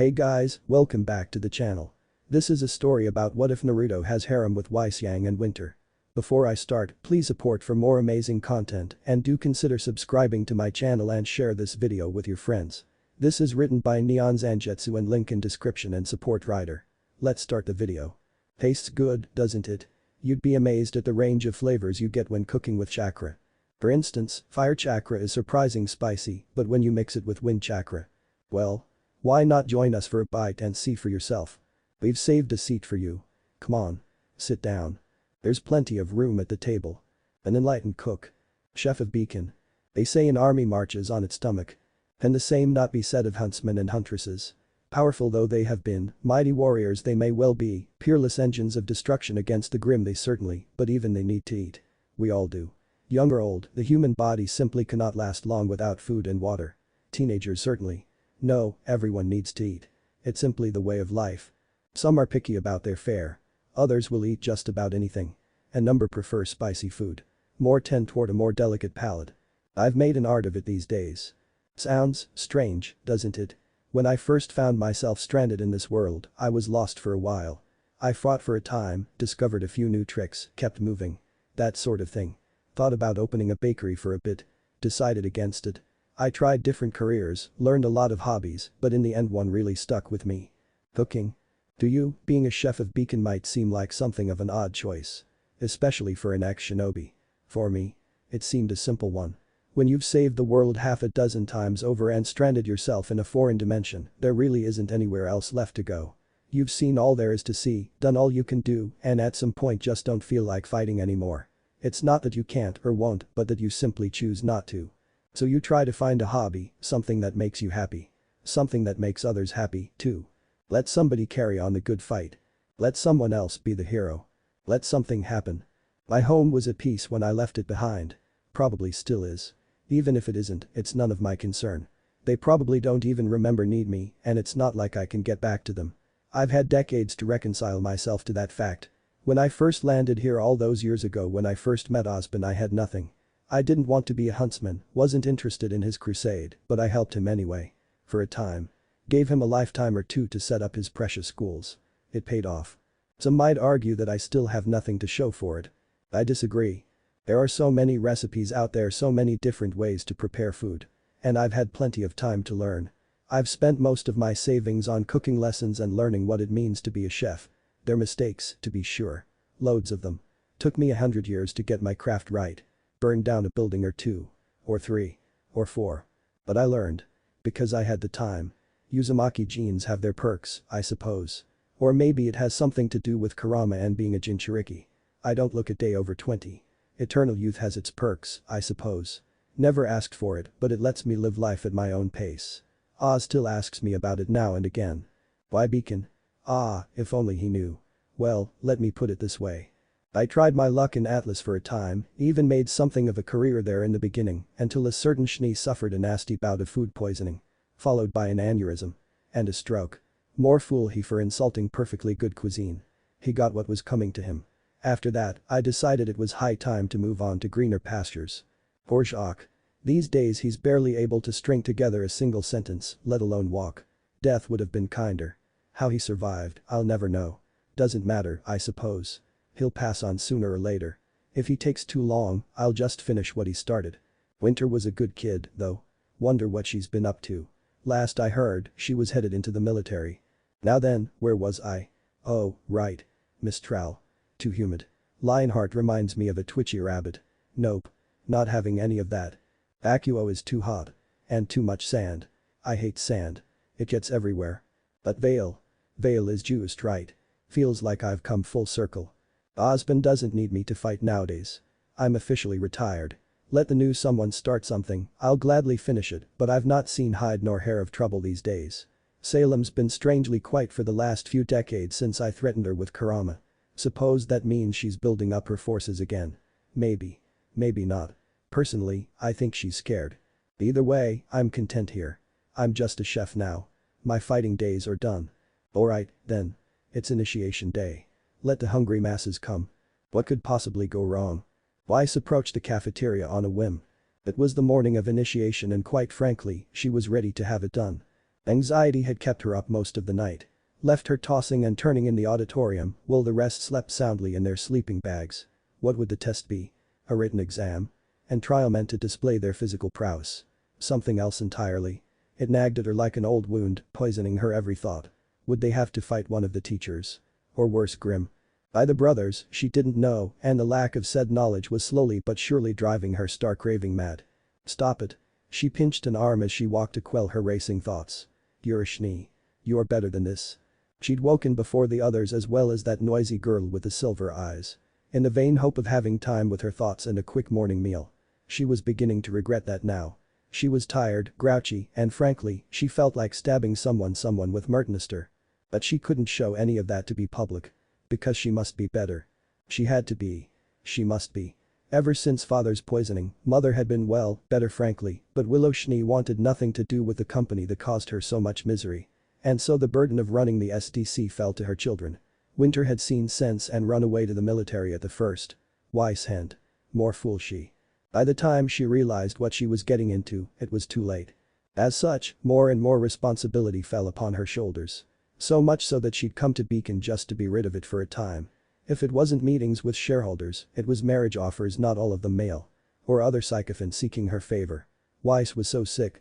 Hey guys, welcome back to the channel. This is a story about what if Naruto has harem with Weiss Yang and Winter. Before I start, please support for more amazing content and do consider subscribing to my channel and share this video with your friends. This is written by NeonZangetsu and link in description and support writer. Let's start the video. Tastes good, doesn't it? You'd be amazed at the range of flavors you get when cooking with chakra. For instance, fire chakra is surprising spicy, but when you mix it with wind chakra, well, why not join us for a bite and see for yourself? We've saved a seat for you. Come on. Sit down. There's plenty of room at the table. An enlightened cook. Chef of Beacon. They say an army marches on its stomach. Can the same not be said of huntsmen and huntresses? Powerful though they have been, mighty warriors they may well be, peerless engines of destruction against the grim they certainly, but even they need to eat. We all do. Young or old, the human body simply cannot last long without food and water. Teenagers certainly. No, everyone needs to eat. It's simply the way of life. Some are picky about their fare. Others will eat just about anything. A number prefer spicy food. More tend toward a more delicate palate. I've made an art of it these days. Sounds strange, doesn't it? When I first found myself stranded in this world, I was lost for a while. I fought for a time, discovered a few new tricks, kept moving. That sort of thing. Thought about opening a bakery for a bit. Decided against it. I tried different careers, learned a lot of hobbies, but in the end one really stuck with me. Cooking. To you, being a chef of Beacon might seem like something of an odd choice. Especially for an ex-shinobi. For me, it seemed a simple one. When you've saved the world half a dozen times over and stranded yourself in a foreign dimension, there really isn't anywhere else left to go. You've seen all there is to see, done all you can do, and at some point just don't feel like fighting anymore. It's not that you can't or won't, but that you simply choose not to. So you try to find a hobby, something that makes you happy. Something that makes others happy, too. Let somebody carry on the good fight. Let someone else be the hero. Let something happen. My home was at peace when I left it behind. Probably still is. Even if it isn't, it's none of my concern. They probably don't even remember need me, and it's not like I can get back to them. I've had decades to reconcile myself to that fact. When I first landed here all those years ago when I first met Osborn I had nothing. I didn't want to be a huntsman, wasn't interested in his crusade, but I helped him anyway. For a time. Gave him a lifetime or two to set up his precious schools. It paid off. Some might argue that I still have nothing to show for it. I disagree. There are so many recipes out there, so many different ways to prepare food. And I've had plenty of time to learn. I've spent most of my savings on cooking lessons and learning what it means to be a chef. They're mistakes, to be sure. Loads of them. Took me 100 years to get my craft right. Burned down a building or two. Or 3. Or 4. But I learned. Because I had the time. Uzumaki genes have their perks, I suppose. Or maybe it has something to do with Kurama and being a Jinchuriki. I don't look a day over 20. Eternal youth has its perks, I suppose. Never asked for it, but it lets me live life at my own pace. Oz still asks me about it now and again. Why Beacon? Ah, if only he knew. Well, let me put it this way. I tried my luck in Atlas for a time, even made something of a career there in the beginning, until a certain Schnee suffered a nasty bout of food poisoning. Followed by an aneurysm. And a stroke. More fool he for insulting perfectly good cuisine. He got what was coming to him. After that, I decided it was high time to move on to greener pastures. Poor Jacques. These days he's barely able to string together a single sentence, let alone walk. Death would have been kinder. How he survived, I'll never know. Doesn't matter, I suppose. He'll pass on sooner or later. If he takes too long, I'll just finish what he started. Winter was a good kid, though. Wonder what she's been up to. Last I heard, she was headed into the military. Now then, where was I? Oh, right. Mistral. Too humid. Lionheart reminds me of a twitchy rabbit. Nope. Not having any of that. Akuo is too hot. And too much sand. I hate sand. It gets everywhere. But Vale. Vale is juiced right. Feels like I've come full circle. Osborn doesn't need me to fight nowadays. I'm officially retired. Let the new someone start something, I'll gladly finish it, but I've not seen hide nor hair of trouble these days. Salem's been strangely quiet for the last few decades since I threatened her with Kurama. Suppose that means she's building up her forces again. Maybe. Maybe not. Personally, I think she's scared. Either way, I'm content here. I'm just a chef now. My fighting days are done. Alright, then. It's initiation day. Let the hungry masses come. What could possibly go wrong? Weiss approached the cafeteria on a whim. It was the morning of initiation and quite frankly, she was ready to have it done. Anxiety had kept her up most of the night. Left her tossing and turning in the auditorium while the rest slept soundly in their sleeping bags. What would the test be? A written exam? And trial meant to display their physical prowess. Something else entirely. It nagged at her like an old wound, poisoning her every thought. Would they have to fight one of the teachers? Or worse, Grim? By the brothers, she didn't know, and the lack of said knowledge was slowly but surely driving her stark raving mad. Stop it. She pinched an arm as she walked to quell her racing thoughts. You're a Schnee. You're better than this. She'd woken before the others as well as that noisy girl with the silver eyes. In the vain hope of having time with her thoughts and a quick morning meal. She was beginning to regret that now. She was tired, grouchy, and frankly, she felt like stabbing someone with Mertenister. But she couldn't show any of that to be public. Because she must be better. She had to be. She must be. Ever since father's poisoning, mother had been well, better frankly, but Willow Schnee wanted nothing to do with the company that caused her so much misery. And so the burden of running the SDC fell to her children. Winter had seen sense and run away to the military at the first. Weiss hand. More fool she. By the time she realized what she was getting into, it was too late. As such, more and more responsibility fell upon her shoulders. So much so that she'd come to Beacon just to be rid of it for a time. If it wasn't meetings with shareholders, it was marriage offers, not all of them male. Or other sycophants seeking her favor. Weiss was so sick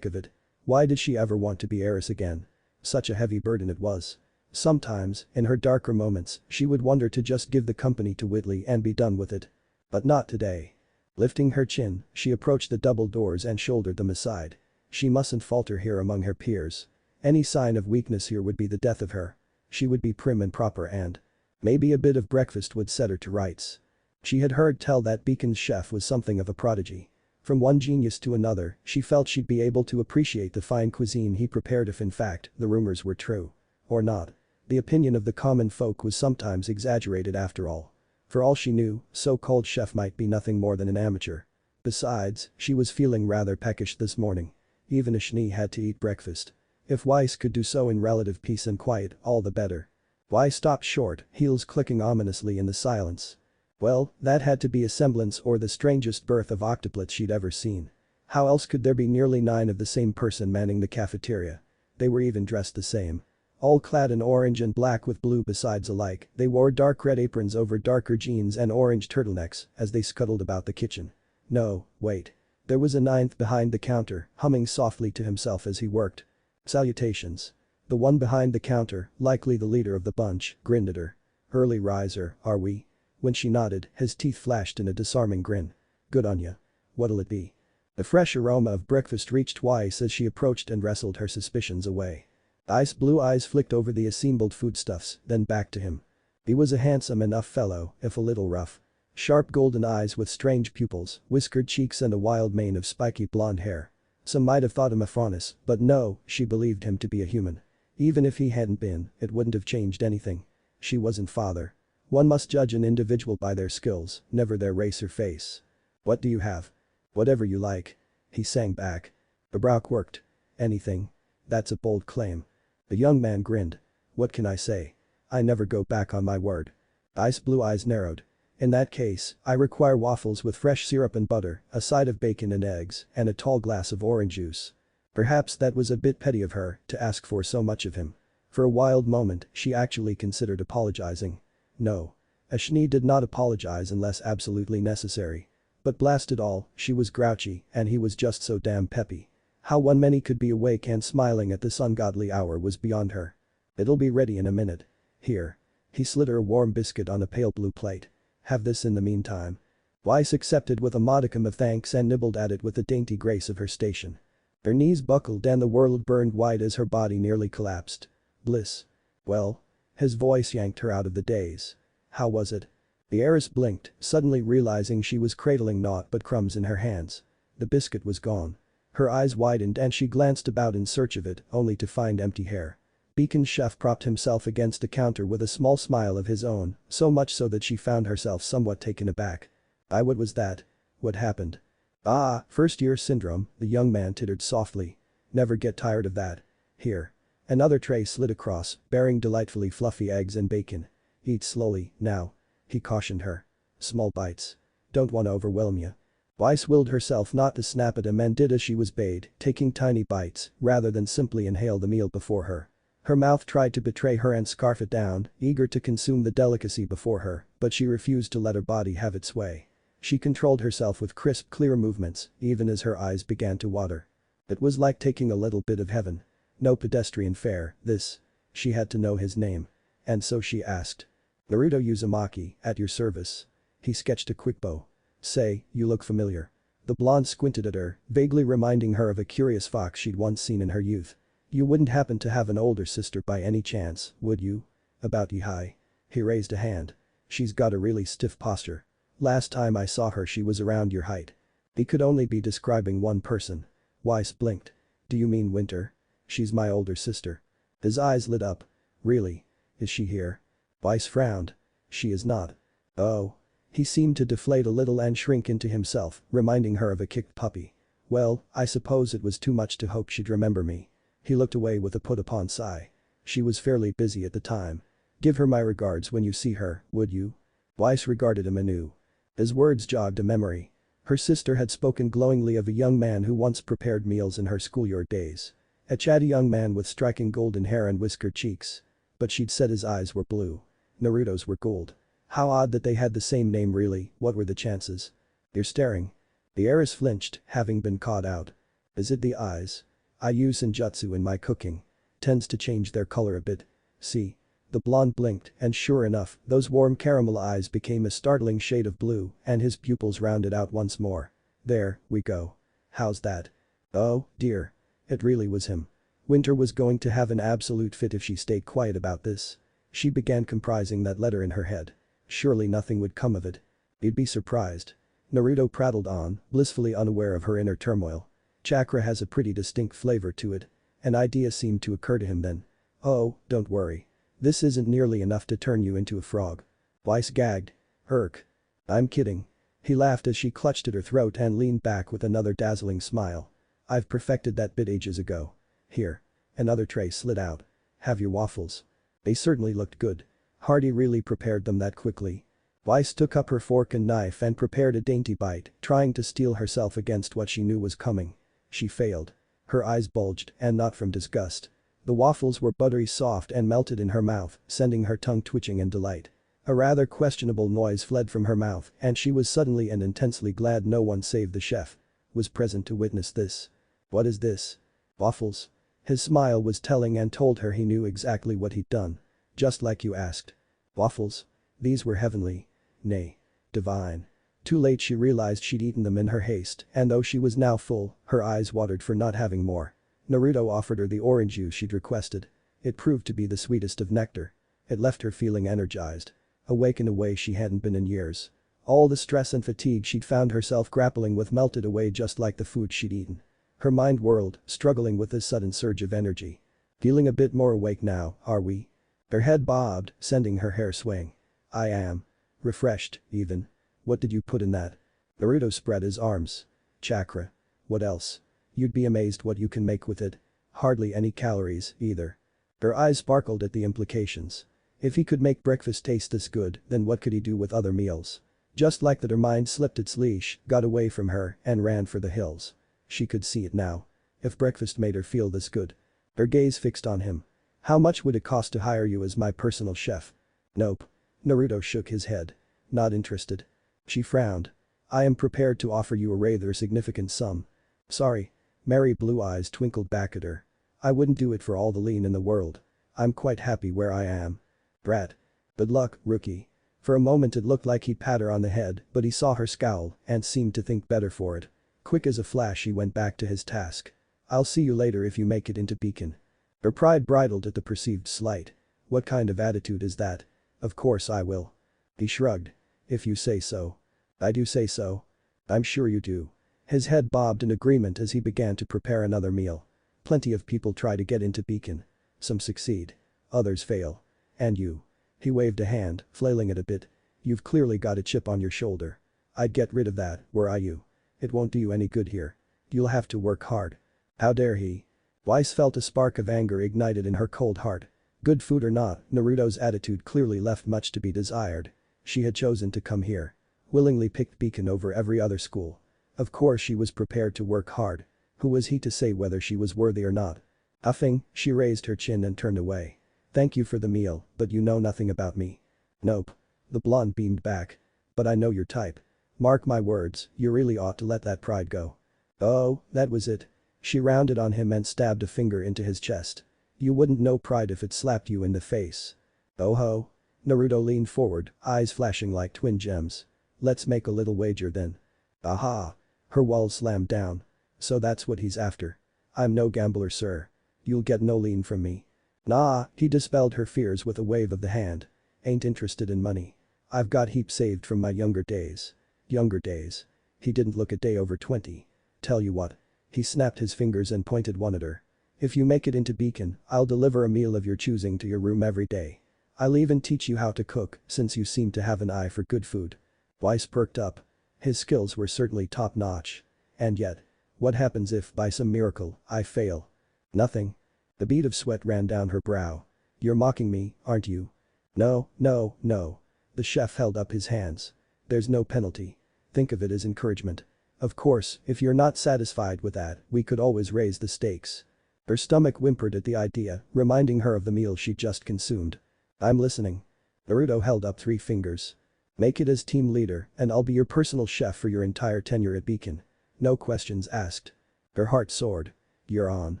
of it. Why did she ever want to be heiress again? Such a heavy burden it was. Sometimes, in her darker moments, she would wonder to just give the company to Whitley and be done with it. But not today. Lifting her chin, she approached the double doors and shouldered them aside. She mustn't falter here among her peers. Any sign of weakness here would be the death of her. She would be prim and proper and maybe a bit of breakfast would set her to rights. She had heard tell that Beacon's chef was something of a prodigy. From one genius to another, she felt she'd be able to appreciate the fine cuisine he prepared if in fact, the rumors were true. Or not. The opinion of the common folk was sometimes exaggerated after all. For all she knew, so-called chef might be nothing more than an amateur. Besides, she was feeling rather peckish this morning. Even a Schnee had to eat breakfast. If Weiss could do so in relative peace and quiet, all the better. Weiss stopped short, heels clicking ominously in the silence. Well, that had to be a semblance or the strangest birth of octuplets she'd ever seen. How else could there be nearly 9 of the same person manning the cafeteria? They were even dressed the same. All clad in orange and black with blue besides alike, they wore dark red aprons over darker jeans and orange turtlenecks as they scuttled about the kitchen. No, wait. There was a 9th behind the counter, humming softly to himself as he worked. Salutations. The one behind the counter, likely the leader of the bunch, grinned at her. Early riser, are we? When she nodded, his teeth flashed in a disarming grin. Good on ya. What'll it be? The fresh aroma of breakfast reached Weiss as she approached and wrestled her suspicions away. Ice blue eyes flicked over the assembled foodstuffs, then back to him. He was a handsome enough fellow, if a little rough. Sharp golden eyes with strange pupils, whiskered cheeks and a wild mane of spiky blonde hair. Some might have thought him a faunus, but no, she believed him to be a human. Even if he hadn't been, it wouldn't have changed anything. She wasn't father. One must judge an individual by their skills, never their race or face. What do you have? Whatever you like. He sang back. The brow quirked. Anything. That's a bold claim. The young man grinned. What can I say? I never go back on my word. Ice blue eyes narrowed. In that case, I require waffles with fresh syrup and butter, a side of bacon and eggs, and a tall glass of orange juice. Perhaps that was a bit petty of her to ask for so much of him. For a wild moment, she actually considered apologizing. No. A Schnee did not apologize unless absolutely necessary. But blast it all, she was grouchy and he was just so damn peppy. How one many could be awake and smiling at this ungodly hour was beyond her. It'll be ready in a minute. Here. He slid her a warm biscuit on a pale blue plate. Have this in the meantime. Weiss accepted with a modicum of thanks and nibbled at it with the dainty grace of her station. Her knees buckled and the world burned wide as her body nearly collapsed. Bliss. Well? His voice yanked her out of the daze. How was it? The heiress blinked, suddenly realizing she was cradling naught but crumbs in her hands. The biscuit was gone. Her eyes widened and she glanced about in search of it, only to find empty hair. Beacon's chef propped himself against the counter with a small smile of his own, so much so that she found herself somewhat taken aback. What was that? What happened? Ah, first-year syndrome, the young man tittered softly. Never get tired of that. Here. Another tray slid across, bearing delightfully fluffy eggs and bacon. Eat slowly, now. He cautioned her. Small bites. Don't wanna overwhelm ya. Weiss willed herself not to snap at him and did as she was bade, taking tiny bites rather than simply inhale the meal before her. Her mouth tried to betray her and scarf it down, eager to consume the delicacy before her, but she refused to let her body have its way. She controlled herself with crisp, clear movements, even as her eyes began to water. It was like taking a little bit of heaven. No pedestrian fare, this. She had to know his name. And so she asked. Naruto Uzumaki, at your service. He sketched a quick bow. Say, you look familiar. The blonde squinted at her, vaguely reminding her of a curious fox she'd once seen in her youth. You wouldn't happen to have an older sister by any chance, would you? About high. He raised a hand. She's got a really stiff posture. Last time I saw her she was around your height. He could only be describing one person. Weiss blinked. Do you mean Winter? She's my older sister. His eyes lit up. Really? Is she here? Weiss frowned. She is not. Oh. He seemed to deflate a little and shrink into himself, reminding her of a kicked puppy. Well, I suppose it was too much to hope she'd remember me. He looked away with a put-upon sigh. She was fairly busy at the time. Give her my regards when you see her, would you? Weiss regarded him anew. His words jogged a memory. Her sister had spoken glowingly of a young man who once prepared meals in her schoolyard days. A chatty young man with striking golden hair and whiskered cheeks. But she'd said his eyes were blue. Naruto's were gold. How odd that they had the same name really, what were the chances? You're staring. The heiress flinched, having been caught out. Is it the eyes? I use Zangetsu in my cooking. Tends to change their color a bit. See? The blonde blinked, and sure enough, those warm caramel eyes became a startling shade of blue, and his pupils rounded out once more. There, we go. How's that? Oh, dear. It really was him. Winter was going to have an absolute fit if she stayed quiet about this. She began comprising that letter in her head. Surely nothing would come of it. He'd be surprised. Naruto prattled on, blissfully unaware of her inner turmoil. Chakra has a pretty distinct flavor to it. An idea seemed to occur to him then. Oh, don't worry. This isn't nearly enough to turn you into a frog. Weiss gagged. I'm kidding. He laughed as she clutched at her throat and leaned back with another dazzling smile. I've perfected that bit ages ago. Here. Another tray slid out. Have your waffles. They certainly looked good. Hardy really prepared them that quickly. Weiss took up her fork and knife and prepared a dainty bite, trying to steel herself against what she knew was coming. She failed. Her eyes bulged, and not from disgust. The waffles were buttery soft and melted in her mouth, sending her tongue twitching in delight. A rather questionable noise fled from her mouth, and she was suddenly and intensely glad no one save the chef was present to witness this. What is this? Waffles? His smile was telling and told her he knew exactly what he'd done. Just like you asked. Waffles? These were heavenly. Nay. Divine. Too late she realized she'd eaten them in her haste, and though she was now full, her eyes watered for not having more. Naruto offered her the orange juice she'd requested. It proved to be the sweetest of nectar. It left her feeling energized. Awake in a way she hadn't been in years. All the stress and fatigue she'd found herself grappling with melted away just like the food she'd eaten. Her mind whirled, struggling with this sudden surge of energy. Feeling a bit more awake now, are we? Her head bobbed, sending her hair swaying. I am. Refreshed, even. What did you put in that? Naruto spread his arms. Chakra. What else? You'd be amazed what you can make with it. Hardly any calories, either. Her eyes sparkled at the implications. If he could make breakfast taste this good, then what could he do with other meals? Just like that her mind slipped its leash, got away from her, and ran for the hills. She could see it now. If breakfast made her feel this good. Her gaze fixed on him. How much would it cost to hire you as my personal chef? Nope. Naruto shook his head. Not interested. She frowned. I am prepared to offer you a rather significant sum. Sorry. Merry blue eyes twinkled back at her. I wouldn't do it for all the lean in the world. I'm quite happy where I am. Brat. Good luck, rookie. For a moment it looked like he'd pat her on the head, but he saw her scowl and seemed to think better for it. Quick as a flash he went back to his task. I'll see you later if you make it into Beacon. Her pride bridled at the perceived slight. What kind of attitude is that? Of course I will. He shrugged. If you say so. I do say so. I'm sure you do. His head bobbed in agreement as he began to prepare another meal. Plenty of people try to get into Beacon. Some succeed. Others fail. And you. He waved a hand, flailing it a bit. You've clearly got a chip on your shoulder. I'd get rid of that, were I you. It won't do you any good here. You'll have to work hard. How dare he? Weiss felt a spark of anger ignited in her cold heart. Good food or not, Naruto's attitude clearly left much to be desired. She had chosen to come here. Willingly picked Beacon over every other school. Of course she was prepared to work hard. Who was he to say whether she was worthy or not? Huffing, she raised her chin and turned away. Thank you for the meal, but you know nothing about me. Nope. The blonde beamed back. But I know your type. Mark my words, you really ought to let that pride go. Oh, that was it. She rounded on him and stabbed a finger into his chest. You wouldn't know pride if it slapped you in the face. Oh ho. Naruto leaned forward, eyes flashing like twin gems. Let's make a little wager then. Aha. Her walls slammed down. So that's what he's after. I'm no gambler, sir. You'll get no lean from me. Nah, he dispelled her fears with a wave of the hand. Ain't interested in money. I've got heaps saved from my younger days. Younger days. He didn't look a day over 20. Tell you what. He snapped his fingers and pointed one at her. If you make it into Beacon, I'll deliver a meal of your choosing to your room every day. I'll even teach you how to cook since you seem to have an eye for good food. Weiss perked up. His skills were certainly top-notch. And yet, what happens if, by some miracle, I fail? Nothing. The bead of sweat ran down her brow. You're mocking me, aren't you? No, no, no. The chef held up his hands. There's no penalty. Think of it as encouragement. Of course, if you're not satisfied with that, we could always raise the stakes. Her stomach whimpered at the idea, reminding her of the meal she'd just consumed. I'm listening. Naruto held up 3 fingers. Make it as team leader, and I'll be your personal chef for your entire tenure at Beacon. No questions asked. Her heart soared. You're on.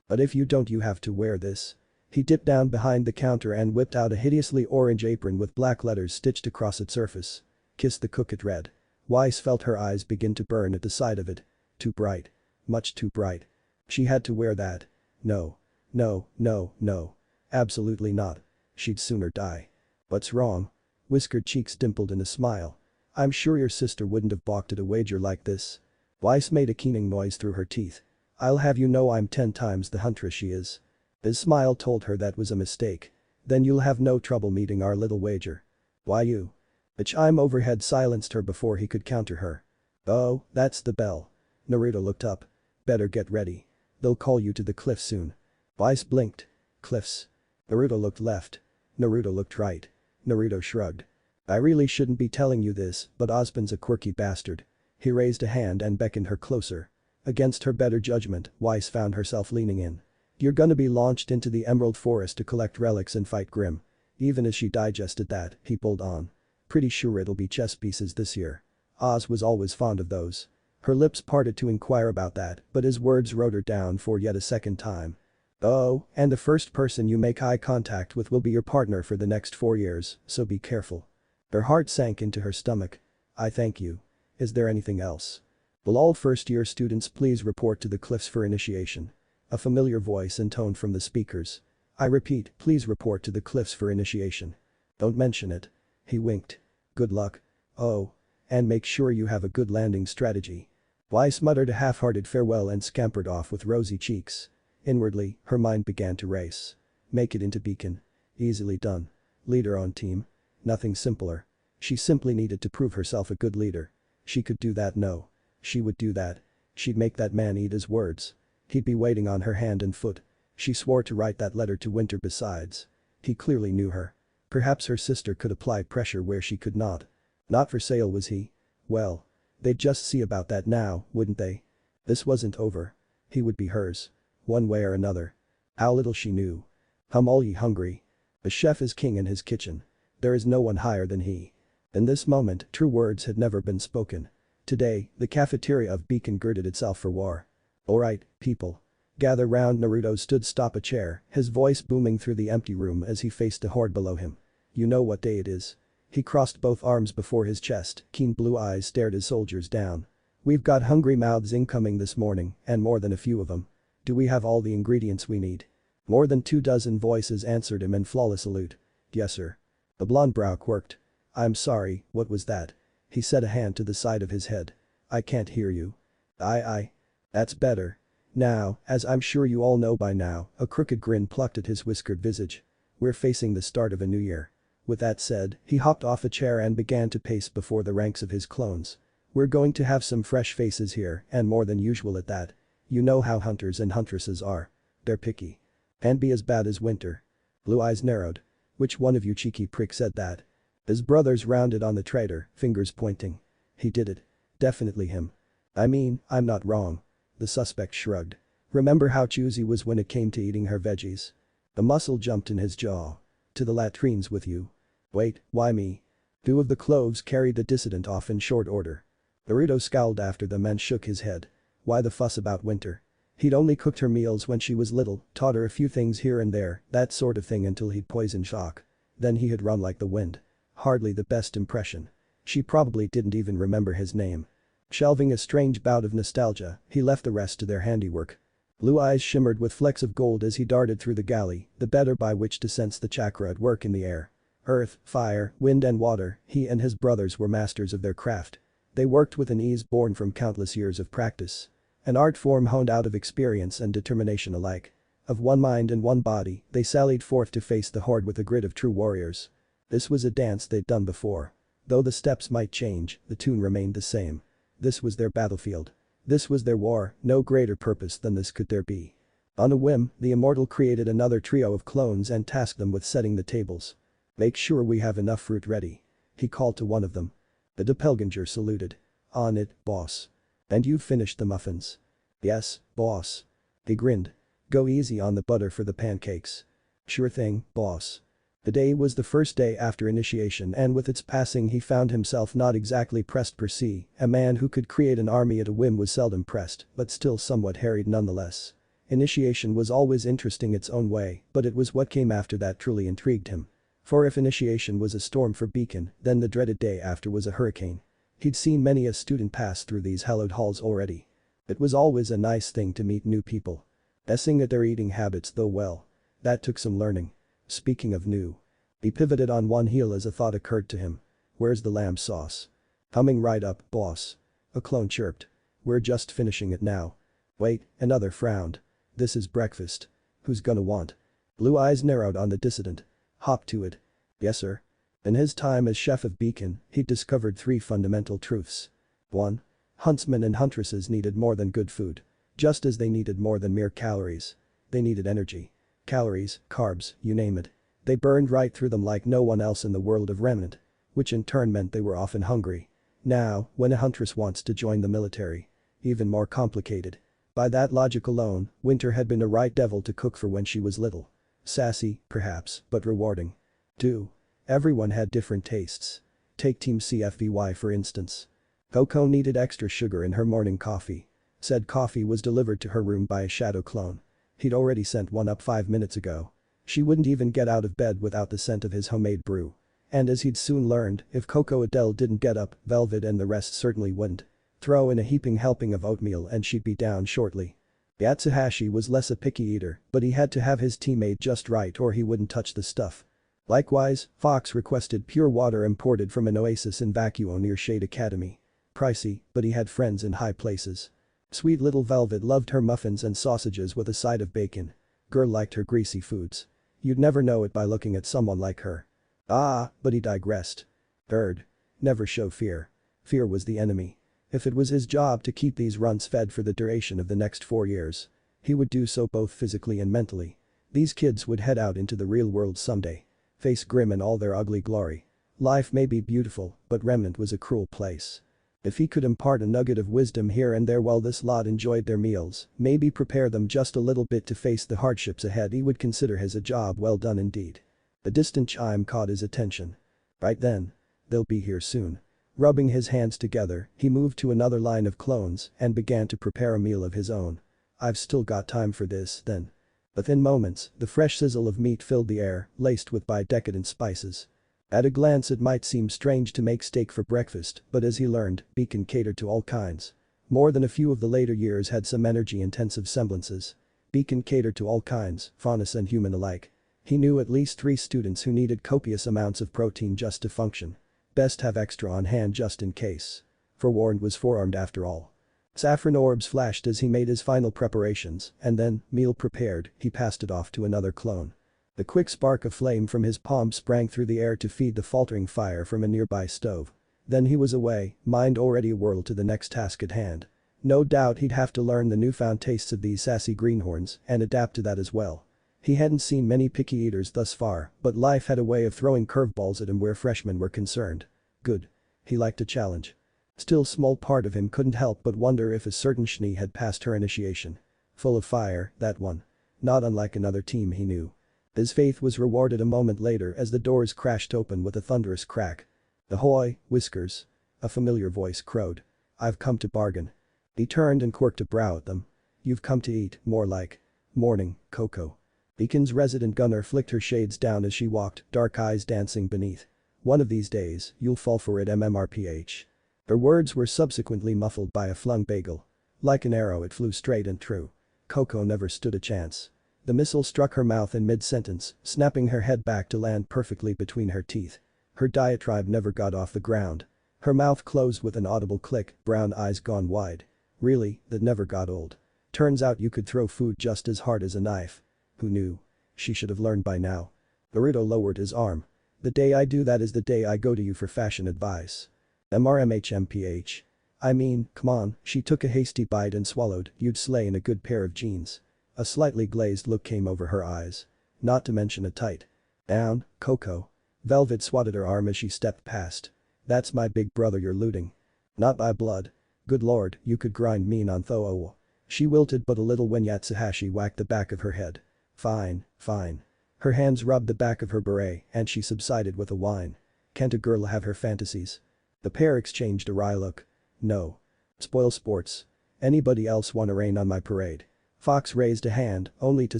But if you don't, you have to wear this. He dipped down behind the counter and whipped out a hideously orange apron with black letters stitched across its surface. Kiss the cook, it read. Weiss felt her eyes begin to burn at the sight of it. Too bright. Much too bright. She had to wear that. No. No, no, no. Absolutely not. She'd sooner die. What's wrong? Whiskered cheeks dimpled in a smile. I'm sure your sister wouldn't have balked at a wager like this. Weiss made a keening noise through her teeth. I'll have you know I'm 10 times the huntress she is. His smile told her that was a mistake. Then you'll have no trouble meeting our little wager. Why you? A chime overhead silenced her before he could counter her. Oh, that's the bell. Naruto looked up. Better get ready. They'll call you to the cliff soon. Weiss blinked. Cliffs. Naruto looked left. Naruto looked right. Naruto shrugged. I really shouldn't be telling you this, but Ozpin's a quirky bastard. He raised a hand and beckoned her closer. Against her better judgment, Weiss found herself leaning in. You're gonna be launched into the Emerald Forest to collect relics and fight Grim. Even as she digested that, he pulled on. Pretty sure it'll be chess pieces this year. Oz was always fond of those. Her lips parted to inquire about that, but his words rode her down for yet a second time. Oh, and the first person you make eye contact with will be your partner for the next 4 years, so be careful. Her heart sank into her stomach. I thank you. Is there anything else? Will all first-year students please report to the cliffs for initiation? A familiar voice intoned from the speakers. I repeat, please report to the cliffs for initiation. Don't mention it. He winked. Good luck. Oh. And make sure you have a good landing strategy. Weiss muttered a half-hearted farewell and scampered off with rosy cheeks. Inwardly, her mind began to race. Make it into Beacon. Easily done. Leader on team. Nothing simpler. She simply needed to prove herself a good leader. She could do that. No. She would do that. She'd make that man eat his words. He'd be waiting on her hand and foot. She swore to write that letter to Winter besides. He clearly knew her. Perhaps her sister could apply pressure where she could not. Not for sale, was he? Well. They'd just see about that now, wouldn't they? This wasn't over. He would be hers. One way or another. How little she knew. Hum all ye hungry. A chef is king in his kitchen. There is no one higher than he. In this moment, true words had never been spoken. Today, the cafeteria of Beacon girded itself for war. Alright, people. Gather round. Naruto stood stop a chair, his voice booming through the empty room as he faced the horde below him. You know what day it is. He crossed both arms before his chest, keen blue eyes stared his soldiers down. We've got hungry mouths incoming this morning, and more than a few of them. Do we have all the ingredients we need? More than 24 voices answered him in flawless salute. Yes, sir. The blonde brow quirked. I'm sorry, what was that? He set a hand to the side of his head. I can't hear you. That's better. Now, as I'm sure you all know by now, a crooked grin plucked at his whiskered visage. We're facing the start of a new year. With that said, he hopped off a chair and began to pace before the ranks of his clones. We're going to have some fresh faces here, and more than usual at that. You know how hunters and huntresses are. They're picky. And be as bad as Winter. Blue eyes narrowed. Which one of you cheeky prick said that? His brothers rounded on the traitor, fingers pointing. He did it. Definitely him. I mean, I'm not wrong. The suspect shrugged. Remember how choosy he was when it came to eating her veggies? The muscle jumped in his jaw. To the latrines with you. Wait, why me? Two of the cloves carried the dissident off in short order. Naruto scowled after them and shook his head. Why the fuss about Winter? He'd only cooked her meals when she was little, taught her a few things here and there, that sort of thing until he'd poison shock. Then he had run like the wind. Hardly the best impression. She probably didn't even remember his name. Shelving a strange bout of nostalgia, he left the rest to their handiwork. Blue eyes shimmered with flecks of gold as he darted through the galley, the better by which to sense the chakra at work in the air. Earth, fire, wind and water, he and his brothers were masters of their craft. They worked with an ease born from countless years of practice. An art form honed out of experience and determination alike. Of one mind and one body, they sallied forth to face the horde with the grit of true warriors. This was a dance they'd done before. Though the steps might change, the tune remained the same. This was their battlefield. This was their war, no greater purpose than this could there be. On a whim, the immortal created another trio of clones and tasked them with setting the tables. Make sure we have enough fruit ready. He called to one of them. The doppelganger saluted. On it, boss. And you've finished the muffins? Yes, boss. He grinned. Go easy on the butter for the pancakes. Sure thing, boss. The day was the first day after initiation and with its passing he found himself not exactly pressed per se, a man who could create an army at a whim was seldom pressed, but still somewhat harried nonetheless. Initiation was always interesting its own way, but it was what came after that truly intrigued him. For if initiation was a storm for Beacon, then the dreaded day after was a hurricane. He'd seen many a student pass through these hallowed halls already. It was always a nice thing to meet new people. Guessing at their eating habits though well. That took some learning. Speaking of new. He pivoted on one heel as a thought occurred to him. Where's the lamb sauce? Coming right up, boss. A clone chirped. We're just finishing it now. Wait, another frowned. This is breakfast. Who's gonna want? Blue eyes narrowed on the dissident. Hop to it. Yes sir. In his time as chef of Beacon, he'd discovered three fundamental truths. 1. Huntsmen and huntresses needed more than good food. Just as they needed more than mere calories. They needed energy. Calories, carbs, you name it. They burned right through them like no one else in the world of remnant. Which in turn meant they were often hungry. Now, when a huntress wants to join the military. Even more complicated. By that logic alone, Winter had been a right devil to cook for when she was little. Sassy, perhaps, but rewarding. 2. Everyone had different tastes. Take Team CFVY for instance. Coco needed extra sugar in her morning coffee. Said coffee was delivered to her room by a shadow clone. He'd already sent one up 5 minutes ago. She wouldn't even get out of bed without the scent of his homemade brew. And as he'd soon learned, if Coco Adele didn't get up, Velvet and the rest certainly wouldn't. Throw in a heaping helping of oatmeal and she'd be down shortly. Yatsuhashi was less a picky eater, but he had to have his tea made just right or he wouldn't touch the stuff. Likewise, Fox requested pure water imported from an oasis in Vacuo near Shade Academy. Pricey, but he had friends in high places. Sweet little Velvet loved her muffins and sausages with a side of bacon. Girl liked her greasy foods. You'd never know it by looking at someone like her. Ah, but he digressed. Third. Never show fear. Fear was the enemy. If it was his job to keep these runts fed for the duration of the next 4 years, he would do so both physically and mentally. These kids would head out into the real world someday. Face grim in all their ugly glory. Life may be beautiful, but Remnant was a cruel place. If he could impart a nugget of wisdom here and there while this lot enjoyed their meals, maybe prepare them just a little bit to face the hardships ahead, he would consider his a job well done indeed. The distant chime caught his attention. Right then. They'll be here soon. Rubbing his hands together, he moved to another line of clones and began to prepare a meal of his own. I've still got time for this, then. Within moments, the fresh sizzle of meat filled the air, laced with decadent spices. At a glance it might seem strange to make steak for breakfast, but as he learned, Beacon catered to all kinds. More than a few of the later years had some energy-intensive semblances. Beacon catered to all kinds, faunus and human alike. He knew at least 3 students who needed copious amounts of protein just to function. Best have extra on hand just in case. Forewarned was forearmed after all. Saffron orbs flashed as he made his final preparations, and then, meal prepared, he passed it off to another clone. The quick spark of flame from his palm sprang through the air to feed the faltering fire from a nearby stove. Then he was away, mind already whirled to the next task at hand. No doubt he'd have to learn the newfound tastes of these sassy greenhorns and adapt to that as well. He hadn't seen many picky eaters thus far, but life had a way of throwing curveballs at him where freshmen were concerned. Good. He liked a challenge. Still small part of him couldn't help but wonder if a certain Shni had passed her initiation. Full of fire, that one. Not unlike another team he knew. His faith was rewarded a moment later as the doors crashed open with a thunderous crack. "Ahoy, Whiskers." A familiar voice crowed. "I've come to bargain." He turned and quirked a brow at them. "You've come to eat, more like." "Morning, Coco." Beacon's resident gunner flicked her shades down as she walked, dark eyes dancing beneath. "One of these days, you'll fall for it MMRPH." Her words were subsequently muffled by a flung bagel. Like an arrow it flew straight and true. Coco never stood a chance. The missile struck her mouth in mid-sentence, snapping her head back to land perfectly between her teeth. Her diatribe never got off the ground. Her mouth closed with an audible click, brown eyes gone wide. Really, that never got old. Turns out you could throw food just as hard as a knife. Who knew? She should have learned by now. Naruto lowered his arm. "The day I do that is the day I go to you for fashion advice." MRMHMPH. "I mean, come on." She took a hasty bite and swallowed. "You'd slay in a good pair of jeans." A slightly glazed look came over her eyes. "Not to mention a tight." "Down, Coco." Velvet swatted her arm as she stepped past. "That's my big brother you're looting." "Not by blood." "Good lord, you could grind mean on Thoo." She wilted but a little when Yatsuhashi whacked the back of her head. "Fine, fine." Her hands rubbed the back of her beret and she subsided with a whine. "Can't a girl have her fantasies?" The pair exchanged a wry look. "No. Spoil sports. Anybody else wanna rain on my parade?" Fox raised a hand, only to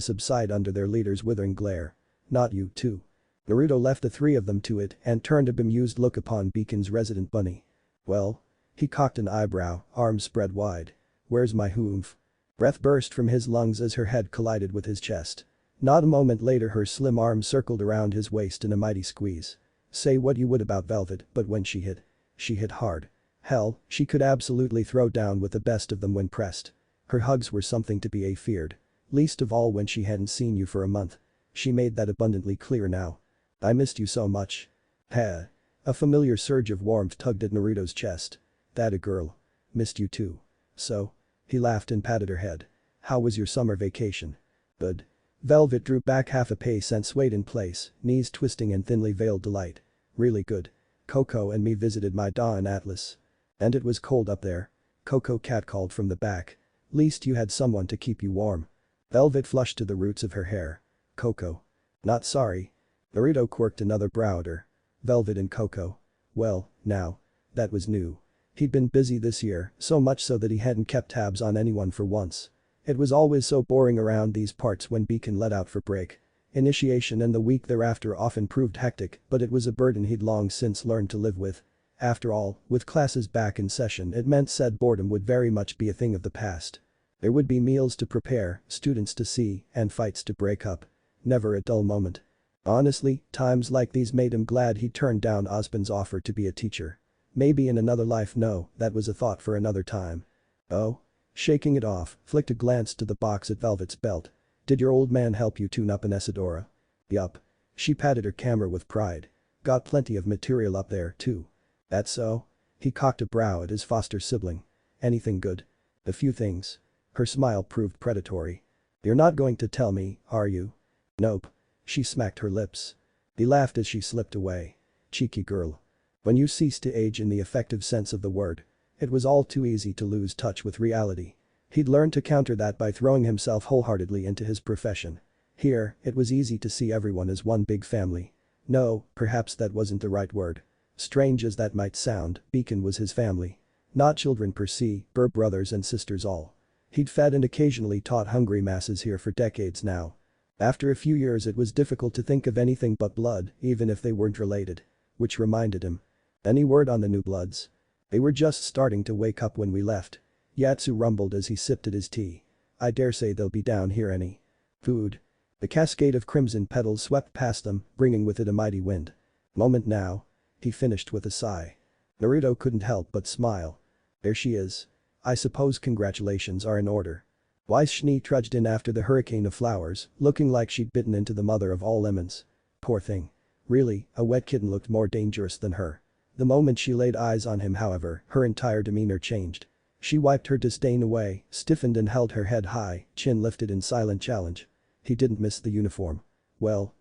subside under their leader's withering glare. "Not you, too." Naruto left the three of them to it and turned a bemused look upon Beacon's resident bunny. "Well?" He cocked an eyebrow, arms spread wide. "Where's my hoomph?" Breath burst from his lungs as her head collided with his chest. Not a moment later her slim arms circled around his waist in a mighty squeeze. Say what you would about Velvet, but when she hit hard. Hell, she could absolutely throw down with the best of them when pressed. Her hugs were something to be feared. Least of all when she hadn't seen you for a month. She made that abundantly clear now. "I missed you so much." Heh. A familiar surge of warmth tugged at Naruto's chest. "That a girl. Missed you too." "So?" He laughed and patted her head. "How was your summer vacation?" "Good." Velvet drew back half a pace and swayed in place, knees twisting in thinly veiled delight. "Really good. Coco and me visited my da in Atlas. And it was cold up there." Coco catcalled from the back. "Least you had someone to keep you warm." Velvet flushed to the roots of her hair. "Coco. Not sorry." Naruto quirked another brow at her. Velvet and Coco. Well, now. That was new. He'd been busy this year, so much so that he hadn't kept tabs on anyone for once. It was always so boring around these parts when Beacon let out for break. Initiation and the week thereafter often proved hectic, but it was a burden he'd long since learned to live with. After all, with classes back in session it meant said boredom would very much be a thing of the past. There would be meals to prepare, students to see, and fights to break up. Never a dull moment. Honestly, times like these made him glad he turned down Osbin's offer to be a teacher. Maybe in another life, no, that was a thought for another time. "Oh?" Shaking it off, flicked a glance to the box at Velvet's belt. "Did your old man help you tune up an Isadora?" "Yup." She patted her camera with pride. "Got plenty of material up there, too." "That so?" He cocked a brow at his foster sibling. "Anything good?" "A few things." Her smile proved predatory. "You're not going to tell me, are you?" "Nope." She smacked her lips. He laughed as she slipped away. "Cheeky girl." When you cease to age in the effective sense of the word. It was all too easy to lose touch with reality. He'd learned to counter that by throwing himself wholeheartedly into his profession. Here, it was easy to see everyone as one big family. No, perhaps that wasn't the right word. Strange as that might sound, Beacon was his family. Not children per se, but brothers and sisters all. He'd fed and occasionally taught hungry masses here for decades now. After a few years it was difficult to think of anything but blood, even if they weren't related. Which reminded him. Any word on the new bloods? They were just starting to wake up when we left. Yatsu rumbled as he sipped at his tea. I dare say they'll be down here any food. The cascade of crimson petals swept past them, bringing with it a mighty wind. Moment now. He finished with a sigh. Naruto couldn't help but smile. There she is. I suppose congratulations are in order. Weiss Shni trudged in after the hurricane of flowers, looking like she'd bitten into the mother of all lemons. Poor thing. Really, a wet kitten looked more dangerous than her. The moment she laid eyes on him, however, her entire demeanor changed. She wiped her disdain away, stiffened and held her head high, chin lifted in silent challenge. He didn't miss the uniform. Well.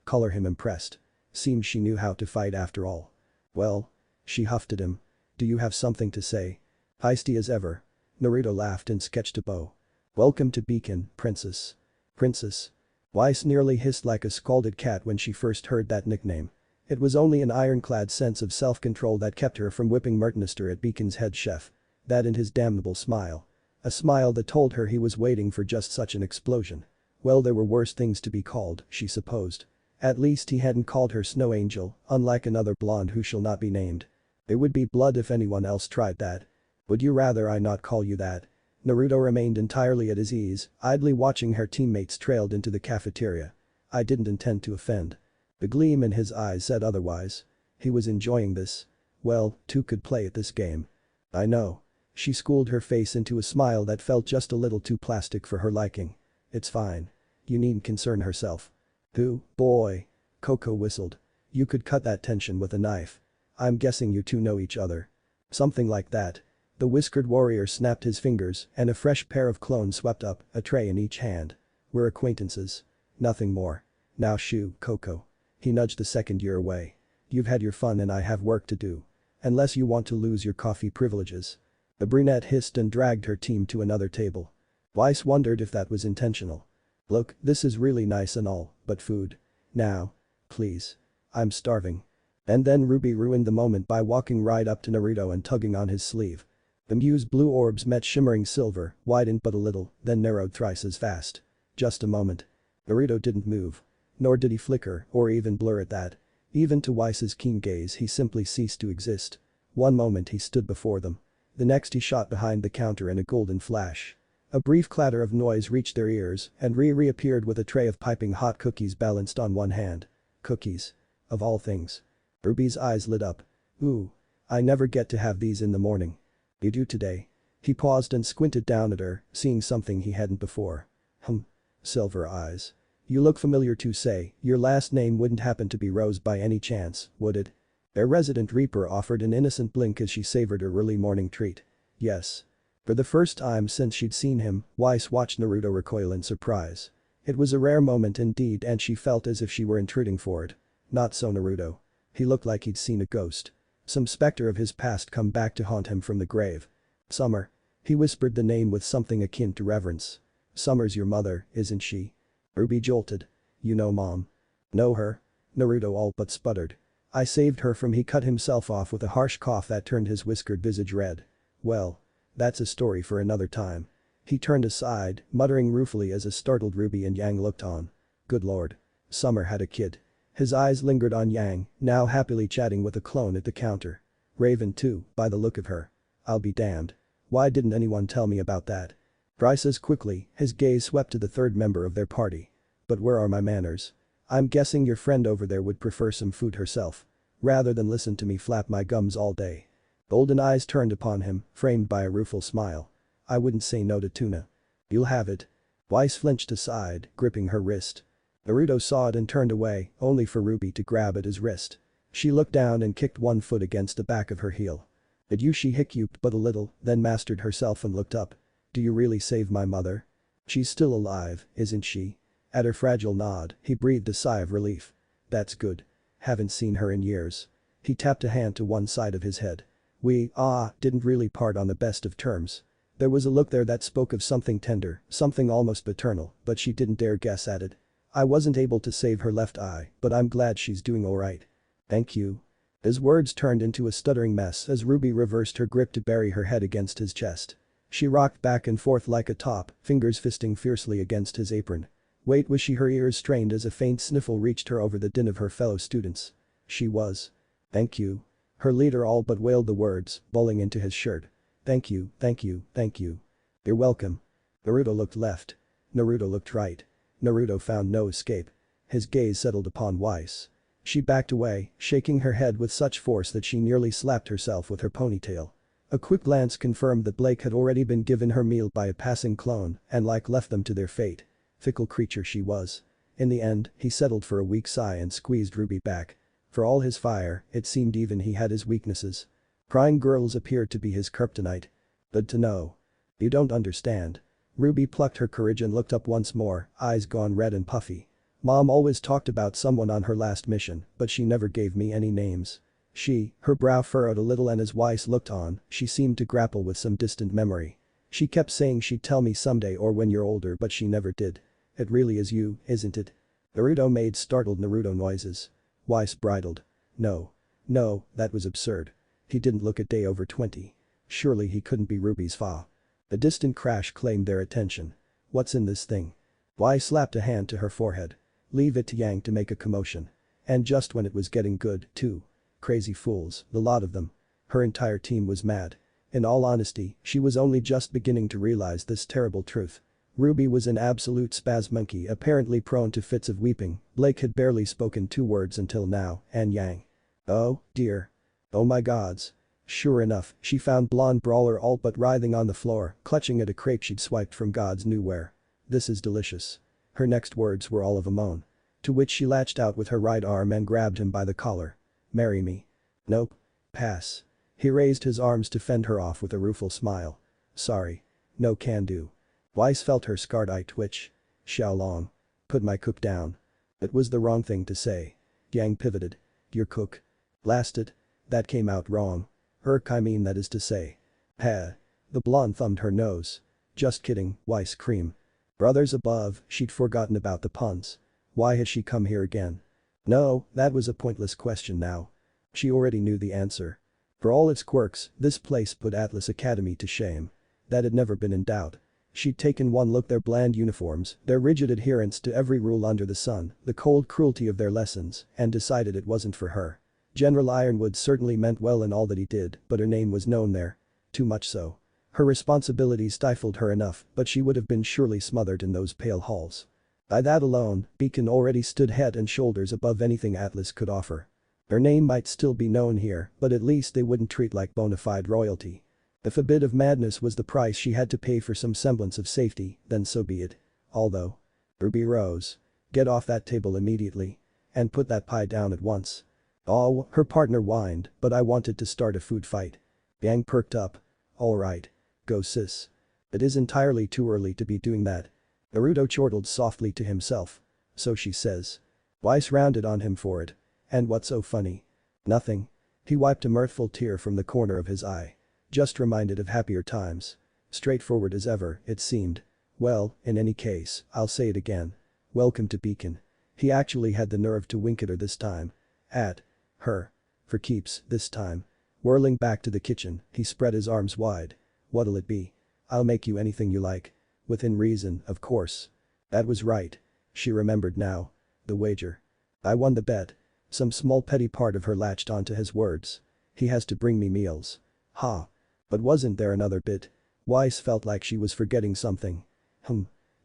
Color him impressed. Seemed she knew how to fight after all. Well. She huffed at him. Do you have something to say? Feisty as ever. Naruto laughed and sketched a bow. Welcome to Beacon, princess. Princess. Weiss nearly hissed like a scalded cat when she first heard that nickname. It was only an ironclad sense of self-control that kept her from whipping Mertenister at Beacon's head chef. That and his damnable smile. A smile that told her he was waiting for just such an explosion. Well, there were worse things to be called, she supposed. At least he hadn't called her Snow Angel, unlike another blonde who shall not be named. There would be blood if anyone else tried that. Would you rather I not call you that? Naruto remained entirely at his ease, idly watching her teammates trailed into the cafeteria. I didn't intend to offend. The gleam in his eyes said otherwise. He was enjoying this. Well, two could play at this game. I know. She schooled her face into a smile that felt just a little too plastic for her liking. It's fine. You needn't concern herself. Who, boy? Coco whistled. You could cut that tension with a knife. I'm guessing you two know each other. Something like that. The whiskered warrior snapped his fingers and a fresh pair of clones swept up, a tray in each hand. We're acquaintances. Nothing more. Now shoo, Coco. He nudged the second year away. You've had your fun and I have work to do. Unless you want to lose your coffee privileges. The brunette hissed and dragged her team to another table. Weiss wondered if that was intentional. Look, this is really nice and all, but food. Now. Please. I'm starving. And then Ruby ruined the moment by walking right up to Naruto and tugging on his sleeve. The Mu's blue orbs met shimmering silver, widened but a little, then narrowed thrice as fast. Just a moment. Naruto didn't move. Nor did he flicker or even blur at that. Even to Weiss's keen gaze he simply ceased to exist. One moment he stood before them. The next he shot behind the counter in a golden flash. A brief clatter of noise reached their ears and reappeared with a tray of piping hot cookies balanced on one hand. Cookies. Of all things. Ruby's eyes lit up. Ooh. I never get to have these in the morning. You do today. He paused and squinted down at her, seeing something he hadn't before. Silver eyes. You look familiar too. Say, your last name wouldn't happen to be Rose by any chance, would it? Their resident reaper offered an innocent blink as she savored her early morning treat. Yes. For the first time since she'd seen him, Weiss watched Naruto recoil in surprise. It was a rare moment indeed and she felt as if she were intruding for it. Not so Naruto. He looked like he'd seen a ghost. Some specter of his past come back to haunt him from the grave. Summer. He whispered the name with something akin to reverence. Summer's your mother, isn't she? Ruby jolted. You know Mom. Know her? Naruto all but sputtered. I saved her from. He cut himself off with a harsh cough that turned his whiskered visage red. Well. That's a story for another time. He turned aside, muttering ruefully as a startled Ruby and Yang looked on. Good lord. Summer had a kid. His eyes lingered on Yang, now happily chatting with a clone at the counter. Raven too, by the look of her. I'll be damned. Why didn't anyone tell me about that? Bryce's quickly, his gaze swept to the third member of their party. But where are my manners? I'm guessing your friend over there would prefer some food herself. Rather than listen to me flap my gums all day. Golden eyes turned upon him, framed by a rueful smile. I wouldn't say no to tuna. You'll have it. Weiss flinched aside, gripping her wrist. Naruto saw it and turned away, only for Ruby to grab at his wrist. She looked down and kicked one foot against the back of her heel. Did you? She hiccupped but a little, then mastered herself and looked up. Do you really save my mother? She's still alive, isn't she? At her fragile nod, he breathed a sigh of relief. That's good. Haven't seen her in years. He tapped a hand to one side of his head. We, didn't really part on the best of terms. There was a look there that spoke of something tender, something almost paternal, but she didn't dare guess at it. I wasn't able to save her left eye, but I'm glad she's doing alright. Thank you. His words turned into a stuttering mess as Ruby reversed her grip to bury her head against his chest. She rocked back and forth like a top, fingers fisting fiercely against his apron. Wait, was she? Her ears strained as a faint sniffle reached her over the din of her fellow students. She was. Thank you. Her leader all but wailed the words, bowling into his shirt. Thank you, thank you, thank you. You're welcome. Naruto looked left. Naruto looked right. Naruto found no escape. His gaze settled upon Weiss. She backed away, shaking her head with such force that she nearly slapped herself with her ponytail. A quick glance confirmed that Blake had already been given her meal by a passing clone and left them to their fate. Fickle creature she was. In the end, he settled for a weak sigh and squeezed Ruby back. For all his fire, it seemed even he had his weaknesses. Crying girls appeared to be his kryptonite. Good to know. You don't understand. Ruby plucked her courage and looked up once more, eyes gone red and puffy. Mom always talked about someone on her last mission, but she never gave me any names. Her brow furrowed a little, and as Weiss looked on, she seemed to grapple with some distant memory. She kept saying she'd tell me someday or when you're older, but she never did. It really is you, isn't it? Naruto made startled Naruto noises. Weiss bridled. No. No, that was absurd. He didn't look a day over 20. Surely he couldn't be Ruby's fa. A distant crash claimed their attention. What's in this thing? Weiss slapped a hand to her forehead. Leave it to Yang to make a commotion. And just when it was getting good, too. Crazy fools, the lot of them. Her entire team was mad. In all honesty, she was only just beginning to realize this terrible truth. Ruby was an absolute spaz monkey, apparently prone to fits of weeping. Blake had barely spoken 2 words until now, and Yang. Oh, dear. Oh my gods. Sure enough, she found blonde brawler all but writhing on the floor, clutching at a crepe she'd swiped from God's new where. This is delicious. Her next words were all of a moan. To which she latched out with her right arm and grabbed him by the collar. Marry me. Nope. Pass. He raised his arms to fend her off with a rueful smile. Sorry. No can do. Weiss felt her scarred eye twitch. Xiaolong. Put my cook down. It was the wrong thing to say. Yang pivoted. Your cook. Blasted. That came out wrong. I mean, that is to say. Heh. The blonde thumbed her nose. Just kidding, Weiss cream. Brothers above, she'd forgotten about the puns. Why had she come here again? No, that was a pointless question now. She already knew the answer. For all its quirks, this place put Atlas Academy to shame. That had never been in doubt. She'd taken one look, their bland uniforms, their rigid adherence to every rule under the sun, the cold cruelty of their lessons, and decided it wasn't for her. General Ironwood certainly meant well in all that he did, but her name was known there. Too much so. Her responsibilities stifled her enough, but she would have been surely smothered in those pale halls. By that alone, Beacon already stood head and shoulders above anything Atlas could offer. Her name might still be known here, but at least they wouldn't treat like bona fide royalty. If a bit of madness was the price she had to pay for some semblance of safety, then so be it. Although. Ruby rose. Get off that table immediately. And put that pie down at once. Oh, her partner whined, but I wanted to start a food fight. Yang perked up. Alright. Go sis. It is entirely too early to be doing that. Naruto chortled softly to himself. So she says. Weiss rounded on him for it. And what's so funny? Nothing. He wiped a mirthful tear from the corner of his eye. Just reminded of happier times. Straightforward as ever, it seemed. Well, in any case, I'll say it again. Welcome to Beacon. He actually had the nerve to wink at her this time. At her. For keeps, this time. Whirling back to the kitchen, he spread his arms wide. What'll it be? I'll make you anything you like. Within reason, of course. That was right. She remembered now. The wager. I won the bet. Some small petty part of her latched onto his words. He has to bring me meals. Ha. But wasn't there another bit? Weiss felt like she was forgetting something.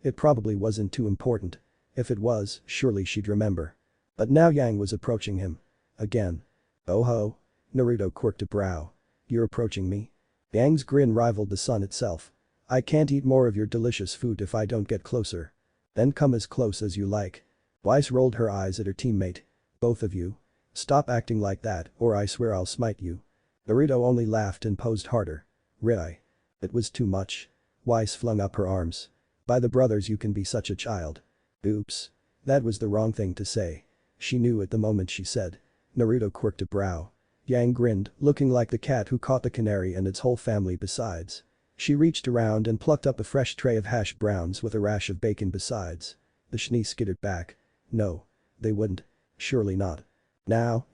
It probably wasn't too important. If it was, surely she'd remember. But now Yang was approaching him. Again. Oh ho. Naruto quirked a brow. You're approaching me? Yang's grin rivaled the sun itself. I can't eat more of your delicious food if I don't get closer. Then come as close as you like. Weiss rolled her eyes at her teammate. Both of you. Stop acting like that, or I swear I'll smite you. Naruto only laughed and posed harder. Really? It was too much. Weiss flung up her arms. By the brothers, you can be such a child. Oops. That was the wrong thing to say. She knew it the moment she said. Naruto quirked a brow. Yang grinned, looking like the cat who caught the canary and its whole family besides. She reached around and plucked up a fresh tray of hash browns with a rash of bacon besides. The Schnee skittered back. No. They wouldn't. Surely not. Now.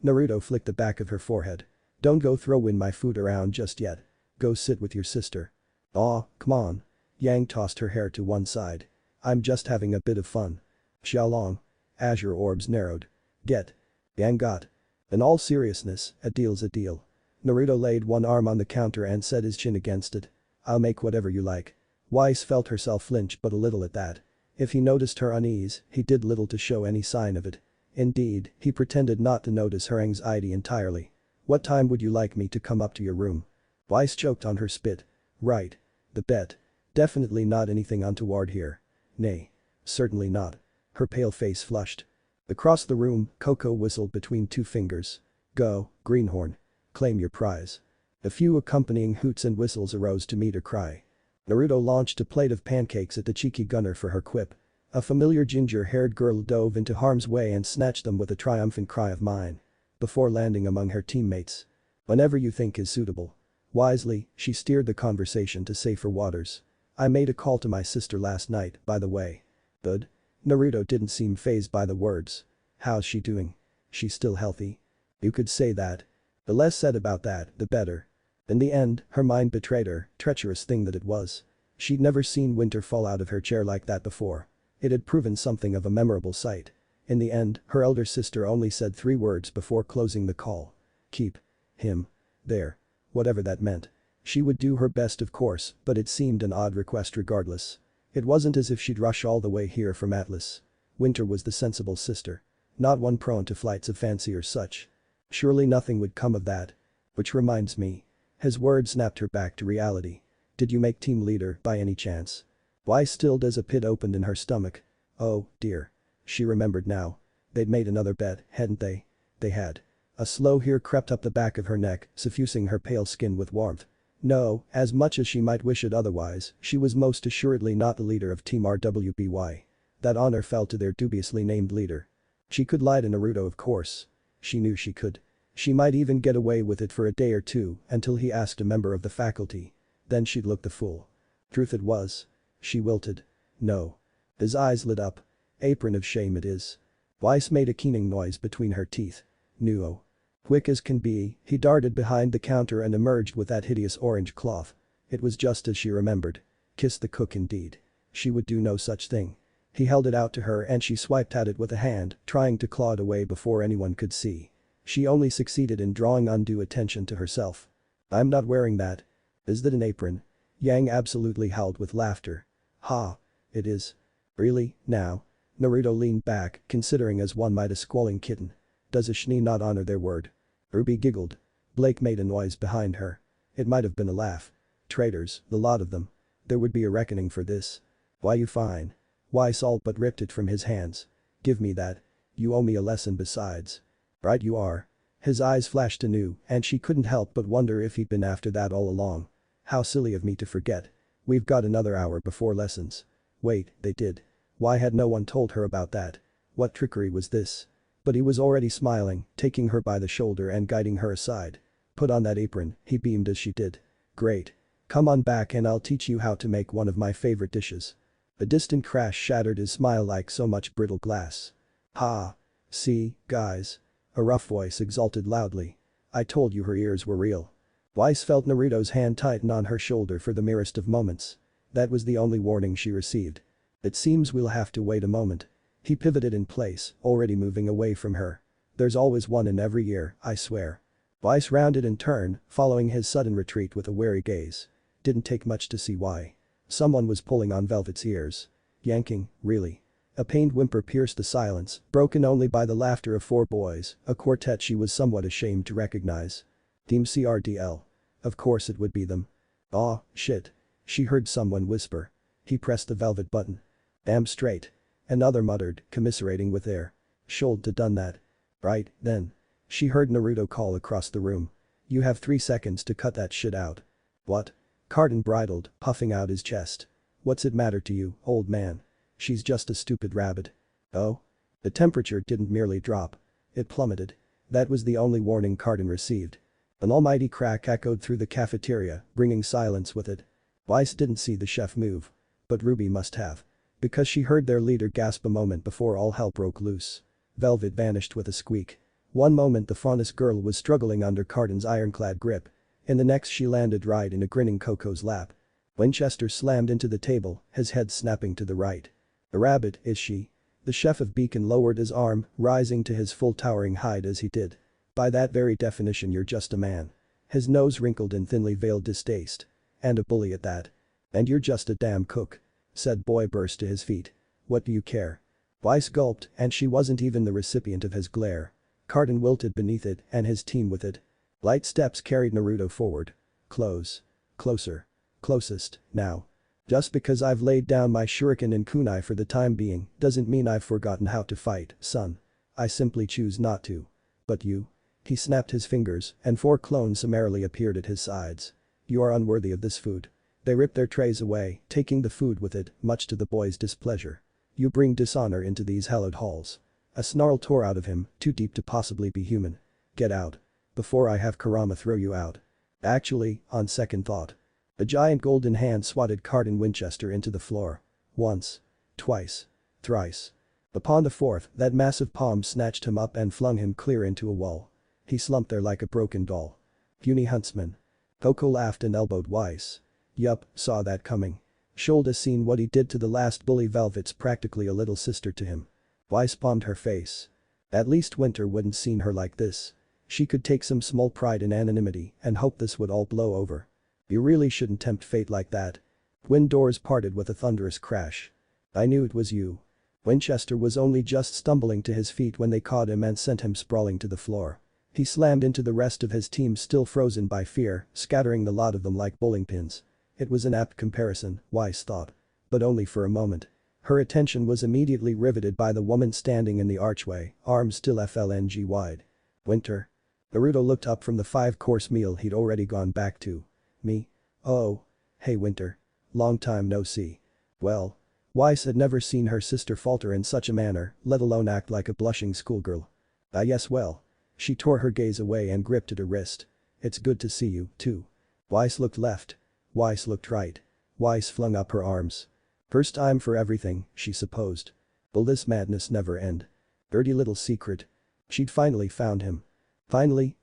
Naruto flicked the back of her forehead. Don't go throwing my food around just yet. Go sit with your sister. Aw, come on. Yang tossed her hair to one side. I'm just having a bit of fun. Xiaolong. Azure orbs narrowed. Get. Yang got. In all seriousness, a deal's a deal. Naruto laid one arm on the counter and set his chin against it. I'll make whatever you like. Weiss felt herself flinch but a little at that. If he noticed her unease, he did little to show any sign of it. Indeed, he pretended not to notice her anxiety entirely. What time would you like me to come up to your room? Weiss choked on her spit. Right. The bet. Definitely not anything untoward here. Nay. Certainly not. Her pale face flushed. Across the room, Coco whistled between 2 fingers. Go, Greenhorn. Claim your prize. A few accompanying hoots and whistles arose to meet her cry. Naruto launched a plate of pancakes at the cheeky gunner for her quip. A familiar ginger-haired girl dove into harm's way and snatched them with a triumphant cry of mine. before landing among her teammates. Whenever you think is suitable. Wisely, she steered the conversation to safer waters. I made a call to my sister last night, by the way. Good? Naruto didn't seem fazed by the words. How's she doing? She's still healthy? You could say that. The less said about that, the better. In the end, her mind betrayed her, treacherous thing that it was. She'd never seen Winter fall out of her chair like that before. It had proven something of a memorable sight. In the end, her elder sister only said 3 words before closing the call. Keep him there. Whatever that meant. She would do her best of course, but it seemed an odd request regardless. It wasn't as if she'd rush all the way here from Atlas. Winter was the sensible sister. Not one prone to flights of fancy or such. Surely nothing would come of that. Which reminds me. His words snapped her back to reality. Did you make team leader by any chance? Why stilled as a pit opened in her stomach? Oh, dear. She remembered now. They'd made another bet, hadn't they? They had. A slow hair crept up the back of her neck, suffusing her pale skin with warmth. No, as much as she might wish it otherwise, she was most assuredly not the leader of Team RWBY. That honor fell to their dubiously named leader. She could lie to Naruto of course. She knew she could. She might even get away with it for a day or two until he asked a member of the faculty. Then she'd look the fool. Truth it was. She wilted. No. His eyes lit up. Apron of shame it is. Weiss made a keening noise between her teeth. Nuo. Quick as can be, he darted behind the counter and emerged with that hideous orange cloth. It was just as she remembered. Kiss the cook indeed. She would do no such thing. He held it out to her and she swiped at it with a hand, trying to claw it away before anyone could see. She only succeeded in drawing undue attention to herself. I'm not wearing that. Is that an apron? Yang absolutely howled with laughter. Ha. It is. Really, now? Naruto leaned back, considering as one might a squalling kitten. Does a shni not honor their word? Ruby giggled. Blake made a noise behind her. It might have been a laugh. Traitors, the lot of them. There would be a reckoning for this. Why you fine? Weiss all but ripped it from his hands. Give me that. You owe me a lesson besides. Right you are. His eyes flashed anew and she couldn't help but wonder if he'd been after that all along. How silly of me to forget. We've got another hour before lessons. Wait, they did. Why had no one told her about that? What trickery was this? But he was already smiling, taking her by the shoulder and guiding her aside. Put on that apron, he beamed as she did. Great. Come on back and I'll teach you how to make one of my favorite dishes. A distant crash shattered his smile like so much brittle glass. Ha. See, guys. A rough voice exulted loudly. I told you her ears were real. Weiss felt Naruto's hand tighten on her shoulder for the merest of moments. That was the only warning she received. It seems we'll have to wait a moment. He pivoted in place, already moving away from her. There's always one in every year, I swear. Weiss rounded in turn, following his sudden retreat with a wary gaze. Didn't take much to see why. Someone was pulling on Velvet's ears. Yanking, really. A pained whimper pierced the silence, broken only by the laughter of 4 boys, a quartet she was somewhat ashamed to recognize. Team CRDL. Of course it would be them. Aw, shit. She heard someone whisper. He pressed the velvet button. Damn straight. Another muttered, commiserating with air. Should have done that. Right, then. She heard Naruto call across the room. You have 3 seconds to cut that shit out. What? Carden bridled, puffing out his chest. What's it matter to you, old man? She's just a stupid rabbit. Oh? The temperature didn't merely drop. It plummeted. That was the only warning Carden received. An almighty crack echoed through the cafeteria, bringing silence with it. Weiss didn't see the chef move. But Ruby must have. Because she heard their leader gasp a moment before all hell broke loose. Velvet vanished with a squeak. One moment the faunus girl was struggling under Carden's ironclad grip. In the next she landed right in a grinning Coco's lap. Winchester slammed into the table, his head snapping to the right. A rabbit, is she? The chef of Beacon lowered his arm, rising to his full towering height as he did. By that very definition you're just a man. His nose wrinkled in thinly veiled distaste. And a bully at that. And you're just a damn cook. Said boy burst to his feet. What do you care? Weiss gulped and she wasn't even the recipient of his glare. Carden wilted beneath it and his team with it. Light steps carried Naruto forward. Close. Closer. Closest, now. Just because I've laid down my shuriken and kunai for the time being doesn't mean I've forgotten how to fight, son. I simply choose not to. But you? He snapped his fingers and 4 clones summarily appeared at his sides. You are unworthy of this food. They ripped their trays away, taking the food with it, much to the boy's displeasure. You bring dishonor into these hallowed halls. A snarl tore out of him, too deep to possibly be human. Get out. Before I have Kurama throw you out. Actually, on second thought. A giant golden hand swatted Cardin Winchester into the floor. Once. Twice. Thrice. Upon the fourth, that massive palm snatched him up and flung him clear into a wall. He slumped there like a broken doll. Puny huntsman. Coco laughed and elbowed Weiss. Yup, saw that coming. Shoulda seen what he did to the last bully. Velvet's practically a little sister to him. Weiss palmed her face. At least Winter wouldn't seen her like this. She could take some small pride in anonymity and hope this would all blow over. You really shouldn't tempt fate like that. Twin doors parted with a thunderous crash. I knew it was you. Winchester was only just stumbling to his feet when they caught him and sent him sprawling to the floor. He slammed into the rest of his team still frozen by fear, scattering the lot of them like bowling pins. It was an apt comparison, Weiss thought. But only for a moment. Her attention was immediately riveted by the woman standing in the archway, arms still FLNG wide. Winter. Naruto looked up from the 5-course meal he'd already gone back to. Me? Oh. Hey Winter. Long time no see. Well. Weiss had never seen her sister falter in such a manner, let alone act like a blushing schoolgirl. Ah yes well. She tore her gaze away and gripped at her wrist. It's good to see you, too. Weiss looked left. Weiss looked right. Weiss flung up her arms. First time for everything, she supposed. Will this madness never end? Dirty little secret. She'd finally found him. Finally,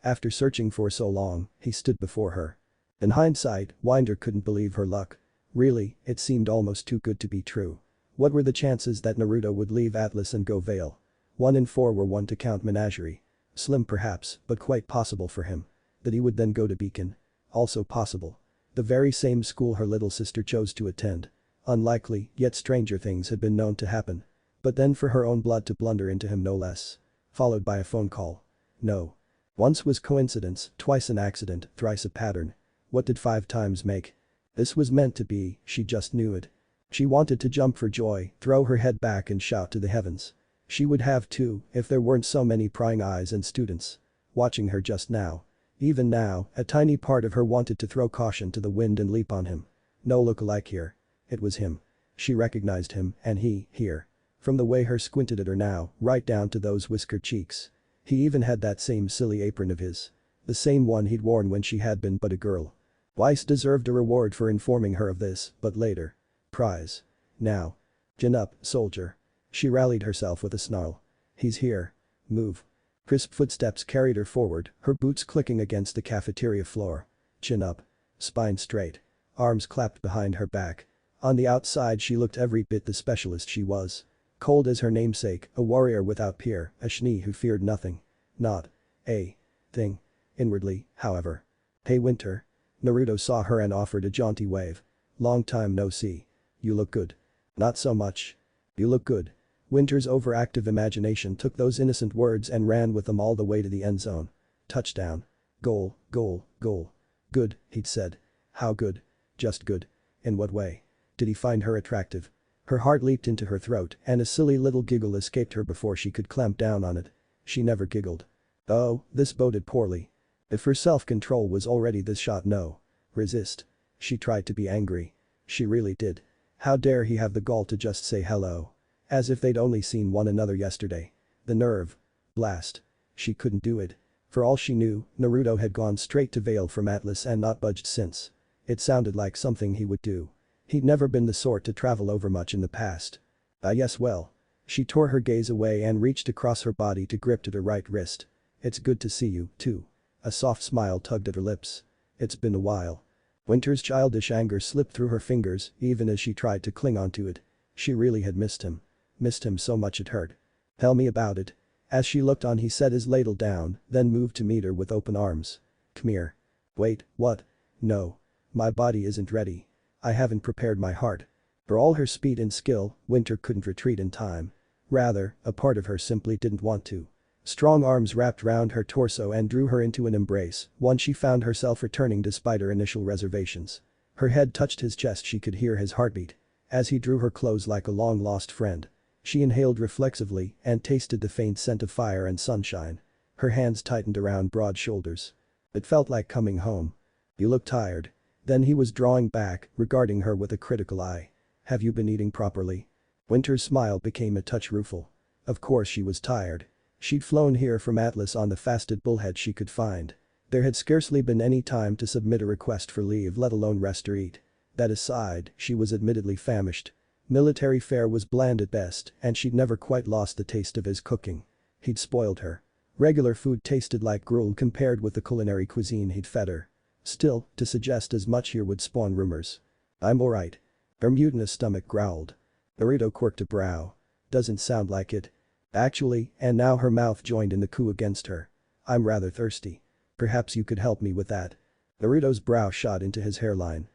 after searching for so long, he stood before her. In hindsight, Winder couldn't believe her luck. Really, it seemed almost too good to be true. What were the chances that Naruto would leave Atlas and go Vale? 1 in 4 were one to count Menagerie. Slim perhaps, but quite possible for him. That he would then go to Beacon. Also possible. The very same school her little sister chose to attend. Unlikely, yet stranger things had been known to happen. But then for her own blood to blunder into him no less. Followed by a phone call. No. Once was coincidence, twice an accident, thrice a pattern. What did 5 times make? This was meant to be, she just knew it. She wanted to jump for joy, throw her head back and shout to the heavens. She would have too, if there weren't so many prying eyes and students. Watching her just now. Even now, a tiny part of her wanted to throw caution to the wind and leap on him. No look-alike here. It was him. She recognized him, and he, here. From the way her squinted at her now, right down to those whiskered cheeks. He even had that same silly apron of his. The same one he'd worn when she had been but a girl. Weiss deserved a reward for informing her of this, but later. Prize. Now. Chin up, soldier. She rallied herself with a snarl. He's here. Move. Crisp footsteps carried her forward, her boots clicking against the cafeteria floor. Chin up. Spine straight. Arms clapped behind her back. On the outside she looked every bit the specialist she was. Cold as her namesake, a warrior without peer, a Shnee who feared nothing. Not. A. Thing. Inwardly, however. Hey Winter. Naruto saw her and offered a jaunty wave. Long time no see. You look good. Not so much. You look good. Winter's overactive imagination took those innocent words and ran with them all the way to the end zone. Touchdown. Goal, goal, goal. Good, he'd said. How good? Just good. In what way? Did he find her attractive? Her heart leaped into her throat and a silly little giggle escaped her before she could clamp down on it. She never giggled. Oh, this boded poorly. If her self-control was already this shot no. Resist. She tried to be angry. She really did. How dare he have the gall to just say hello. As if they'd only seen one another yesterday. The nerve. Blast. She couldn't do it. For all she knew, Naruto had gone straight to Vale from Atlas and not budged since. It sounded like something he would do. He'd never been the sort to travel over much in the past. Ah yes well. She tore her gaze away and reached across her body to grip at her right wrist. It's good to see you, too. A soft smile tugged at her lips. It's been a while. Winter's childish anger slipped through her fingers even as she tried to cling onto it. She really had missed him. Missed him so much it hurt. Tell me about it. As she looked on he set his ladle down, then moved to meet her with open arms. Come here. Wait, what? No. My body isn't ready. I haven't prepared my heart. For all her speed and skill, Winter couldn't retreat in time. Rather, a part of her simply didn't want to. Strong arms wrapped round her torso and drew her into an embrace, one she found herself returning despite her initial reservations. Her head touched his chest she could hear his heartbeat. As he drew her close like a long-lost friend. She inhaled reflexively and tasted the faint scent of fire and sunshine. Her hands tightened around broad shoulders. It felt like coming home. You look tired. Then he was drawing back, regarding her with a critical eye. Have you been eating properly? Winter's smile became a touch rueful. Of course she was tired. She'd flown here from Atlas on the fastest bullhead she could find. There had scarcely been any time to submit a request for leave, let alone rest or eat. That aside, she was admittedly famished. Military fare was bland at best, and she'd never quite lost the taste of his cooking. He'd spoiled her. Regular food tasted like gruel compared with the culinary cuisine he'd fed her. Still, to suggest as much here would spawn rumors. "I'm alright." Her mutinous stomach growled. Naruto quirked a brow. "Doesn't sound like it." Actually, and now her mouth joined in the coup against her. "I'm rather thirsty. Perhaps you could help me with that." Naruto's brow shot into his hairline.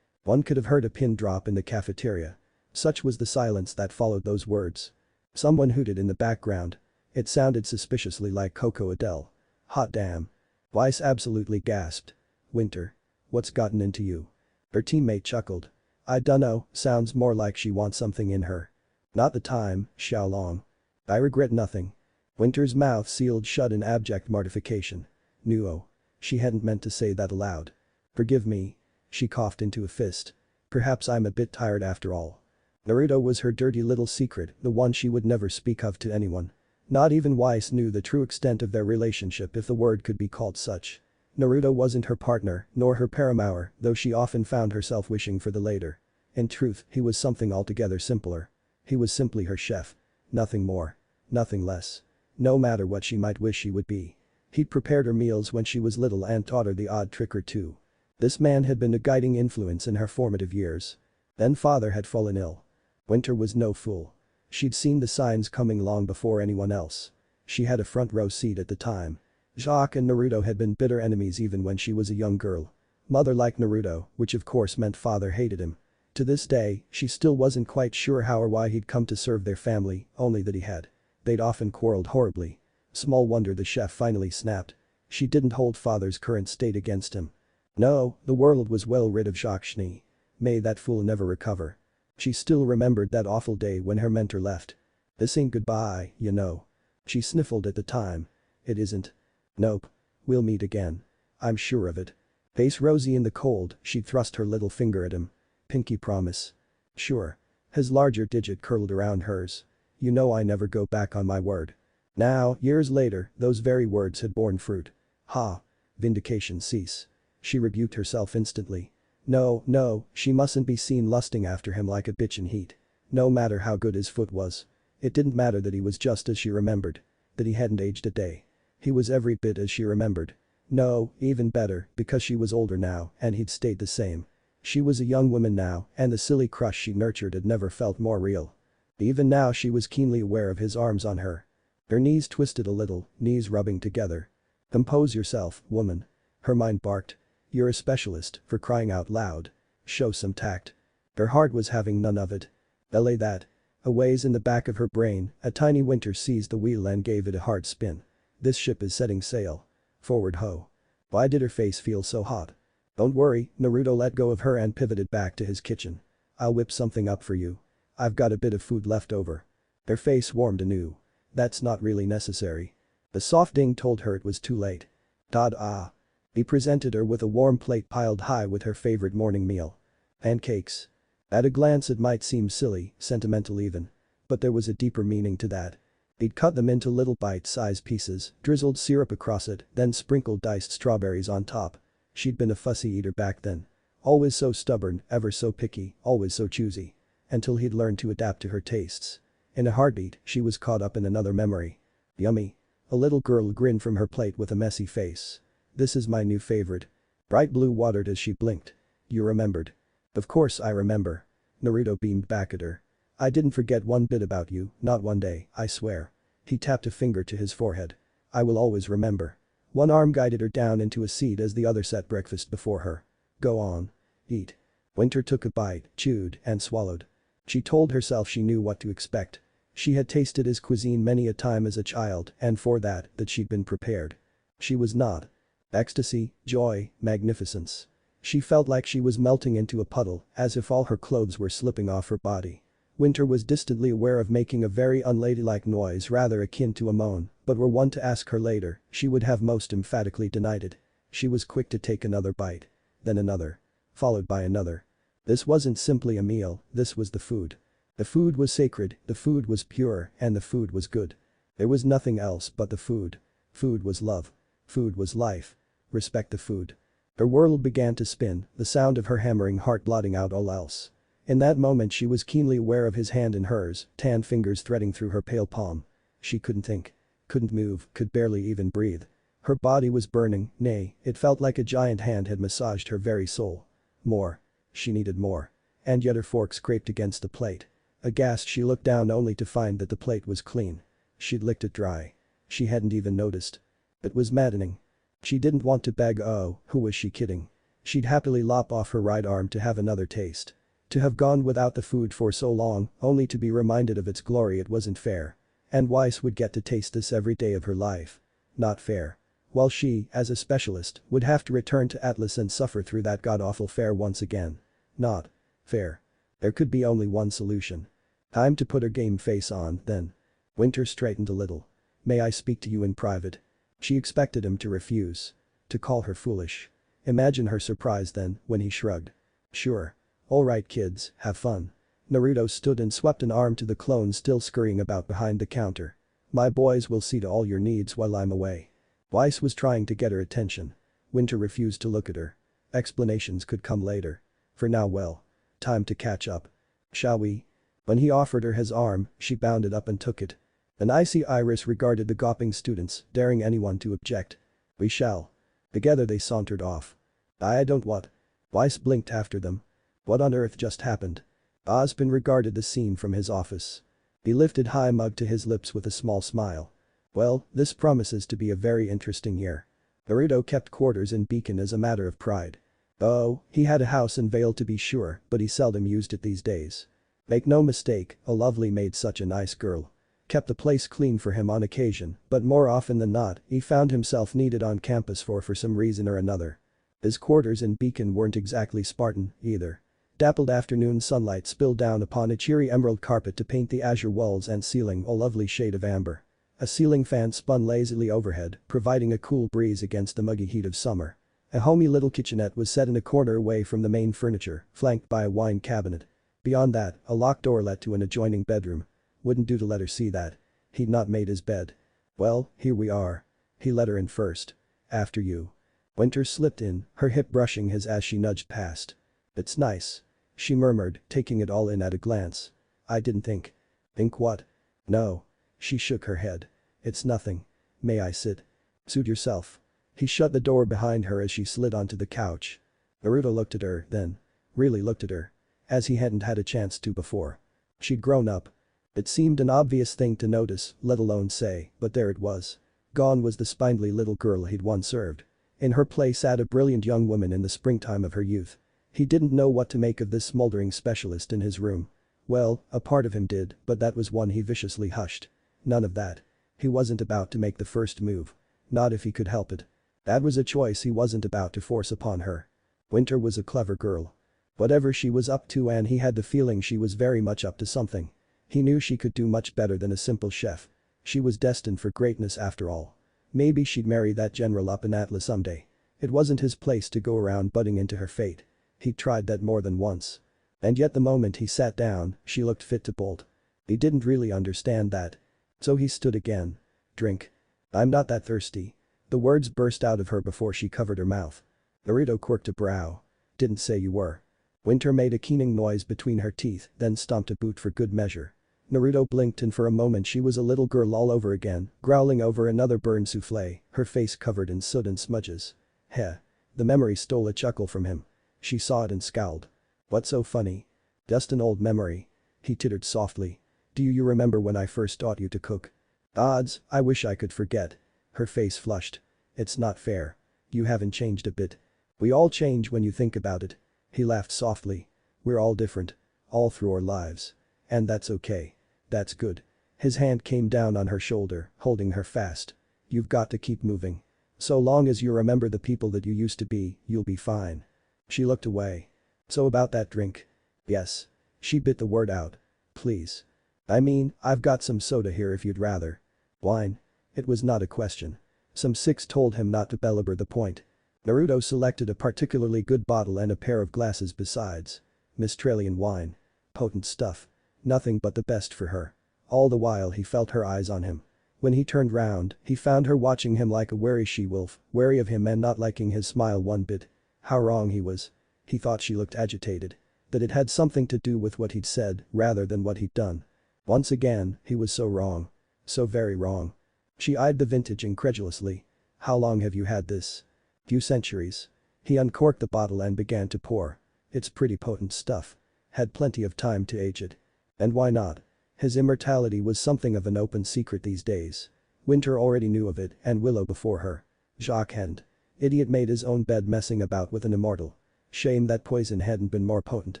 One could have heard a pin drop in the cafeteria. Such was the silence that followed those words. Someone hooted in the background. It sounded suspiciously like Coco Adele. Hot damn. Weiss absolutely gasped. "Winter. What's gotten into you?" Her teammate chuckled. "I dunno, sounds more like she wants something in her." "Not the time, Xiaolong." "I regret nothing." Winter's mouth sealed shut in abject mortification. "Nuo." She hadn't meant to say that aloud. "Forgive me." She coughed into a fist. "Perhaps I'm a bit tired after all." Naruto was her dirty little secret, the one she would never speak of to anyone. Not even Weiss knew the true extent of their relationship, if the word could be called such. Naruto wasn't her partner, nor her paramour, though she often found herself wishing for the latter. In truth, he was something altogether simpler. He was simply her chef. Nothing more. Nothing less. No matter what she might wish he would be. He'd prepared her meals when she was little and taught her the odd trick or two. This man had been a guiding influence in her formative years. Then father had fallen ill. Winter was no fool. She'd seen the signs coming long before anyone else. She had a front row seat at the time. Jacques and Naruto had been bitter enemies even when she was a young girl. Mother liked Naruto, which of course meant father hated him. To this day, she still wasn't quite sure how or why he'd come to serve their family, only that he had. They'd often quarreled horribly. Small wonder the chef finally snapped. She didn't hold father's current state against him. No, the world was well rid of Jacques Schnee. May that fool never recover. She still remembered that awful day when her mentor left. "This ain't goodbye, you know." She sniffled at the time. "It isn't." "Nope. We'll meet again. I'm sure of it." Face rosy in the cold, she thrust her little finger at him. "Pinky promise." "Sure." His larger digit curled around hers. "You know I never go back on my word." Now, years later, those very words had borne fruit. Ha. Vindication cease. She rebuked herself instantly. No, she mustn't be seen lusting after him like a bitch in heat. No matter how good his foot was. It didn't matter that he was just as she remembered. That he hadn't aged a day. He was every bit as she remembered. No, even better, because she was older now and he'd stayed the same. She was a young woman now and the silly crush she nurtured had never felt more real. Even now she was keenly aware of his arms on her. Her knees twisted a little, knees rubbing together. "Compose yourself, woman." Her mind barked. "You're a specialist, for crying out loud. Show some tact." Her heart was having none of it. Belay that. A ways in the back of her brain, a tiny Winter seized the wheel and gave it a hard spin. "This ship is setting sail. Forward ho." Why did her face feel so hot? "Don't worry," Naruto let go of her and pivoted back to his kitchen. "I'll whip something up for you. I've got a bit of food left over." Her face warmed anew. "That's not really necessary." The soft ding told her it was too late. "Ah." He presented her with a warm plate piled high with her favorite morning meal. Pancakes. At a glance it might seem silly, sentimental even. But there was a deeper meaning to that. He'd cut them into little bite-sized pieces, drizzled syrup across it, then sprinkled diced strawberries on top. She'd been a fussy eater back then. Always so stubborn, ever so picky, always so choosy. Until he'd learned to adapt to her tastes. In a heartbeat, she was caught up in another memory. "Yummy." A little girl grinned from her plate with a messy face. "This is my new favorite." Bright blue watered as she blinked. "You remembered." "Of course I remember." Naruto beamed back at her. "I didn't forget one bit about you, not one day, I swear." He tapped a finger to his forehead. "I will always remember." One arm guided her down into a seat as the other set breakfast before her. "Go on. Eat." Winter took a bite, chewed, and swallowed. She told herself she knew what to expect. She had tasted his cuisine many a time as a child and for that she'd been prepared. She was not. Ecstasy, joy, magnificence. She felt like she was melting into a puddle, as if all her clothes were slipping off her body. Winter was distantly aware of making a very unladylike noise rather akin to a moan, but were one to ask her later, she would have most emphatically denied it. She was quick to take another bite. Then another. Followed by another. This wasn't simply a meal, this was the food. The food was sacred, the food was pure, and the food was good. There was nothing else but the food. Food was love. Food was life. Respect the food. Her world began to spin, the sound of her hammering heart blotting out all else. In that moment she was keenly aware of his hand in hers, tan fingers threading through her pale palm. She couldn't think. Couldn't move, could barely even breathe. Her body was burning, nay, it felt like a giant hand had massaged her very soul. More. She needed more. And yet her fork scraped against the plate. Aghast she looked down only to find that the plate was clean. She'd licked it dry. She hadn't even noticed. It was maddening. She didn't want to beg, oh, who was she kidding? She'd happily lop off her right arm to have another taste. To have gone without the food for so long, only to be reminded of its glory, it wasn't fair. And Weiss would get to taste this every day of her life. Not fair. While she, as a specialist, would have to return to Atlas and suffer through that god-awful fare once again. Not fair. There could be only one solution. Time to put her game face on, then. Winter straightened a little. May I speak to you in private? She expected him to refuse. To call her foolish. Imagine her surprise then, when he shrugged. Sure. Alright kids, have fun. Naruto stood and swept an arm to the clone still scurrying about behind the counter. My boys will see to all your needs while I'm away. Weiss was trying to get her attention. Winter refused to look at her. Explanations could come later. For now, well. Time to catch up. Shall we? When he offered her his arm, she bounded up and took it. An icy iris regarded the gawping students, daring anyone to object. We shall. Together they sauntered off. I don't what? Weiss blinked after them. What on earth just happened? Ozpin regarded the scene from his office. He lifted high mug to his lips with a small smile. Well, this promises to be a very interesting year. Naruto kept quarters in Beacon as a matter of pride. Oh, he had a house in Vale to be sure, but he seldom used it these days. Make no mistake, a lovely maid, such a nice girl. Kept the place clean for him on occasion, but more often than not, he found himself needed on campus for some reason or another. His quarters in Beacon weren't exactly Spartan, either. Dappled afternoon sunlight spilled down upon a cheery emerald carpet to paint the azure walls and ceiling a lovely shade of amber. A ceiling fan spun lazily overhead, providing a cool breeze against the muggy heat of summer. A homey little kitchenette was set in a corner away from the main furniture, flanked by a wine cabinet. Beyond that, a locked door led to an adjoining bedroom. Wouldn't do to let her see that. He'd not made his bed. Well, here we are. He let her in first. After you. Winter slipped in, her hip brushing his as she nudged past. It's nice. She murmured, taking it all in at a glance. I didn't think. Think what? No. She shook her head. It's nothing. May I sit? Suit yourself. He shut the door behind her as she slid onto the couch. Naruto looked at her, then. Really looked at her. As he hadn't had a chance to before. She'd grown up. It seemed an obvious thing to notice, let alone say, but there it was. Gone was the spindly little girl he'd once served. In her place sat a brilliant young woman in the springtime of her youth. He didn't know what to make of this smoldering specialist in his room. Well, a part of him did, but that was one he viciously hushed. None of that. He wasn't about to make the first move. Not if he could help it. That was a choice he wasn't about to force upon her. Winter was a clever girl. Whatever she was up to, and he had the feeling she was very much up to something. He knew she could do much better than a simple chef. She was destined for greatness after all. Maybe she'd marry that general up in Atlas someday. It wasn't his place to go around butting into her fate. He'd tried that more than once. And yet the moment he sat down, she looked fit to bolt. He didn't really understand that. So he stood again. Drink. I'm not that thirsty. The words burst out of her before she covered her mouth. Naruto quirked a brow. Didn't say you were. Winter made a keening noise between her teeth, then stomped a boot for good measure. Naruto blinked and for a moment she was a little girl all over again, growling over another burned souffle, her face covered in soot and smudges. Heh. The memory stole a chuckle from him. She saw it and scowled. What's so funny? Just an old memory. He tittered softly. Do you remember when I first taught you to cook? Odds, I wish I could forget. Her face flushed. It's not fair. You haven't changed a bit. We all change when you think about it. He laughed softly. We're all different. All through our lives. And that's okay. That's good. His hand came down on her shoulder, holding her fast. You've got to keep moving. So long as you remember the people that you used to be, you'll be fine. She looked away. So about that drink? Yes. She bit the word out. Please. I mean, I've got some soda here if you'd rather. Wine? It was not a question. Some six told him not to belabor the point. Naruto selected a particularly good bottle and a pair of glasses besides. Mistralian wine. Potent stuff. Nothing but the best for her. All the while he felt her eyes on him. When he turned round, he found her watching him like a wary she-wolf, wary of him and not liking his smile one bit. How wrong he was. He thought she looked agitated. That it had something to do with what he'd said rather than what he'd done. Once again, he was so wrong. So very wrong. She eyed the vintage incredulously. How long have you had this? Few centuries. He uncorked the bottle and began to pour. It's pretty potent stuff. Had plenty of time to age it. And why not? His immortality was something of an open secret these days. Winter already knew of it and Willow before her. Jacques Hend. Idiot made his own bed messing about with an immortal. Shame that poison hadn't been more potent.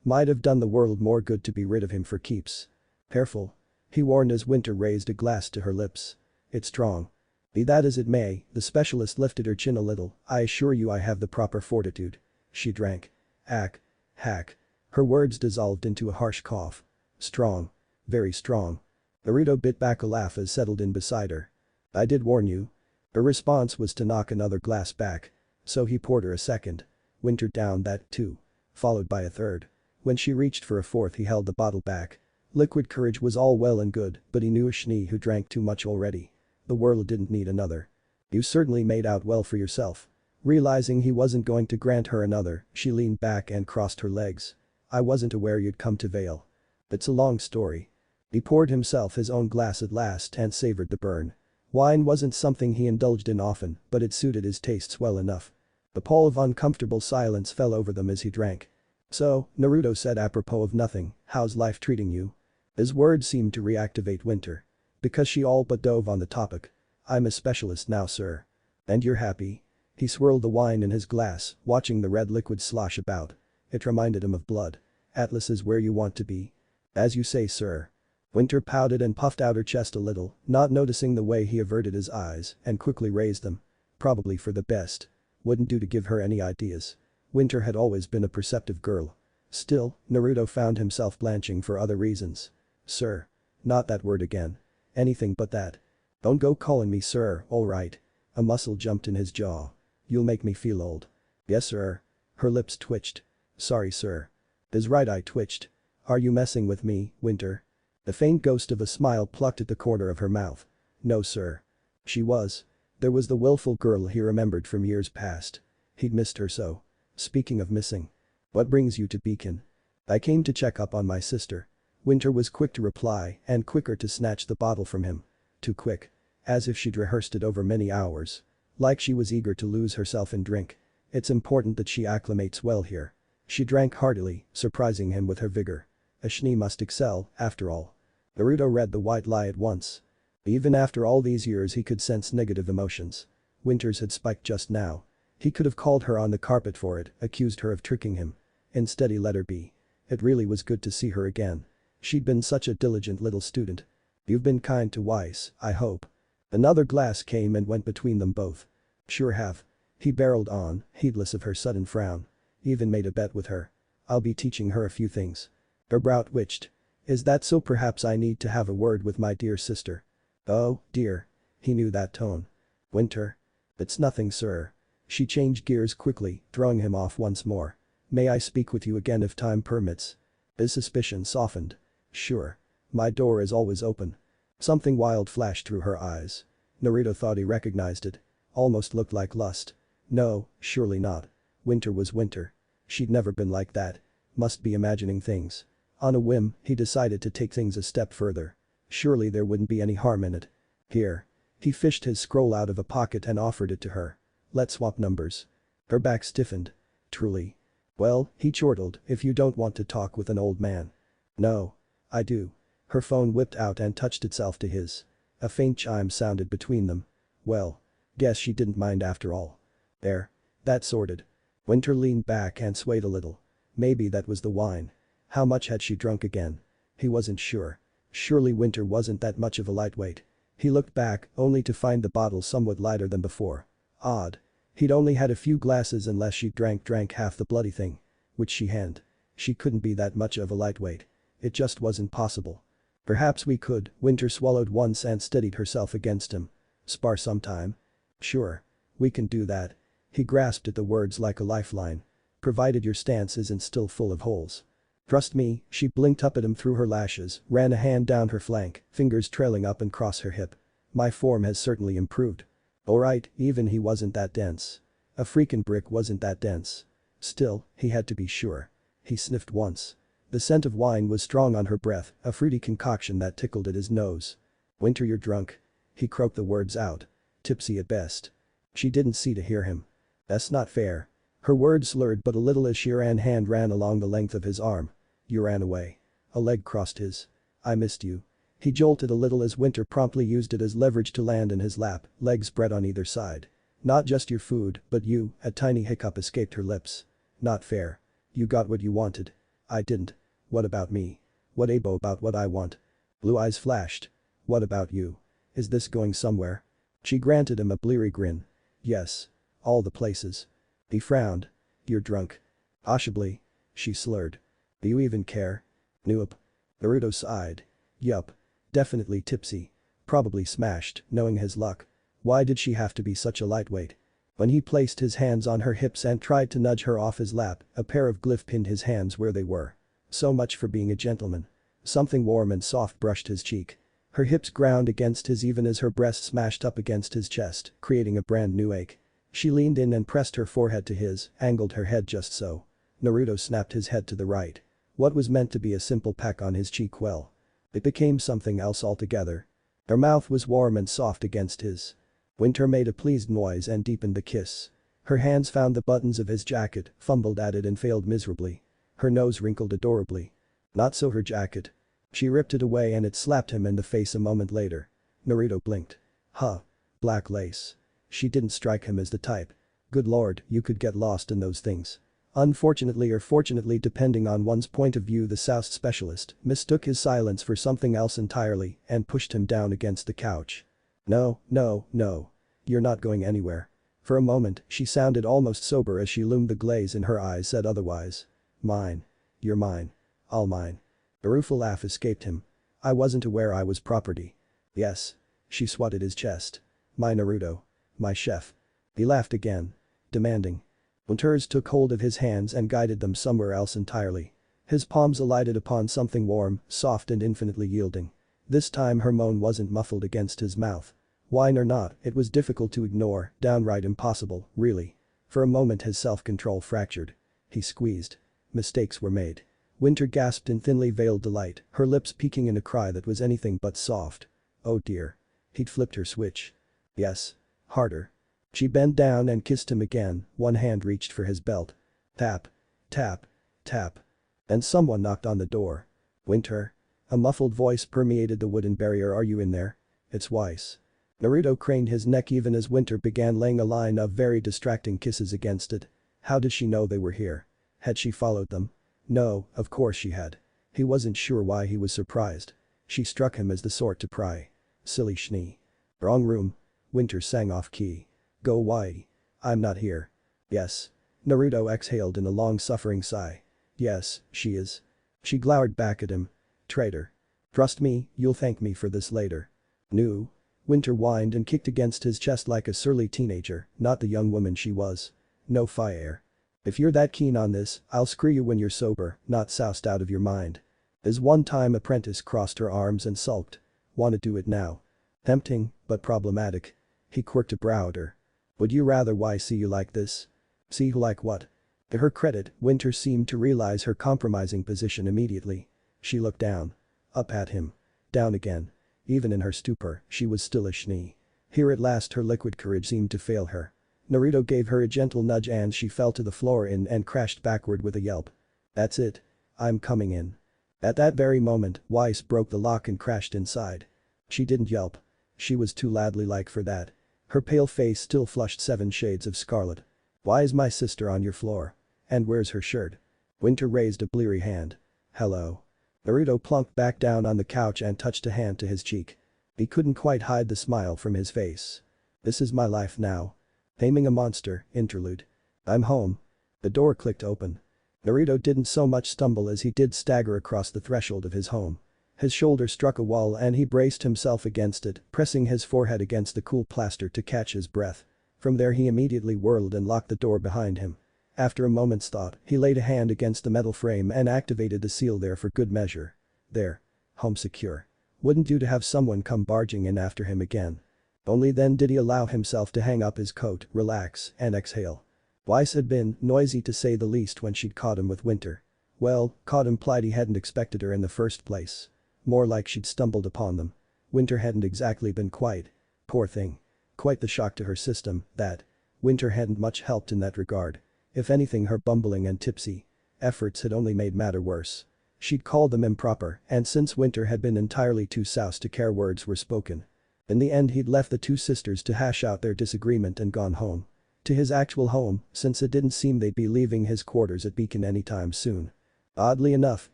Might have done the world more good to be rid of him for keeps. Careful. He warned as Winter raised a glass to her lips. It's strong. Be that as it may, the specialist lifted her chin a little. I assure you I have the proper fortitude. She drank. Ack. Hack. Her words dissolved into a harsh cough. Strong. Very strong. Naruto bit back a laugh as settled in beside her. I did warn you. Her response was to knock another glass back. So he poured her a second. Winter downed that too. Followed by a third. When she reached for a fourth he held the bottle back. Liquid courage was all well and good, but he knew a schnee who drank too much already. The world didn't need another. You certainly made out well for yourself. Realizing he wasn't going to grant her another, she leaned back and crossed her legs. I wasn't aware you'd come to Vale. It's a long story. He poured himself his own glass at last and savored the burn. Wine wasn't something he indulged in often, but it suited his tastes well enough. The pall of uncomfortable silence fell over them as he drank. So, Naruto said apropos of nothing, how's life treating you? His words seemed to reactivate Winter. Because she all but dove on the topic. I'm a specialist now, sir. And you're happy? He swirled the wine in his glass, watching the red liquid slosh about. It reminded him of blood. Atlas is where you want to be. As you say, sir. Winter pouted and puffed out her chest a little, not noticing the way he averted his eyes and quickly raised them. Probably for the best. Wouldn't do to give her any ideas. Winter had always been a perceptive girl. Still, Naruto found himself blanching for other reasons. Sir. Not that word again. Anything but that. Don't go calling me sir, alright. A muscle jumped in his jaw. You'll make me feel old. Yes sir. Her lips twitched. Sorry sir. His right eye twitched. Are you messing with me, Winter? The faint ghost of a smile plucked at the corner of her mouth. No sir. She was. There was the willful girl he remembered from years past. He'd missed her so. Speaking of missing. What brings you to Beacon? I came to check up on my sister. Winter was quick to reply and quicker to snatch the bottle from him. Too quick. As if she'd rehearsed it over many hours. Like she was eager to lose herself in drink. It's important that she acclimates well here. She drank heartily, surprising him with her vigor. A schnee must excel, after all. Naruto read the white lie at once. Even after all these years he could sense negative emotions. Winter's had spiked just now. He could have called her on the carpet for it, accused her of tricking him. Instead he let her be. It really was good to see her again. She'd been such a diligent little student. You've been kind to Weiss, I hope. Another glass came and went between them both. Sure have. He barreled on, heedless of her sudden frown. Even made a bet with her. I'll be teaching her a few things. Her brow twitched. Is that so? Perhaps I need to have a word with my dear sister. Oh, dear. He knew that tone. Winter. It's nothing, sir. She changed gears quickly, throwing him off once more. May I speak with you again if time permits? His suspicion softened. Sure. My door is always open. Something wild flashed through her eyes. Naruto thought he recognized it. Almost looked like lust. No, surely not. Winter was Winter. She'd never been like that. Must be imagining things. On a whim, he decided to take things a step further. Surely there wouldn't be any harm in it. Here. He fished his scroll out of a pocket and offered it to her. Let's swap numbers. Her back stiffened. Truly. Well, he chortled, if you don't want to talk with an old man. No. I do. Her phone whipped out and touched itself to his. A faint chime sounded between them. Well. Guess she didn't mind after all. There. That sorted. Winter leaned back and swayed a little. Maybe that was the wine. How much had she drunk again? He wasn't sure. Surely Winter wasn't that much of a lightweight. He looked back, only to find the bottle somewhat lighter than before. Odd. He'd only had a few glasses unless she drank half the bloody thing. Which she hadn't. She couldn't be that much of a lightweight. It just wasn't possible. Perhaps we could, Winter swallowed once and steadied herself against him. Spar sometime? Sure. We can do that. He grasped at the words like a lifeline. Provided your stance isn't still full of holes. Trust me, she blinked up at him through her lashes, ran a hand down her flank, fingers trailing up and across her hip. My form has certainly improved. Alright, even he wasn't that dense. A freaking brick wasn't that dense. Still, he had to be sure. He sniffed once. The scent of wine was strong on her breath, a fruity concoction that tickled at his nose. "Winter, you're drunk." He croaked the words out. "Tipsy at best." She didn't see to hear him. "That's not fair." Her words slurred but a little as she hand ran along the length of his arm. "You ran away." A leg crossed his. "I missed you." He jolted a little as Winter promptly used it as leverage to land in his lap, legs spread on either side. "Not just your food, but you," a tiny hiccup escaped her lips. "Not fair. You got what you wanted. I didn't." "What about me?" "What about what I want?" Blue eyes flashed. "What about you? Is this going somewhere?" She granted him a bleary grin. "Yes. All the places." He frowned. "You're drunk." "Possibly." She slurred. "Do you even care?" "Nope." Naruto sighed. "Yup. Definitely tipsy. Probably smashed, knowing his luck. Why did she have to be such a lightweight?" When he placed his hands on her hips and tried to nudge her off his lap, a pair of glyph pinned his hands where they were. So much for being a gentleman. Something warm and soft brushed his cheek. Her hips ground against his even as her breast smashed up against his chest, creating a brand new ache. She leaned in and pressed her forehead to his, angled her head just so. Naruto snapped his head to the right. What was meant to be a simple peck on his cheek, well, it became something else altogether. Her mouth was warm and soft against his. Winter made a pleased noise and deepened the kiss. Her hands found the buttons of his jacket, fumbled at it and failed miserably. Her nose wrinkled adorably. Not so her jacket. She ripped it away and it slapped him in the face a moment later. Naruto blinked. Huh. Black lace. She didn't strike him as the type. Good lord, you could get lost in those things. Unfortunately or fortunately depending on one's point of view, the South specialist mistook his silence for something else entirely and pushed him down against the couch. "No, no, no. You're not going anywhere." For a moment, she sounded almost sober as she loomed, the glaze in her eyes said otherwise. "Mine. You're mine. All mine." A rueful laugh escaped him. "I wasn't aware I was property." "Yes." She swatted his chest. "My Naruto. My chef." He laughed again. Demanding. Winters took hold of his hands and guided them somewhere else entirely. His palms alighted upon something warm, soft and infinitely yielding. This time her moan wasn't muffled against his mouth. Wine or not, it was difficult to ignore, downright impossible, really. For a moment his self-control fractured. He squeezed. Mistakes were made. Winter gasped in thinly veiled delight, her lips peaking in a cry that was anything but soft. "Oh dear." He'd flipped her switch. "Yes. Harder." She bent down and kissed him again, one hand reached for his belt. Tap. Tap. Tap. And someone knocked on the door. "Winter?" A muffled voice permeated the wooden barrier. "Are you in there?" "It's Weiss." Naruto craned his neck even as Winter began laying a line of very distracting kisses against it. How did she know they were here? Had she followed them? No, of course she had. He wasn't sure why he was surprised. She struck him as the sort to pry. Silly schnee. "Wrong room." Winter sang off key. "Go away. I'm not here." "Yes." Naruto exhaled in a long-suffering sigh. "Yes, she is." She glowered back at him. "Traitor. Trust me, you'll thank me for this later." "No." Winter whined and kicked against his chest like a surly teenager, not the young woman she was. "No fire. If you're that keen on this, I'll screw you when you're sober, not soused out of your mind." His one-time apprentice crossed her arms and sulked. "Wanna do it now?" Tempting, but problematic. He quirked a brow at her. "Would you rather Why see you like this?" "See who like what?" To her credit, Winter seemed to realize her compromising position immediately. She looked down. Up at him. Down again. Even in her stupor, she was still a schnee. Here at last her liquid courage seemed to fail her. Naruto gave her a gentle nudge and she fell to the floor and crashed backward with a yelp. "That's it. I'm coming in." At that very moment, Weiss broke the lock and crashed inside. She didn't yelp. She was too ladylike for that. Her pale face still flushed 7 shades of scarlet. "Why is my sister on your floor? And where's her shirt?" Winter raised a bleary hand. "Hello." Naruto plunked back down on the couch and touched a hand to his cheek. He couldn't quite hide the smile from his face. "This is my life now." Taming a monster, interlude. "I'm home." The door clicked open. Naruto didn't so much stumble as he did stagger across the threshold of his home. His shoulder struck a wall and he braced himself against it, pressing his forehead against the cool plaster to catch his breath. From there he immediately whirled and locked the door behind him. After a moment's thought, he laid a hand against the metal frame and activated the seal there for good measure. There. Home secure. Wouldn't do to have someone come barging in after him again. Only then did he allow himself to hang up his coat, relax, and exhale. Weiss had been noisy to say the least when she'd caught him with Winter. Well, caught implied he hadn't expected her in the first place. More like she'd stumbled upon them. Winter hadn't exactly been quite. Poor thing. Quite the shock to her system, that. Winter hadn't much helped in that regard. If anything, her bumbling and tipsy efforts had only made matter worse. She'd called them improper, and since Winter had been entirely too soused to care, words were spoken. In the end, he'd left the two sisters to hash out their disagreement and gone home. To his actual home, since it didn't seem they'd be leaving his quarters at Beacon anytime soon. Oddly enough,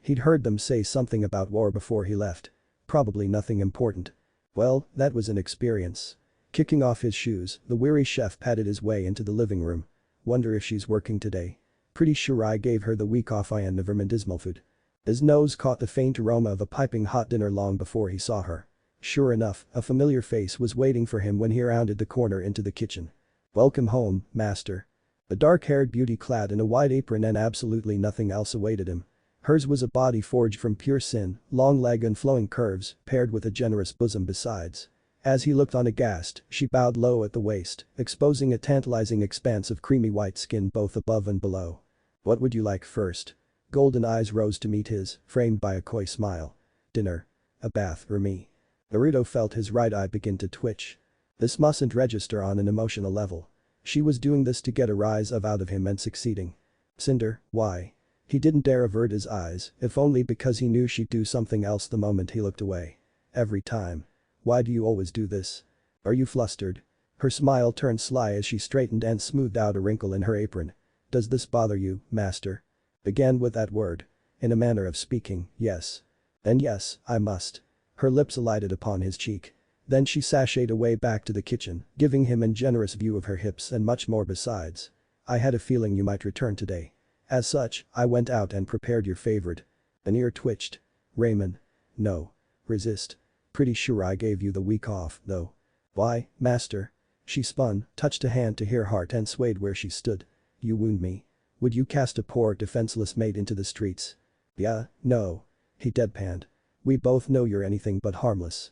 he'd heard them say something about war before he left. Probably nothing important. Well, that was an experience. Kicking off his shoes, the weary chef padded his way into the living room. Wonder if she's working today. Pretty sure I gave her the week off. I never meant dismal food. His nose caught the faint aroma of a piping hot dinner long before he saw her. Sure enough, a familiar face was waiting for him when he rounded the corner into the kitchen. Welcome home, master. A dark-haired beauty clad in a white apron and absolutely nothing else awaited him. Hers was a body forged from pure sin, long leg and flowing curves, paired with a generous bosom besides. As he looked on aghast, she bowed low at the waist, exposing a tantalizing expanse of creamy white skin both above and below. What would you like first? Golden eyes rose to meet his, framed by a coy smile. Dinner. A bath or me? Naruto felt his right eye begin to twitch. This mustn't register on an emotional level. She was doing this to get a rise out of him and succeeding. Cinder, why? He didn't dare avert his eyes, if only because he knew she'd do something else the moment he looked away. Every time. Why do you always do this? Are you flustered? Her smile turned sly as she straightened and smoothed out a wrinkle in her apron. Does this bother you, master? Began with that word. In a manner of speaking, yes. Then yes, I must. Her lips alighted upon his cheek. Then she sashayed away back to the kitchen, giving him a generous view of her hips and much more besides. I had a feeling you might return today. As such, I went out and prepared your favorite. An ear twitched. Ramen. No. Resist. Pretty sure I gave you the week off, though. Why, master? She spun, touched a hand to her heart and swayed where she stood. You wound me. Would you cast a poor defenseless maid into the streets? Yeah, no. He deadpanned. We both know you're anything but harmless.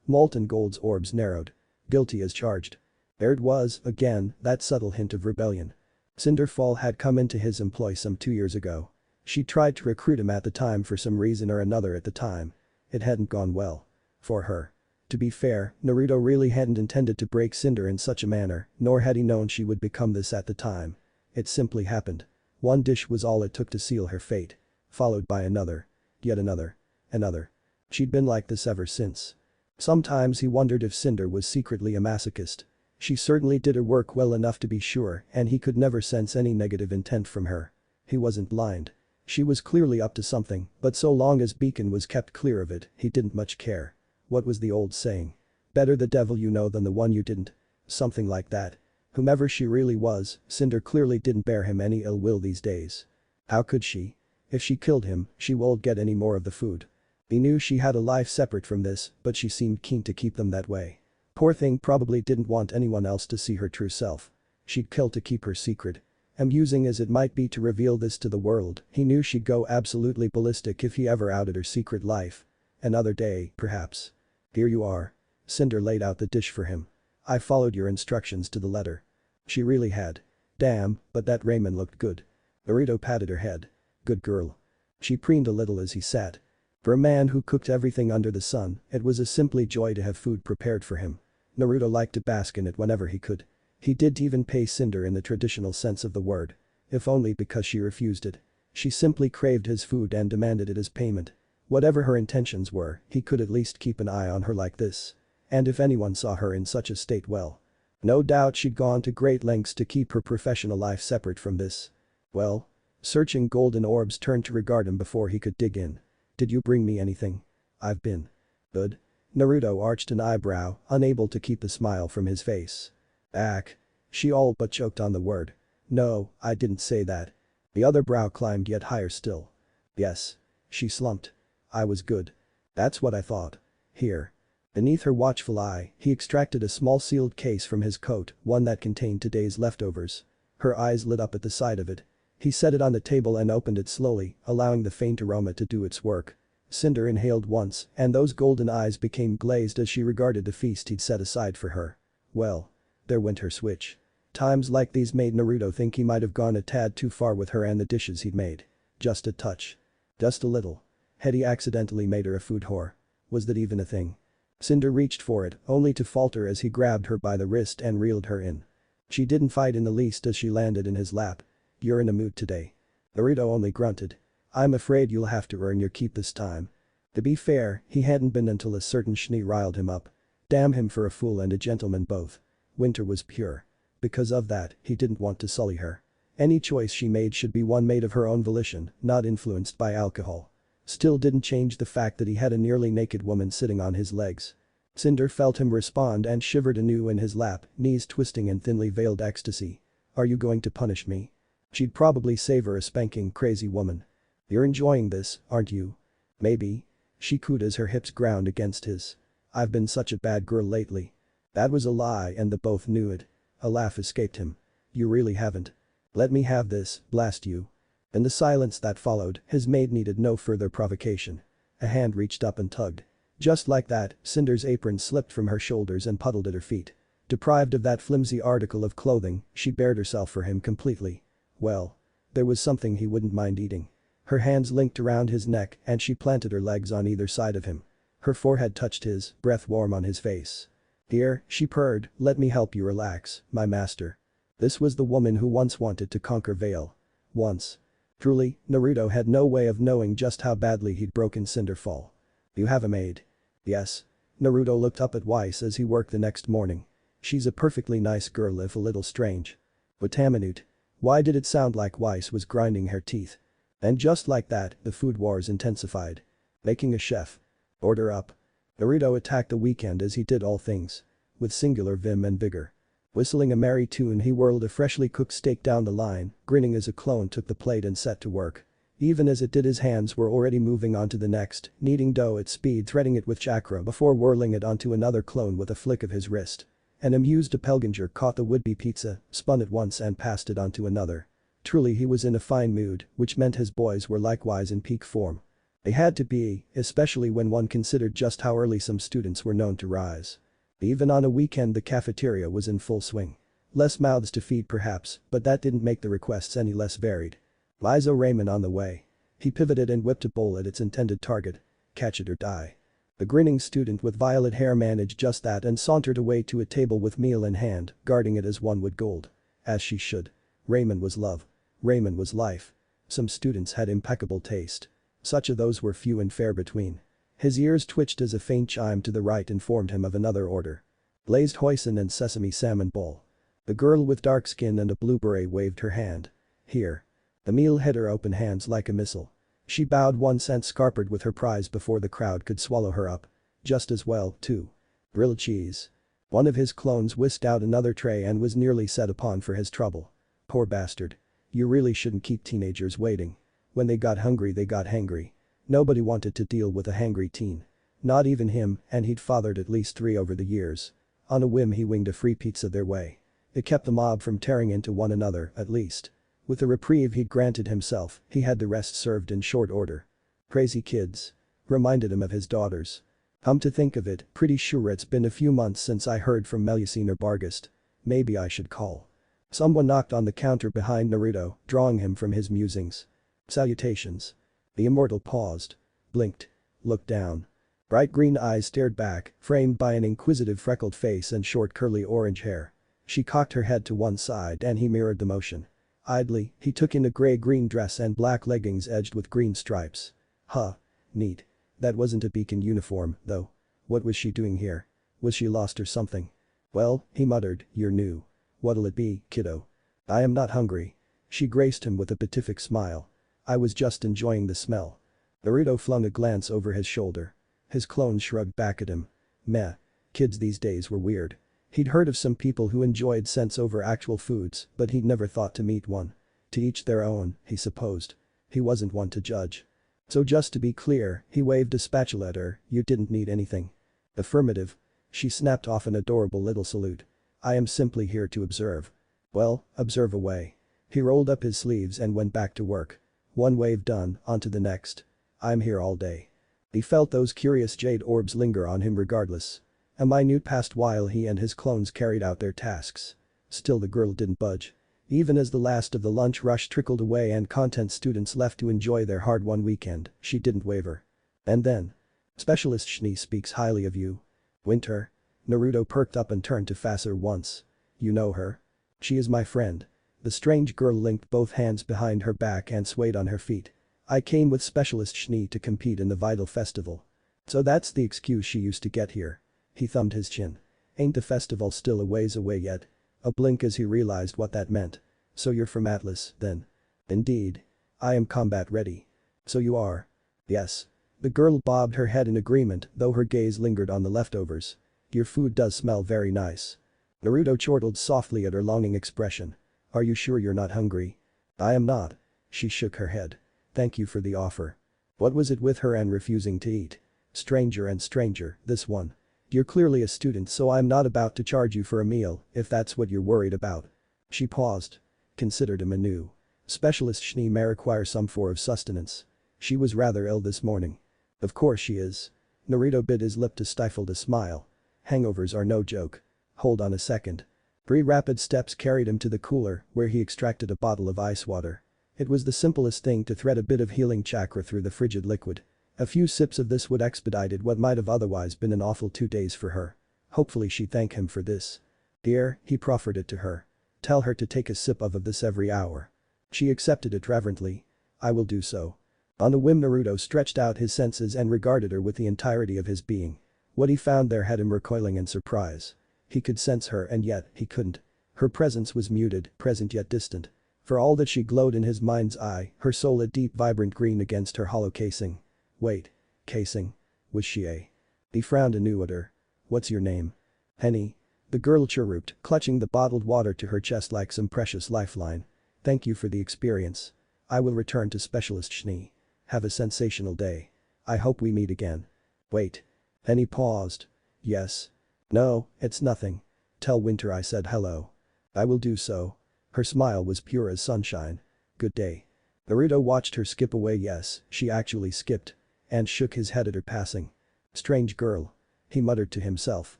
Molten Gold's orbs narrowed. Guilty as charged. There it was, again, that subtle hint of rebellion. Cinderfall had come into his employ some 2 years ago. She tried to recruit him at the time for some reason or another at the time. It hadn't gone well. For her. To be fair, Naruto really hadn't intended to break Cinder in such a manner, nor had he known she would become this at the time. It simply happened. One dish was all it took to seal her fate. Followed by another. Yet another. Another. She'd been like this ever since. Sometimes he wondered if Cinder was secretly a masochist. She certainly did her work well enough to be sure, and he could never sense any negative intent from her. He wasn't blind. She was clearly up to something, but so long as Beacon was kept clear of it, he didn't much care. What was the old saying? Better the devil you know than the one you didn't. Something like that. Whomever she really was, Cinder clearly didn't bear him any ill will these days. How could she? If she killed him, she won't get any more of the food. He knew she had a life separate from this, but she seemed keen to keep them that way. Poor thing probably didn't want anyone else to see her true self. She'd kill to keep her secret. Amusing as it might be to reveal this to the world, he knew she'd go absolutely ballistic if he ever outed her secret life. Another day, perhaps. Here you are. Cinder laid out the dish for him. I followed your instructions to the letter. She really had. Damn, but that ramen looked good. Naruto patted her head. Good girl. She preened a little as he sat. For a man who cooked everything under the sun, it was a simply joy to have food prepared for him. Naruto liked to bask in it whenever he could. He didn't even pay Cinder in the traditional sense of the word. If only because she refused it. She simply craved his food and demanded it as payment. Whatever her intentions were, he could at least keep an eye on her like this. And if anyone saw her in such a state, well. No doubt she'd gone to great lengths to keep her professional life separate from this. Well. Searching golden orbs turned to regard him before he could dig in. Did you bring me anything? I've been. Good. Naruto arched an eyebrow, unable to keep the smile from his face. Ack. She all but choked on the word. No, I didn't say that. The other brow climbed yet higher still. Yes. She slumped. I was good. That's what I thought. Here. Beneath her watchful eye, he extracted a small sealed case from his coat, one that contained today's leftovers. Her eyes lit up at the sight of it. He set it on the table and opened it slowly, allowing the faint aroma to do its work. Cinder inhaled once, and those golden eyes became glazed as she regarded the feast he'd set aside for her. Well. There went her switch. Times like these made Naruto think he might have gone a tad too far with her and the dishes he'd made. Just a touch. Just a little. Had he accidentally made her a food whore? Was that even a thing? Cinder reached for it, only to falter as he grabbed her by the wrist and reeled her in. She didn't fight in the least as she landed in his lap. "You're in a mood today." Naruto only grunted. "I'm afraid you'll have to earn your keep this time." To be fair, he hadn't been until a certain schnee riled him up. Damn him for a fool and a gentleman both. Winter was pure. Because of that, he didn't want to sully her. Any choice she made should be one made of her own volition, not influenced by alcohol. Still didn't change the fact that he had a nearly naked woman sitting on his legs. Cinder felt him respond and shivered anew in his lap, knees twisting in thinly veiled ecstasy. "Are you going to punish me?" She'd probably savor a spanking, crazy woman. "You're enjoying this, aren't you?" "Maybe." She cooed as her hips ground against his. "I've been such a bad girl lately." That was a lie and they both knew it. A laugh escaped him. "You really haven't. Let me have this, blast you." In the silence that followed, his mate needed no further provocation. A hand reached up and tugged. Just like that, Cinder's apron slipped from her shoulders and puddled at her feet. Deprived of that flimsy article of clothing, she bared herself for him completely. Well. There was something he wouldn't mind eating. Her hands linked around his neck and she planted her legs on either side of him. Her forehead touched his, breath warm on his face. "Dear," she purred, "let me help you relax, my master." This was the woman who once wanted to conquer Vale. Once. Truly, Naruto had no way of knowing just how badly he'd broken Cinder fall. "You have a maid?" "Yes." Naruto looked up at Weiss as he worked the next morning. "She's a perfectly nice girl if a little strange." Wataminute. Why did it sound like Weiss was grinding her teeth? And just like that, the food wars intensified. Making a chef. "Order up." Naruto attacked the weekend as he did all things. With singular vim and vigor. Whistling a merry tune he whirled a freshly cooked steak down the line, grinning as a clone took the plate and set to work. Even as it did his hands were already moving on to the next, kneading dough at speed, threading it with chakra before whirling it onto another clone with a flick of his wrist. An amused doppelganger caught the would-be pizza, spun it once and passed it on to another. Truly he was in a fine mood, which meant his boys were likewise in peak form. They had to be, especially when one considered just how early some students were known to rise. Even on a weekend the cafeteria was in full swing. Less mouths to feed perhaps, but that didn't make the requests any less varied. Liza Raymond on the way. He pivoted and whipped a bowl at its intended target. Catch it or die. The grinning student with violet hair managed just that and sauntered away to a table with meal in hand, guarding it as one would gold. As she should. Raymond was love. Raymond was life. Some students had impeccable taste. Such of those were few and fair between. His ears twitched as a faint chime to the right informed him of another order. Glazed hoisin and sesame salmon bowl. The girl with dark skin and a blue beret waved her hand. "Here." The meal hit her open hands like a missile. She bowed once and scarpered with her prize before the crowd could swallow her up. Just as well, too. Grilled cheese. One of his clones whisked out another tray and was nearly set upon for his trouble. Poor bastard. You really shouldn't keep teenagers waiting. When they got hungry they got hangry. Nobody wanted to deal with a hangry teen. Not even him, and he'd fathered at least 3 over the years. On a whim he winged a free pizza their way. It kept the mob from tearing into one another, at least. With the reprieve he'd granted himself, he had the rest served in short order. Crazy kids. Reminded him of his daughters. Come to think of it, pretty sure it's been a few months since I heard from Melusine or Bargast. Maybe I should call. Someone knocked on the counter behind Naruto, drawing him from his musings. Salutations. The immortal paused. Blinked. Looked down. Bright green eyes stared back, framed by an inquisitive freckled face and short curly orange hair. She cocked her head to one side and he mirrored the motion. Idly, he took in a gray-green dress and black leggings edged with green stripes. Huh. Neat. That wasn't a beacon uniform, though. What was she doing here? Was she lost or something? Well, he muttered, you're new. What'll it be, kiddo? I am not hungry. She graced him with a beatific smile. I was just enjoying the smell. Naruto flung a glance over his shoulder. His clone shrugged back at him. Meh. Kids these days were weird. He'd heard of some people who enjoyed scents over actual foods, but he'd never thought to meet one. To each their own, he supposed. He wasn't one to judge. So just to be clear, he waved a spatula at her, you didn't need anything. Affirmative. She snapped off an adorable little salute. I am simply here to observe. Well, observe away. He rolled up his sleeves and went back to work. One wave done, on to the next. I'm here all day. He felt those curious jade orbs linger on him regardless. A minute passed while he and his clones carried out their tasks. Still the girl didn't budge. Even as the last of the lunch rush trickled away and content students left to enjoy their hard-won weekend, she didn't waver. And then. Specialist Schnee speaks highly of you. Winter. Naruto perked up and turned to face her once. You know her? She is my friend. The strange girl linked both hands behind her back and swayed on her feet. I came with Specialist Schnee to compete in the Vital Festival. So that's the excuse she used to get here. He thumbed his chin. Ain't the festival still a ways away yet? A blink as he realized what that meant. So you're from Atlas, then? Indeed. I am combat ready. So you are? Yes. The girl bobbed her head in agreement, though her gaze lingered on the leftovers. Your food does smell very nice. Naruto chortled softly at her longing expression. Are you sure you're not hungry? I am not. She shook her head. Thank you for the offer. What was it with her and refusing to eat? Stranger and stranger, this one. You're clearly a student, so I'm not about to charge you for a meal, if that's what you're worried about. She paused. Considered him anew. Specialist Schnee may require some form of sustenance. She was rather ill this morning. Of course she is. Naruto bit his lip to stifle a smile. Hangovers are no joke. Hold on a second. 3 rapid steps carried him to the cooler, where he extracted a bottle of ice water. It was the simplest thing to thread a bit of healing chakra through the frigid liquid. A few sips of this would expedited what might have otherwise been an awful 2 days for her. Hopefully she'd thank him for this. Here, he proffered it to her. Tell her to take a sip of this every hour. She accepted it reverently. I will do so. On a whim Naruto stretched out his senses and regarded her with the entirety of his being. What he found there had him recoiling in surprise. He could sense her and yet, he couldn't. Her presence was muted, present yet distant. For all that she glowed in his mind's eye, her soul a deep vibrant green against her hollow casing. Wait. Casing. Was she a? He frowned anew at her. What's your name? Henny. The girl chirruped, clutching the bottled water to her chest like some precious lifeline. Thank you for the experience. I will return to Specialist Schnee. Have a sensational day. I hope we meet again. Wait. Henny paused. Yes. No, it's nothing. Tell Winter I said hello. I will do so. Her smile was pure as sunshine. Good day. Naruto watched her skip away. Yes, she actually skipped. And shook his head at her passing. Strange girl. He muttered to himself.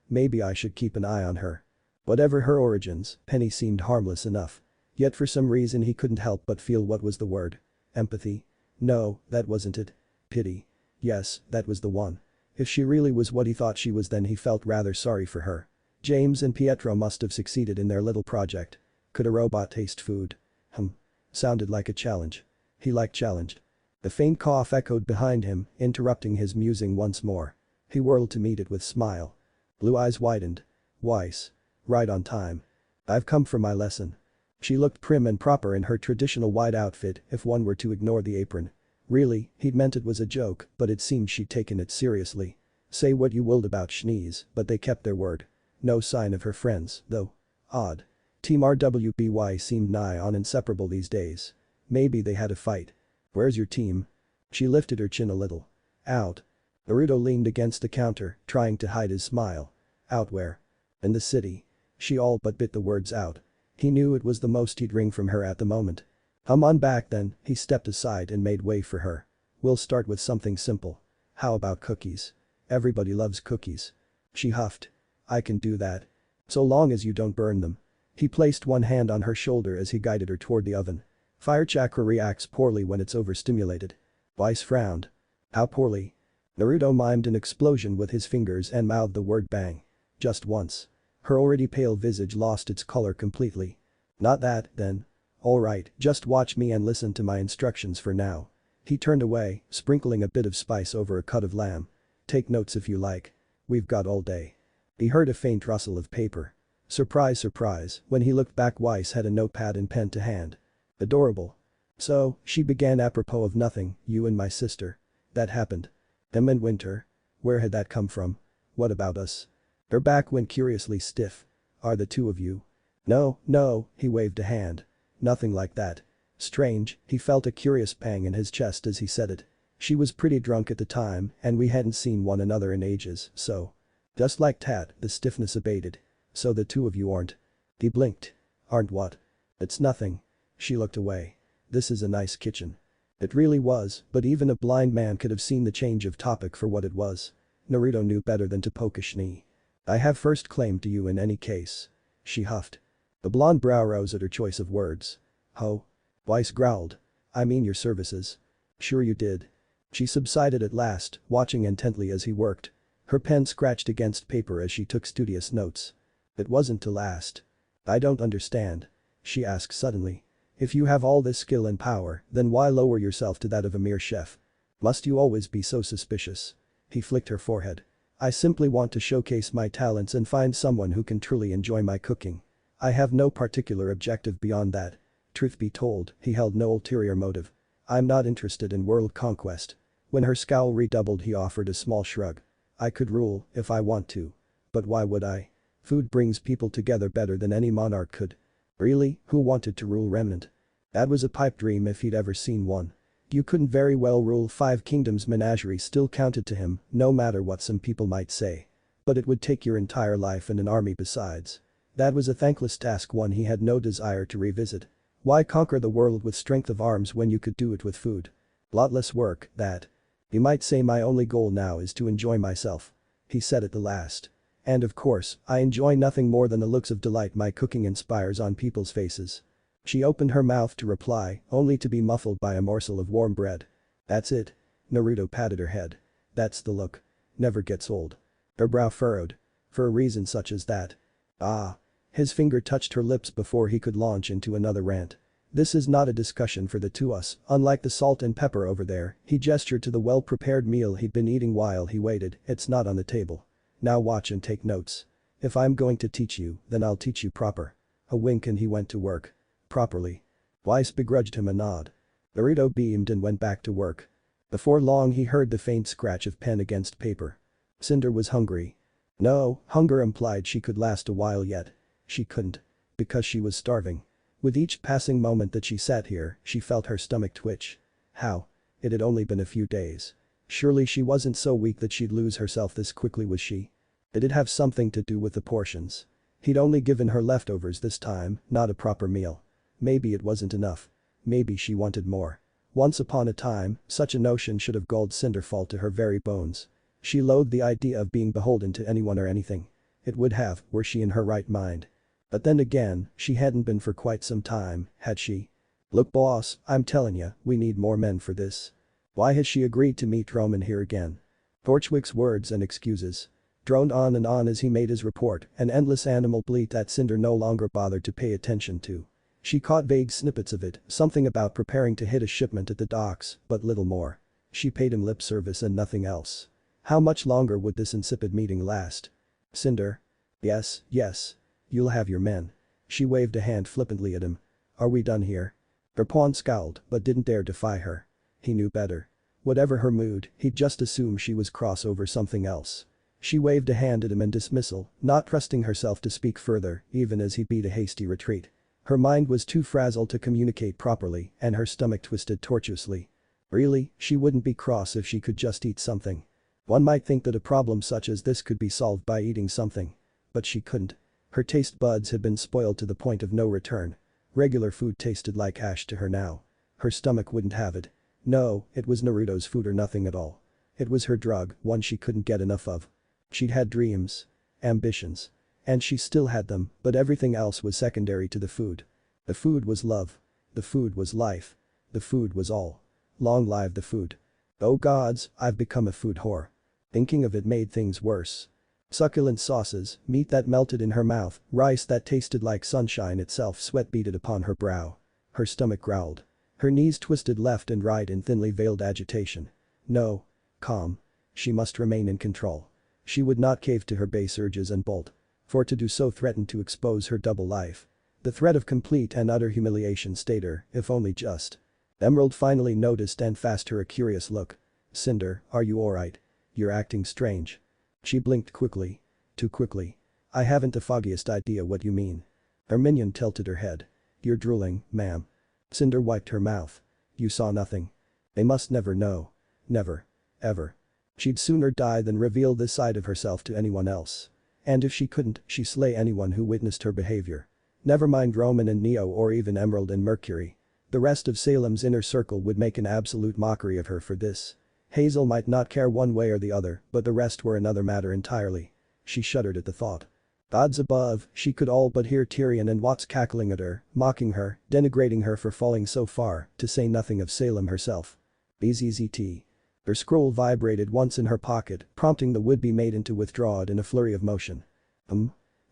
Maybe I should keep an eye on her. Whatever her origins, Penny seemed harmless enough. Yet for some reason he couldn't help but feel what was the word. Empathy? No, that wasn't it. Pity. Yes, that was the one. If she really was what he thought she was, then he felt rather sorry for her. James and Pietro must have succeeded in their little project. Could a robot taste food? Sounded like a challenge. He liked challenged. The faint cough echoed behind him, interrupting his musing once more. He whirled to meet it with smile. Blue eyes widened. Weiss. Right on time. I've come for my lesson. She looked prim and proper in her traditional white outfit if one were to ignore the apron. Really, he'd meant it was a joke, but it seemed she'd taken it seriously. Say what you willed about Schnees, but they kept their word. No sign of her friends, though. Odd. Team RWBY seemed nigh on inseparable these days. Maybe they had a fight. Where's your team? She lifted her chin a little. Out. Naruto leaned against the counter, trying to hide his smile. Out where? In the city. She all but bit the words out. He knew it was the most he'd wring from her at the moment. I'm on back then, he stepped aside and made way for her. We'll start with something simple. How about cookies? Everybody loves cookies. She huffed. I can do that. So long as you don't burn them. He placed one hand on her shoulder as he guided her toward the oven. Fire chakra reacts poorly when it's overstimulated. Weiss frowned. How poorly? Naruto mimed an explosion with his fingers and mouthed the word bang. Just once. Her already pale visage lost its color completely. Not that, then. Alright, just watch me and listen to my instructions for now. He turned away, sprinkling a bit of spice over a cut of lamb. Take notes if you like. We've got all day. He heard a faint rustle of paper. Surprise, surprise, when he looked back Weiss had a notepad and pen to hand. Adorable. So, she began apropos of nothing, you and my sister. That happened. Them and Winter. Where had that come from? What about us? Her back went curiously stiff. Are the two of you? No, no, he waved a hand. Nothing like that. Strange, he felt a curious pang in his chest as he said it. She was pretty drunk at the time and we hadn't seen one another in ages, so. Just like that, the stiffness abated. So the two of you aren't. He blinked. Aren't what? It's nothing. She looked away. This is a nice kitchen. It really was, but even a blind man could have seen the change of topic for what it was. Naruto knew better than to poke a Schnee. I have first claim to you in any case. She huffed. The blonde brow rose at her choice of words. Ho. Weiss growled. I mean your services. Sure you did. She subsided at last, watching intently as he worked. Her pen scratched against paper as she took studious notes. It wasn't to last. I don't understand. She asked suddenly. If you have all this skill and power, then why lower yourself to that of a mere chef? Must you always be so suspicious? He flicked her forehead. I simply want to showcase my talents and find someone who can truly enjoy my cooking. I have no particular objective beyond that. Truth be told, he held no ulterior motive. I'm not interested in world conquest. When her scowl redoubled, he offered a small shrug. I could rule, if I want to. But why would I? Food brings people together better than any monarch could. Really, who wanted to rule Remnant? That was a pipe dream if he'd ever seen one. You couldn't very well rule 5 kingdoms. Menagerie still counted to him, no matter what some people might say. But it would take your entire life and an army besides. That was a thankless task, one he had no desire to revisit. Why conquer the world with strength of arms when you could do it with food? Lot less work, that. You might say my only goal now is to enjoy myself. He said at the last. And of course, I enjoy nothing more than the looks of delight my cooking inspires on people's faces. She opened her mouth to reply, only to be muffled by a morsel of warm bread. That's it. Naruto patted her head. That's the look. Never gets old. Her brow furrowed. For a reason such as that. Ah. His finger touched her lips before he could launch into another rant. This is not a discussion for the two us, unlike the salt and pepper over there, he gestured to the well-prepared meal he'd been eating while he waited, it's not on the table. Now watch and take notes. If I'm going to teach you, then I'll teach you proper. A wink and he went to work. Properly. Weiss begrudged him a nod. Naruto beamed and went back to work. Before long he heard the faint scratch of pen against paper. Cinder was hungry. No, hunger implied she could last a while yet. She couldn't. Because she was starving. With each passing moment that she sat here, she felt her stomach twitch. How? It had only been a few days. Surely she wasn't so weak that she'd lose herself this quickly, was she? Did it have something to do with the portions? He'd only given her leftovers this time, not a proper meal. Maybe it wasn't enough. Maybe she wanted more. Once upon a time, such a notion should have galled Cinderfall to her very bones. She loathed the idea of being beholden to anyone or anything. It would have, were she in her right mind. But then again, she hadn't been for quite some time, had she? Look boss, I'm telling ya, we need more men for this. Why has she agreed to meet Roman here again? Torchwick's words and excuses droned on and on as he made his report, an endless animal bleat that Cinder no longer bothered to pay attention to. She caught vague snippets of it, something about preparing to hit a shipment at the docks, but little more. She paid him lip service and nothing else. How much longer would this insipid meeting last? Cinder? Yes, yes. You'll have your men. She waved a hand flippantly at him. Are we done here? Her pawn scowled but didn't dare defy her. He knew better. Whatever her mood, he'd just assume she was cross over something else. She waved a hand at him in dismissal, not trusting herself to speak further, even as he beat a hasty retreat. Her mind was too frazzled to communicate properly, and her stomach twisted tortuously. Really, she wouldn't be cross if she could just eat something. One might think that a problem such as this could be solved by eating something. But she couldn't. Her taste buds had been spoiled to the point of no return. Regular food tasted like ash to her now. Her stomach wouldn't have it. No, it was Naruto's food or nothing at all. It was her drug, one she couldn't get enough of. She'd had dreams. Ambitions. And she still had them, but everything else was secondary to the food. The food was love. The food was life. The food was all. Long live the food. Oh gods, I've become a food whore. Thinking of it made things worse. Succulent sauces, meat that melted in her mouth, rice that tasted like sunshine itself, sweat beaded upon her brow. Her stomach growled. Her knees twisted left and right in thinly veiled agitation. No. Calm. She must remain in control. She would not cave to her base urges and bolt. For to do so threatened to expose her double life. The threat of complete and utter humiliation stayed her, if only just. Emerald finally noticed and fast her a curious look. Cinder, are you alright? You're acting strange. She blinked quickly. Too quickly. I haven't the foggiest idea what you mean. Her minion tilted her head. You're drooling, ma'am. Cinder wiped her mouth. You saw nothing. They must never know. Never. Ever. She'd sooner die than reveal this side of herself to anyone else. And if she couldn't, she'd slay anyone who witnessed her behavior. Never mind Roman and Neo or even Emerald and Mercury. The rest of Salem's inner circle would make an absolute mockery of her for this. Hazel might not care one way or the other, but the rest were another matter entirely. She shuddered at the thought. Odds above, she could all but hear Tyrion and Watts cackling at her, mocking her, denigrating her for falling so far, to say nothing of Salem herself. BZZT. Her scroll vibrated once in her pocket, prompting the would-be maiden to withdraw it in a flurry of motion.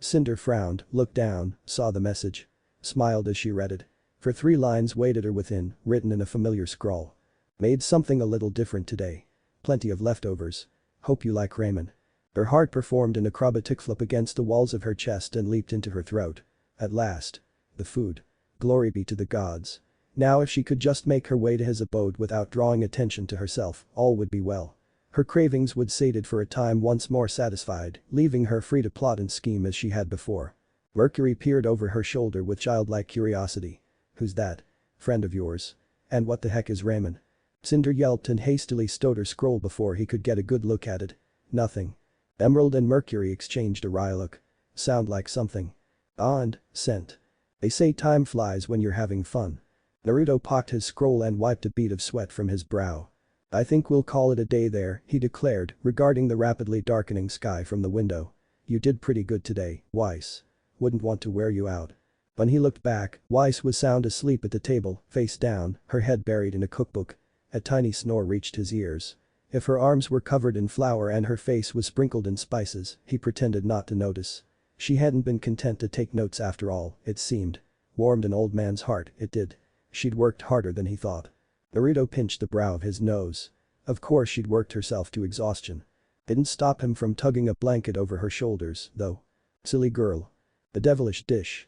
Cinder frowned, looked down, saw the message. Smiled as she read it. For 3 lines waited her within, written in a familiar scrawl. Made something a little different today. Plenty of leftovers. Hope you like ramen. Her heart performed an acrobatic flip against the walls of her chest and leaped into her throat. At last. The food. Glory be to the gods. Now if she could just make her way to his abode without drawing attention to herself, all would be well. Her cravings would sated for a time once more satisfied, leaving her free to plot and scheme as she had before. Mercury peered over her shoulder with childlike curiosity. Who's that? Friend of yours? And what the heck is ramen? Cinder yelped and hastily stowed her scroll before he could get a good look at it. Nothing. Emerald and Mercury exchanged a wry look. Sound like something. And, scent. They say time flies when you're having fun. Naruto pocked his scroll and wiped a bead of sweat from his brow. I think we'll call it a day there, he declared, regarding the rapidly darkening sky from the window. You did pretty good today, Weiss. Wouldn't want to wear you out. When he looked back, Weiss was sound asleep at the table, face down, her head buried in a cookbook. A tiny snore reached his ears. If her arms were covered in flour and her face was sprinkled in spices, he pretended not to notice. She hadn't been content to take notes after all, it seemed. Warmed an old man's heart, it did. She'd worked harder than he thought. Naruto pinched the brow of his nose. Of course she'd worked herself to exhaustion. Didn't stop him from tugging a blanket over her shoulders, though. Silly girl. The devilish dish.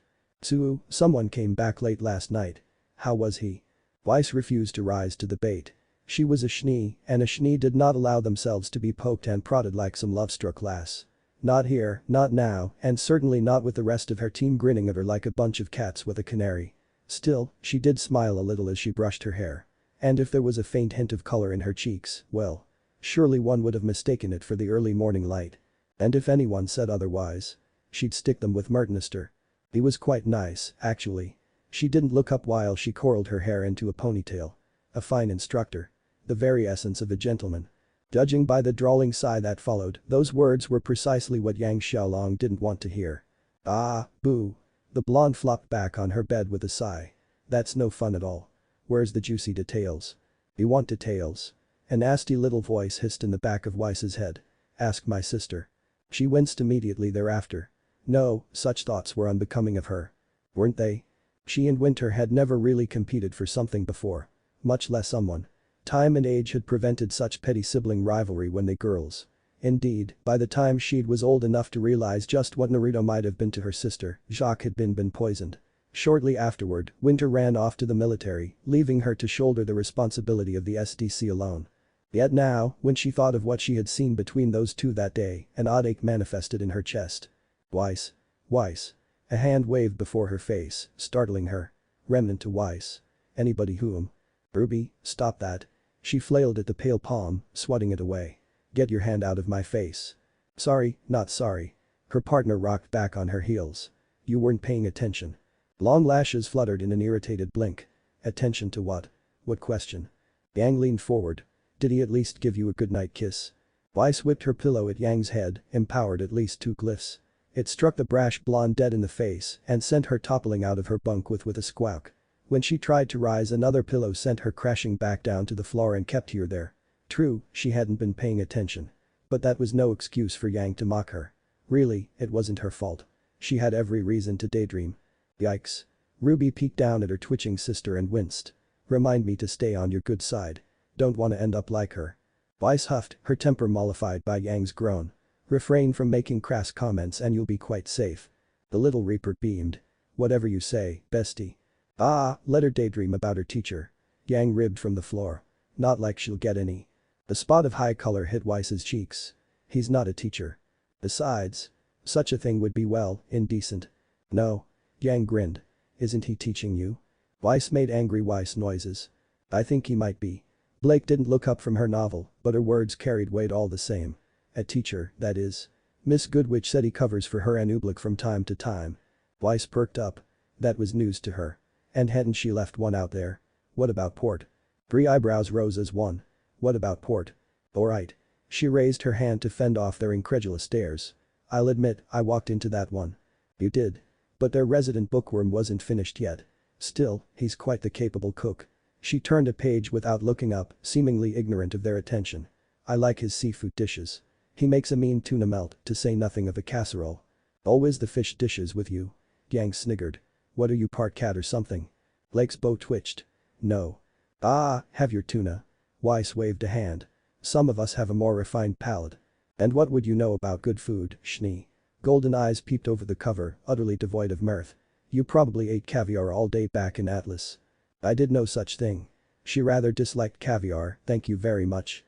Someone came back late last night. How was he? Weiss refused to rise to the bait. She was a shnee, and a shnee did not allow themselves to be poked and prodded like some love-struck lass. Not here, not now, and certainly not with the rest of her team grinning at her like a bunch of cats with a canary. Still, she did smile a little as she brushed her hair. And if there was a faint hint of color in her cheeks, well. Surely one would have mistaken it for the early morning light. And if anyone said otherwise, she'd stick them with Mertenister. He was quite nice, actually. She didn't look up while she coiled her hair into a ponytail. A fine instructor. The very essence of a gentleman. Judging by the drawling sigh that followed, those words were precisely what Yang Xiaolong didn't want to hear. Ah, boo. The blonde flopped back on her bed with a sigh. That's no fun at all. Where's the juicy details? You want details? A nasty little voice hissed in the back of Weiss's head. Ask my sister. She winced immediately thereafter. No, such thoughts were unbecoming of her. Weren't they? She and Winter had never really competed for something before. Much less someone. Time and age had prevented such petty sibling rivalry when they girls. Indeed, by the time she was old enough to realize just what Naruto might have been to her sister, Jacques had been poisoned. Shortly afterward, Winter ran off to the military, leaving her to shoulder the responsibility of the SDC alone. Yet now, when she thought of what she had seen between those two that day, an odd ache manifested in her chest. Weiss. Weiss. A hand waved before her face, startling her. Remnant to Weiss. Anybody whom? Ruby, stop that. She flailed at the pale palm, swatting it away. Get your hand out of my face. Sorry, not sorry. Her partner rocked back on her heels. You weren't paying attention. Long lashes fluttered in an irritated blink. Attention to what? What question? Yang leaned forward. Did he at least give you a goodnight kiss? Weiss whipped her pillow at Yang's head, empowered at least 2 glyphs. It struck the brash blonde dead in the face and sent her toppling out of her bunk with a squawk. When she tried to rise, another pillow sent her crashing back down to the floor and kept her there. True, she hadn't been paying attention. But that was no excuse for Yang to mock her. Really, it wasn't her fault. She had every reason to daydream. Yikes. Ruby peeked down at her twitching sister and winced. Remind me to stay on your good side. Don't want to end up like her. Weiss huffed, her temper mollified by Yang's groan. Refrain from making crass comments and you'll be quite safe. The little reaper beamed. Whatever you say, bestie. Ah, let her daydream about her teacher. Yang ribbed from the floor. Not like she'll get any. A spot of high color hit Weiss's cheeks. He's not a teacher. Besides. Such a thing would be, well, indecent. No. Yang grinned. Isn't he teaching you? Weiss made angry Weiss noises. I think he might be. Blake didn't look up from her novel, but her words carried weight all the same. A teacher, that is. Miss Goodwitch said he covers for her and Oobleck from time to time. Weiss perked up. That was news to her. And hadn't she left one out there? What about port? 3 eyebrows rose as one. What about port? Alright. She raised her hand to fend off their incredulous stares. I'll admit, I walked into that one. You did. But their resident bookworm wasn't finished yet. Still, he's quite the capable cook. She turned a page without looking up, seemingly ignorant of their attention. I like his seafood dishes. He makes a mean tuna melt, to say nothing of a casserole. Always the fish dishes with you. Yang sniggered. What are you, part cat or something? Blake's bow twitched. No. Ah, have your tuna. Weiss waved a hand. Some of us have a more refined palate. And what would you know about good food, Schnee? Golden eyes peeped over the cover, utterly devoid of mirth. You probably ate caviar all day back in Atlas. I did no such thing. She rather disliked caviar, thank you very much.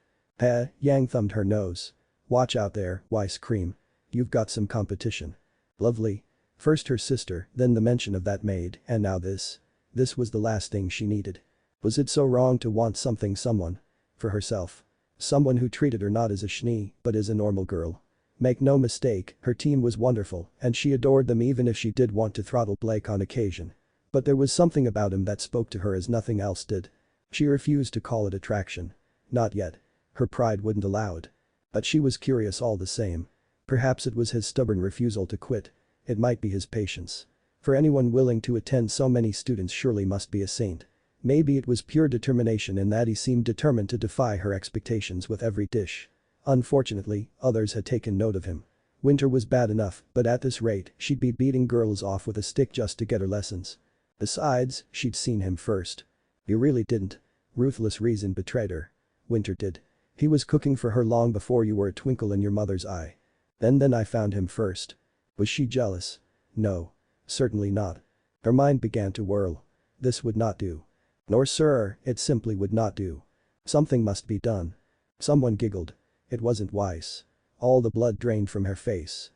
Yang thumbed her nose. Watch out there, Weiss cream. You've got some competition. Lovely. First her sister, then the mention of that maid, and now this. This was the last thing she needed. Was it so wrong to want someone? For herself. Someone who treated her not as a Schnee, but as a normal girl. Make no mistake, her team was wonderful, and she adored them even if she did want to throttle Blake on occasion. But there was something about him that spoke to her as nothing else did. She refused to call it attraction. Not yet. Her pride wouldn't allow it. But she was curious all the same. Perhaps it was his stubborn refusal to quit. It might be his patience. For anyone willing to attend so many students surely must be a saint. Maybe it was pure determination in that he seemed determined to defy her expectations with every dish. Unfortunately, others had taken note of him. Winter was bad enough, but at this rate, she'd be beating girls off with a stick just to get her lessons. Besides, she'd seen him first. You really didn't. Ruthless reason betrayed her. Winter did. He was cooking for her long before you were a twinkle in your mother's eye. Then I found him first. Was she jealous? No. Certainly not. Her mind began to whirl. This would not do. Nor sir, it simply would not do. Something must be done. Someone giggled. It wasn't Weiss. All the blood drained from her face.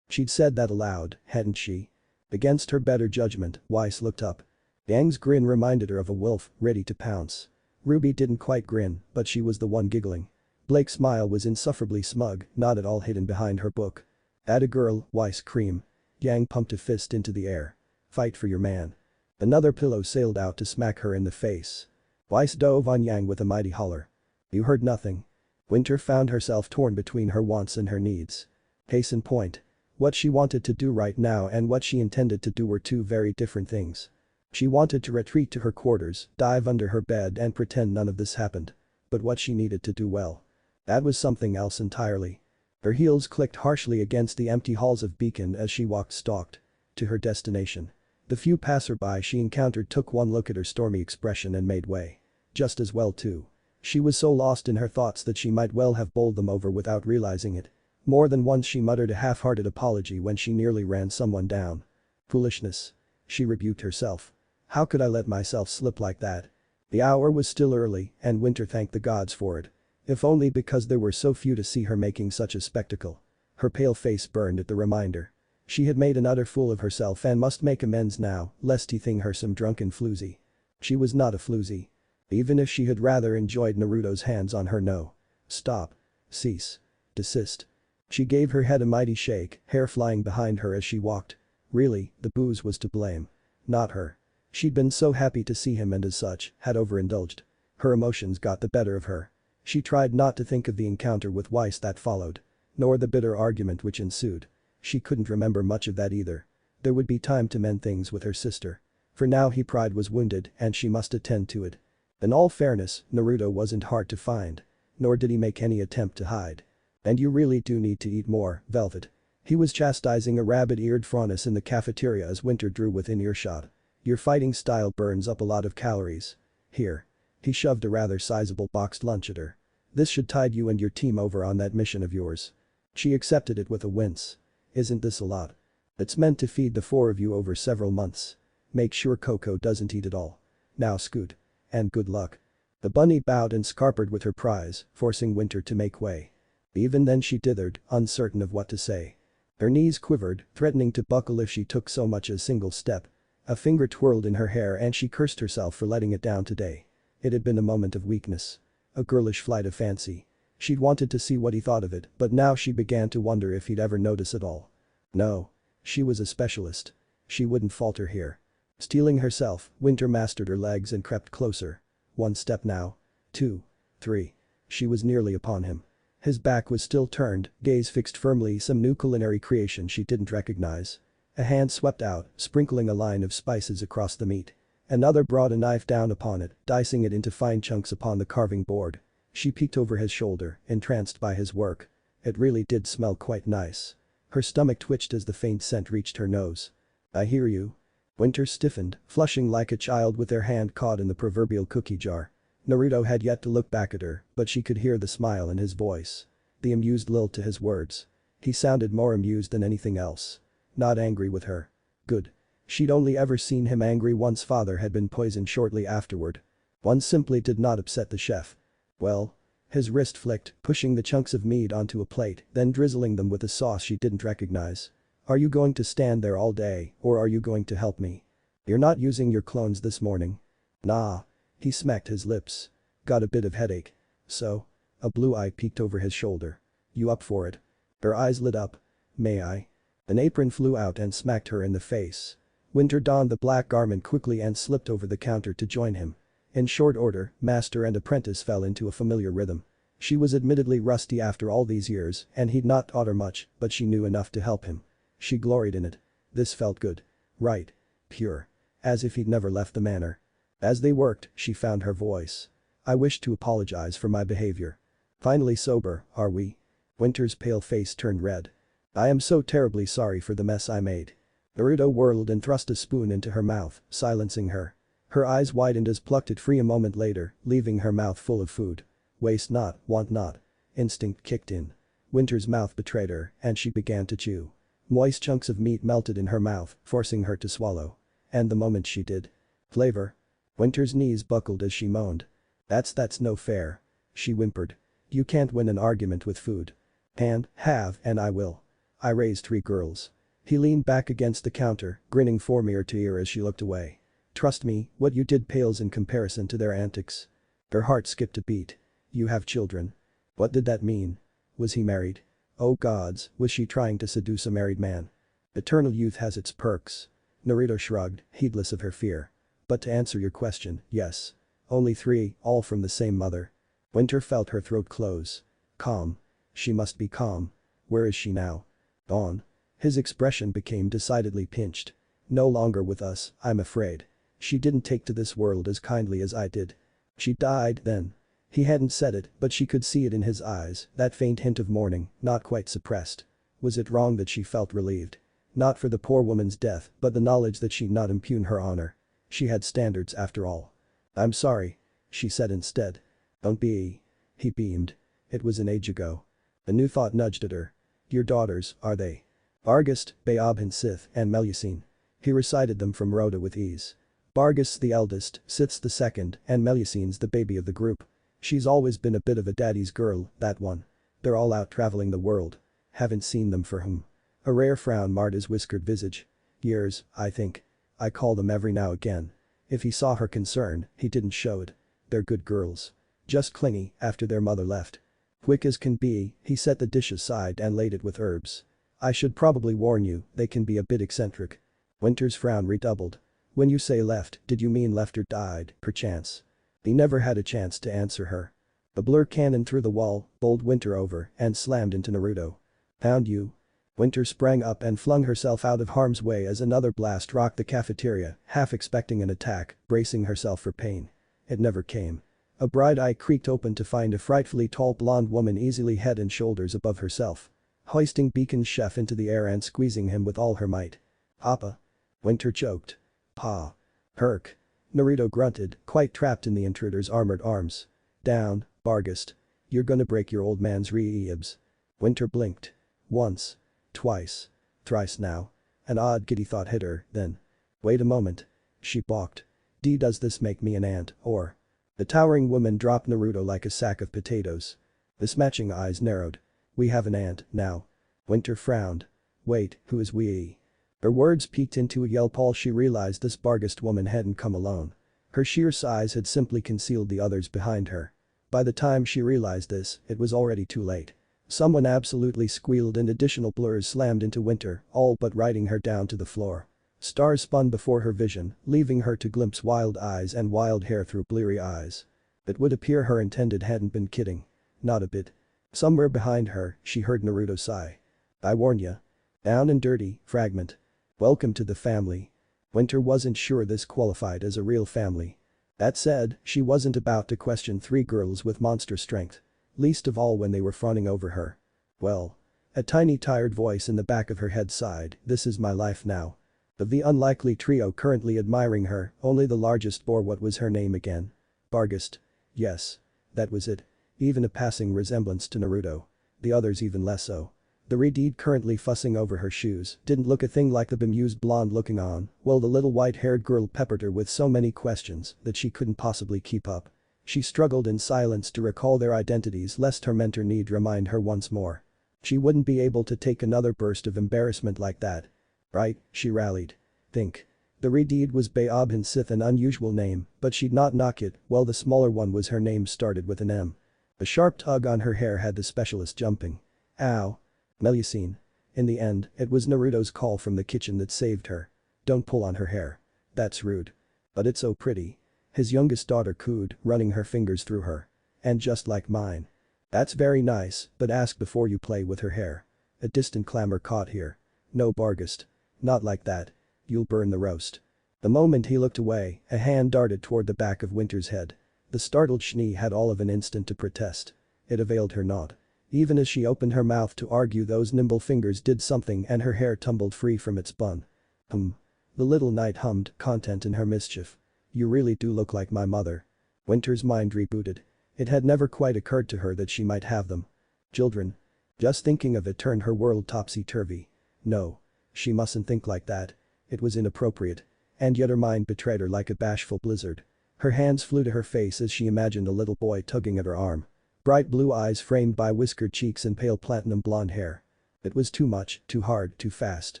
She'd said that aloud, hadn't she? Against her better judgment, Weiss looked up. Yang's grin reminded her of a wolf, ready to pounce. Ruby didn't quite grin, but she was the one giggling. Blake's smile was insufferably smug, not at all hidden behind her book. Atta girl, Weiss cream. Yang pumped a fist into the air. Fight for your man. Another pillow sailed out to smack her in the face. Weiss dove on Yang with a mighty holler. You heard nothing. Winter found herself torn between her wants and her needs. Case in point. What she wanted to do right now and what she intended to do were two very different things. She wanted to retreat to her quarters, dive under her bed and pretend none of this happened. But what she needed to do, well. That was something else entirely. Her heels clicked harshly against the empty halls of Beacon as she stalked to her destination. The few passerby she encountered took one look at her stormy expression and made way. Just as well too. She was so lost in her thoughts that she might well have bowled them over without realizing it. More than once she muttered a half-hearted apology when she nearly ran someone down. Foolishness. She rebuked herself. How could I let myself slip like that? The hour was still early, and Winter thanked the gods for it. If only because there were so few to see her making such a spectacle. Her pale face burned at the reminder. She had made an utter fool of herself and must make amends now, lest he think her some drunken floozy. She was not a floozy. Even if she had rather enjoyed Naruto's hands on her, no. Stop. Cease. Desist. She gave her head a mighty shake, hair flying behind her as she walked. Really, the booze was to blame. Not her. She'd been so happy to see him and as such, had overindulged. Her emotions got the better of her. She tried not to think of the encounter with Weiss that followed. Nor the bitter argument which ensued. She couldn't remember much of that either. There would be time to mend things with her sister. For now her pride was wounded and she must attend to it. In all fairness, Naruto wasn't hard to find. Nor did he make any attempt to hide. And you really do need to eat more, Velvet. He was chastising a rabbit-eared Faunus in the cafeteria as Winter drew within earshot. Your fighting style burns up a lot of calories. Here. He shoved a rather sizable boxed lunch at her. This should tide you and your team over on that mission of yours. She accepted it with a wince. Isn't this a lot? It's meant to feed the 4 of you over several months. Make sure Coco doesn't eat it all. Now scoot. And good luck. The bunny bowed and scarpered with her prize, forcing Winter to make way. Even then she dithered, uncertain of what to say. Her knees quivered, threatening to buckle if she took so much as a single step. A finger twirled in her hair and she cursed herself for letting it down today. It had been a moment of weakness. A girlish flight of fancy. She'd wanted to see what he thought of it, but now she began to wonder if he'd ever notice at all. No. She was a specialist. She wouldn't falter here. Steeling herself, Winter mastered her legs and crept closer. One step now. Two. Three. She was nearly upon him. His back was still turned, gaze fixed firmly some new culinary creation she didn't recognize. A hand swept out, sprinkling a line of spices across the meat. Another brought a knife down upon it, dicing it into fine chunks upon the carving board. She peeked over his shoulder, entranced by his work. It really did smell quite nice. Her stomach twitched as the faint scent reached her nose. "I hear you." Winter stiffened, flushing like a child with their hand caught in the proverbial cookie jar. Naruto had yet to look back at her, but she could hear the smile in his voice. The amused lilt to his words. He sounded more amused than anything else. Not angry with her. Good. She'd only ever seen him angry once father had been poisoned shortly afterward. One simply did not upset the chef. Well. His wrist flicked, pushing the chunks of meat onto a plate, then drizzling them with a sauce she didn't recognize. "Are you going to stand there all day, or are you going to help me? You're not using your clones this morning." "Nah." He smacked his lips. "Got a bit of headache." "So?" A blue eye peeked over his shoulder. "You up for it?" Her eyes lit up. "May I?" An apron flew out and smacked her in the face. Winter donned the black garment quickly and slipped over the counter to join him. In short order, master and apprentice fell into a familiar rhythm. She was admittedly rusty after all these years, and he'd not taught her much, but she knew enough to help him. She gloried in it. This felt good. Right. Pure. As if he'd never left the manor. As they worked, she found her voice. "I wish to apologize for my behavior." "Finally sober, are we?" Winter's pale face turned red. "I am so terribly sorry for the mess I made." Naruto whirled and thrust a spoon into her mouth, silencing her. Her eyes widened as plucked it free a moment later, leaving her mouth full of food. Waste not, want not. Instinct kicked in. Winter's mouth betrayed her, and she began to chew. Moist chunks of meat melted in her mouth, forcing her to swallow. And the moment she did. "Flavor?" Winter's knees buckled as she moaned. That's no fair." She whimpered. "You can't win an argument with food." Have, and I will. I raised 3 girls." He leaned back against the counter, grinning from ear to ear as she looked away. "Trust me, what you did pales in comparison to their antics." Her heart skipped a beat. "You have children." What did that mean? Was he married? Oh gods, was she trying to seduce a married man? Eternal youth has its perks. Naruto shrugged, heedless of her fear. "But to answer your question, yes. Only 3, all from the same mother." Winter felt her throat close. Calm. She must be calm. Where is she now? Gone. His expression became decidedly pinched. "No longer with us, I'm afraid. She didn't take to this world as kindly as I did." "She died, then." He hadn't said it, but she could see it in his eyes, that faint hint of mourning, not quite suppressed. Was it wrong that she felt relieved? Not for the poor woman's death, but the knowledge that she'd not impugn her honor. She had standards after all. "I'm sorry," she said instead. "Don't be." He beamed. "It was an age ago." A new thought nudged at her. "Your daughters, are they?" "Barghest, Bayab Sith, and Melusine." He recited them from Rhoda with ease. "Barghest's the eldest, Sith's the second, and Melusine's the baby of the group. She's always been a bit of a daddy's girl, that one. They're all out traveling the world. Haven't seen them for whom?" A rare frown marred his whiskered visage. "Years, I think. I call them every now again." If he saw her concern, he didn't show it. "They're good girls. Just clingy after their mother left." Quick as can be, he set the dish aside and laid it with herbs. "I should probably warn you, they can be a bit eccentric." Winter's frown redoubled. "When you say left, did you mean left or died, perchance?" He never had a chance to answer her. A blur cannon through the wall, bowled Winter over and slammed into Naruto. "Found you." Winter sprang up and flung herself out of harm's way as another blast rocked the cafeteria, half expecting an attack, bracing herself for pain. It never came. A bright eye creaked open to find a frightfully tall blonde woman easily head and shoulders above herself. Hoisting Beacon's chef into the air and squeezing him with all her might. "Appa." Winter choked. "Pa." "Herc." Naruto grunted, quite trapped in the intruder's armored arms. "Down, Barghest. You're gonna break your old man's ribs." Winter blinked. Once. Twice. Thrice now. An odd giddy thought hit her, then. "Wait a moment." She balked. Does this make me an ant, or?" The towering woman dropped Naruto like a sack of potatoes. The smatching eyes narrowed. "We have an ant, now." Winter frowned. "Wait, who is we?" Her words peaked into a yelp. All she realized, this Barghest woman hadn't come alone. Her sheer size had simply concealed the others behind her. By the time she realized this, it was already too late. Someone absolutely squealed and additional blurs slammed into Winter, all but riding her down to the floor. Stars spun before her vision, leaving her to glimpse wild eyes and wild hair through bleary eyes. It would appear her intended hadn't been kidding. Not a bit. Somewhere behind her, she heard Naruto sigh. I warn ya. Down and dirty, fragment. Welcome to the family. Winter wasn't sure this qualified as a real family. That said, she wasn't about to question three girls with monster strength. Least of all when they were fawning over her. Well. A tiny tired voice in the back of her head sighed, this is my life now. Of the unlikely trio currently admiring her, only the largest bore what was her name again. Barghest. Yes. That was it. Even a passing resemblance to Naruto. The others even less so. The redhead currently fussing over her shoes didn't look a thing like the bemused blonde looking on, while the little white-haired girl peppered her with so many questions that she couldn't possibly keep up. She struggled in silence to recall their identities lest her mentor need remind her once more. She wouldn't be able to take another burst of embarrassment like that. Right, she rallied. Think. The redhead was Baobhan Sith, an unusual name, but she'd not knock it, while the smaller one was her name started with an M. A sharp tug on her hair had the specialist jumping. Ow. Melusine. In the end, it was Naruto's call from the kitchen that saved her. Don't pull on her hair. That's rude. But it's so pretty. His youngest daughter cooed, running her fingers through her. And just like mine. That's very nice, but ask before you play with her hair. A distant clamor caught here. No Barghest. Not like that. You'll burn the roast. The moment he looked away, a hand darted toward the back of Winter's head. The startled Shni had all of an instant to protest. It availed her not. Even as she opened her mouth to argue, those nimble fingers did something and her hair tumbled free from its bun. The little knight hummed, content in her mischief. You really do look like my mother. Winter's mind rebooted. It had never quite occurred to her that she might have them. Children. Just thinking of it turned her world topsy-turvy. No. She mustn't think like that. It was inappropriate. And yet her mind betrayed her like a bashful blizzard. Her hands flew to her face as she imagined a little boy tugging at her arm. Bright blue eyes framed by whiskered cheeks and pale platinum blonde hair. It was too much, too hard, too fast.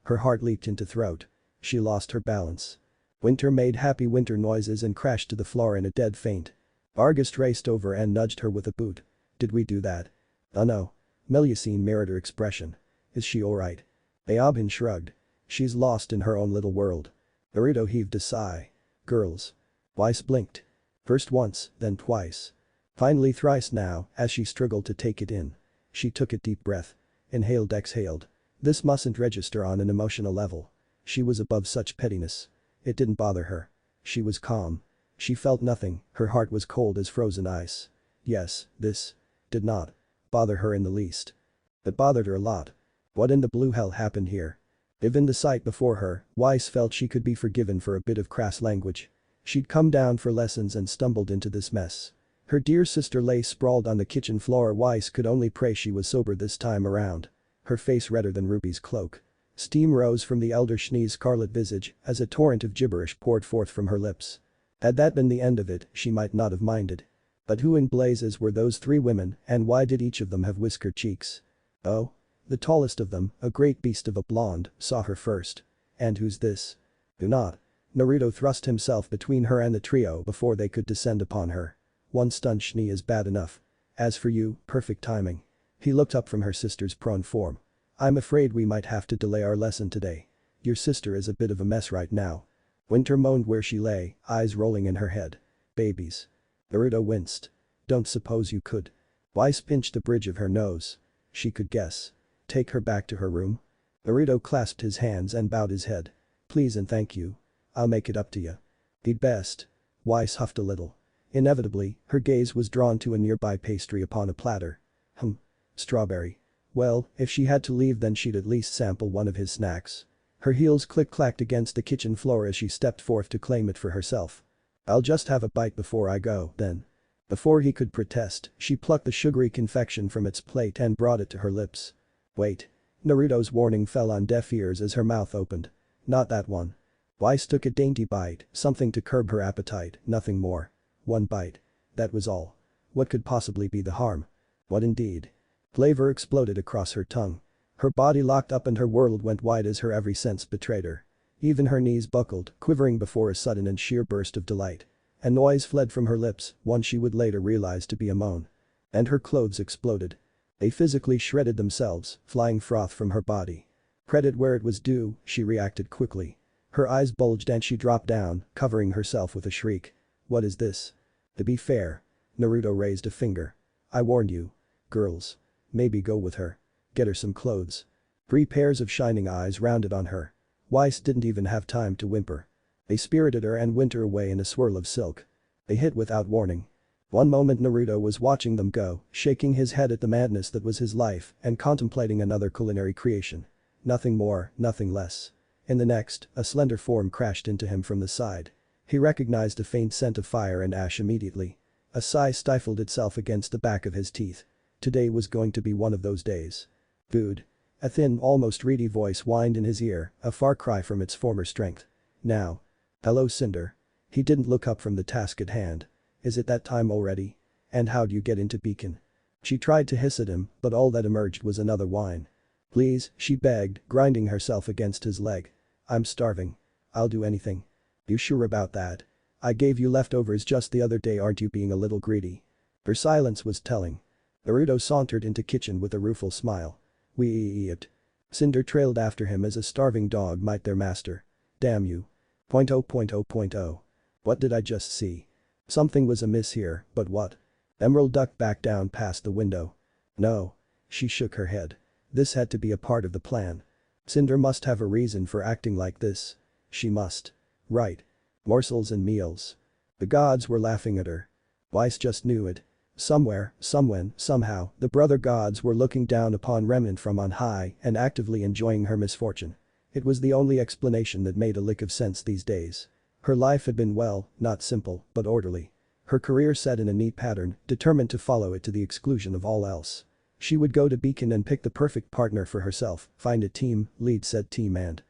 Her heart leaped into throat. She lost her balance. Winter made happy winter noises and crashed to the floor in a dead faint. Barghest raced over and nudged her with a boot. Did we do that? Oh no. Melusine mirrored her expression. Is she alright? Baobhan shrugged. She's lost in her own little world. Naruto heaved a sigh. Girls. Weiss blinked. First once, then twice. Finally thrice now, as she struggled to take it in. She took a deep breath. Inhaled, exhaled. This mustn't register on an emotional level. She was above such pettiness. It didn't bother her. She was calm. She felt nothing, her heart was cold as frozen ice. Yes, this did not bother her in the least. It bothered her a lot. What in the blue hell happened here? Given the sight before her, Weiss felt she could be forgiven for a bit of crass language. She'd come down for lessons and stumbled into this mess. Her dear sister lay sprawled on the kitchen floor. Weiss could only pray she was sober this time around. Her face redder than Ruby's cloak. Steam rose from the elder Shni's scarlet visage as a torrent of gibberish poured forth from her lips. Had that been the end of it, she might not have minded. But who in blazes were those three women and why did each of them have whiskered cheeks? Oh? The tallest of them, a great beast of a blonde, saw her first. And who's this? Do not. Naruto thrust himself between her and the trio before they could descend upon her. One stunned Shni is bad enough. As for you, perfect timing. He looked up from her sister's prone form. I'm afraid we might have to delay our lesson today. Your sister is a bit of a mess right now. Winter moaned where she lay, eyes rolling in her head. Babies. Naruto winced. Don't suppose you could. Weiss pinched the bridge of her nose. She could guess. Take her back to her room? Naruto clasped his hands and bowed his head. Please and thank you. I'll make it up to you. He'd best. Weiss huffed a little. Inevitably, her gaze was drawn to a nearby pastry upon a platter. Strawberry. Well, if she had to leave then she'd at least sample one of his snacks. Her heels click-clacked against the kitchen floor as she stepped forth to claim it for herself. I'll just have a bite before I go, then. Before he could protest, she plucked the sugary confection from its plate and brought it to her lips. Wait. Naruto's warning fell on deaf ears as her mouth opened. Not that one. Weiss took a dainty bite, something to curb her appetite, nothing more. One bite. That was all. What could possibly be the harm? What indeed? Flavor exploded across her tongue. Her body locked up and her world went wide as her every sense betrayed her. Even her knees buckled, quivering before a sudden and sheer burst of delight. A noise fled from her lips, one she would later realize to be a moan. And her clothes exploded. They physically shredded themselves, flying froth from her body. Credit where it was due, she reacted quickly. Her eyes bulged and she dropped down, covering herself with a shriek. What is this? To be fair. Naruto raised a finger. I warned you. Girls. Maybe go with her. Get her some clothes. 3 pairs of shining eyes rounded on her. Weiss didn't even have time to whimper. They spirited her and Winter away in a swirl of silk. They hit without warning. One moment Naruto was watching them go, shaking his head at the madness that was his life and contemplating another culinary creation. Nothing more, nothing less. In the next, a slender form crashed into him from the side. He recognized a faint scent of fire and ash immediately. A sigh stifled itself against the back of his teeth. Today was going to be one of those days. Food. A thin, almost reedy voice whined in his ear, a far cry from its former strength. Now. Hello Cinder. He didn't look up from the task at hand. Is it that time already? And how'd you get into Beacon? She tried to hiss at him, but all that emerged was another whine. Please, she begged, grinding herself against his leg. I'm starving. I'll do anything. You sure about that? I gave you leftovers just the other day, aren't you being a little greedy? Her silence was telling. Naruto sauntered into kitchen with a rueful smile. We eat. Cinder trailed after him as a starving dog might their master. Damn you. .0.0.0. What did I just see? Something was amiss here, but what? Emerald ducked back down past the window. No. She shook her head. This had to be a part of the plan. Cinder must have a reason for acting like this. She must. Right. Morsels and meals. The gods were laughing at her. Weiss just knew it. Somewhere, somewhen, somehow, the brother gods were looking down upon Remnant from on high and actively enjoying her misfortune. It was the only explanation that made a lick of sense these days. Her life had been well, not simple, but orderly. Her career set in a neat pattern, determined to follow it to the exclusion of all else. She would go to Beacon and pick the perfect partner for herself, find a team, lead said team and.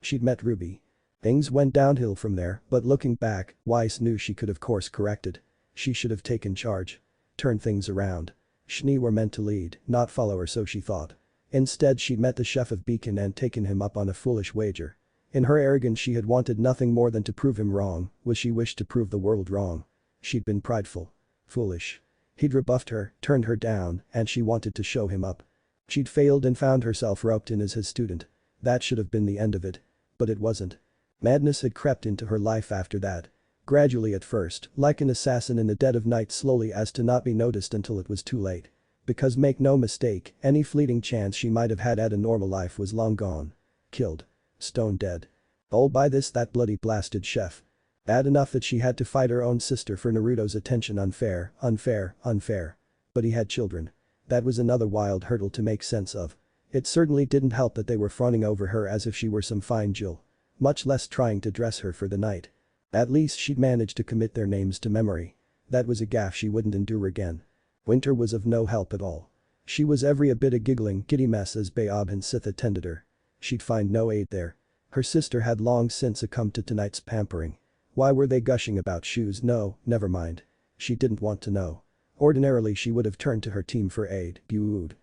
She'd met Ruby. Things went downhill from there, but looking back, Weiss knew she could have course corrected. She should have taken charge. Turned things around. Schnee were meant to lead, not follow her, so she thought. Instead she'd met the chef of Beacon and taken him up on a foolish wager. In her arrogance she had wanted nothing more than to prove him wrong, was she wished to prove the world wrong. She'd been prideful. Foolish. He'd rebuffed her, turned her down, and she wanted to show him up. She'd failed and found herself roped in as his student. That should have been the end of it. But it wasn't. Madness had crept into her life after that. Gradually at first, like an assassin in the dead of night, slowly as to not be noticed until it was too late. Because make no mistake, any fleeting chance she might have had at a normal life was long gone. Killed. Stone dead. All by that bloody blasted chef. Bad enough that she had to fight her own sister for Naruto's attention. Unfair. But he had children. That was another wild hurdle to make sense of. It certainly didn't help that they were fawning over her as if she were some fine jewel. Much less trying to dress her for the night. At least she'd managed to commit their names to memory. That was a gaffe she wouldn't endure again. Winter was of no help at all. She was every a bit a giggling giddy mess as Baob and Sith attended her. She'd find no aid there. Her sister had long since succumbed to tonight's pampering. Why were they gushing about shoes? No, never mind. She didn't want to know. Ordinarily she would have turned to her team for aid. Buud.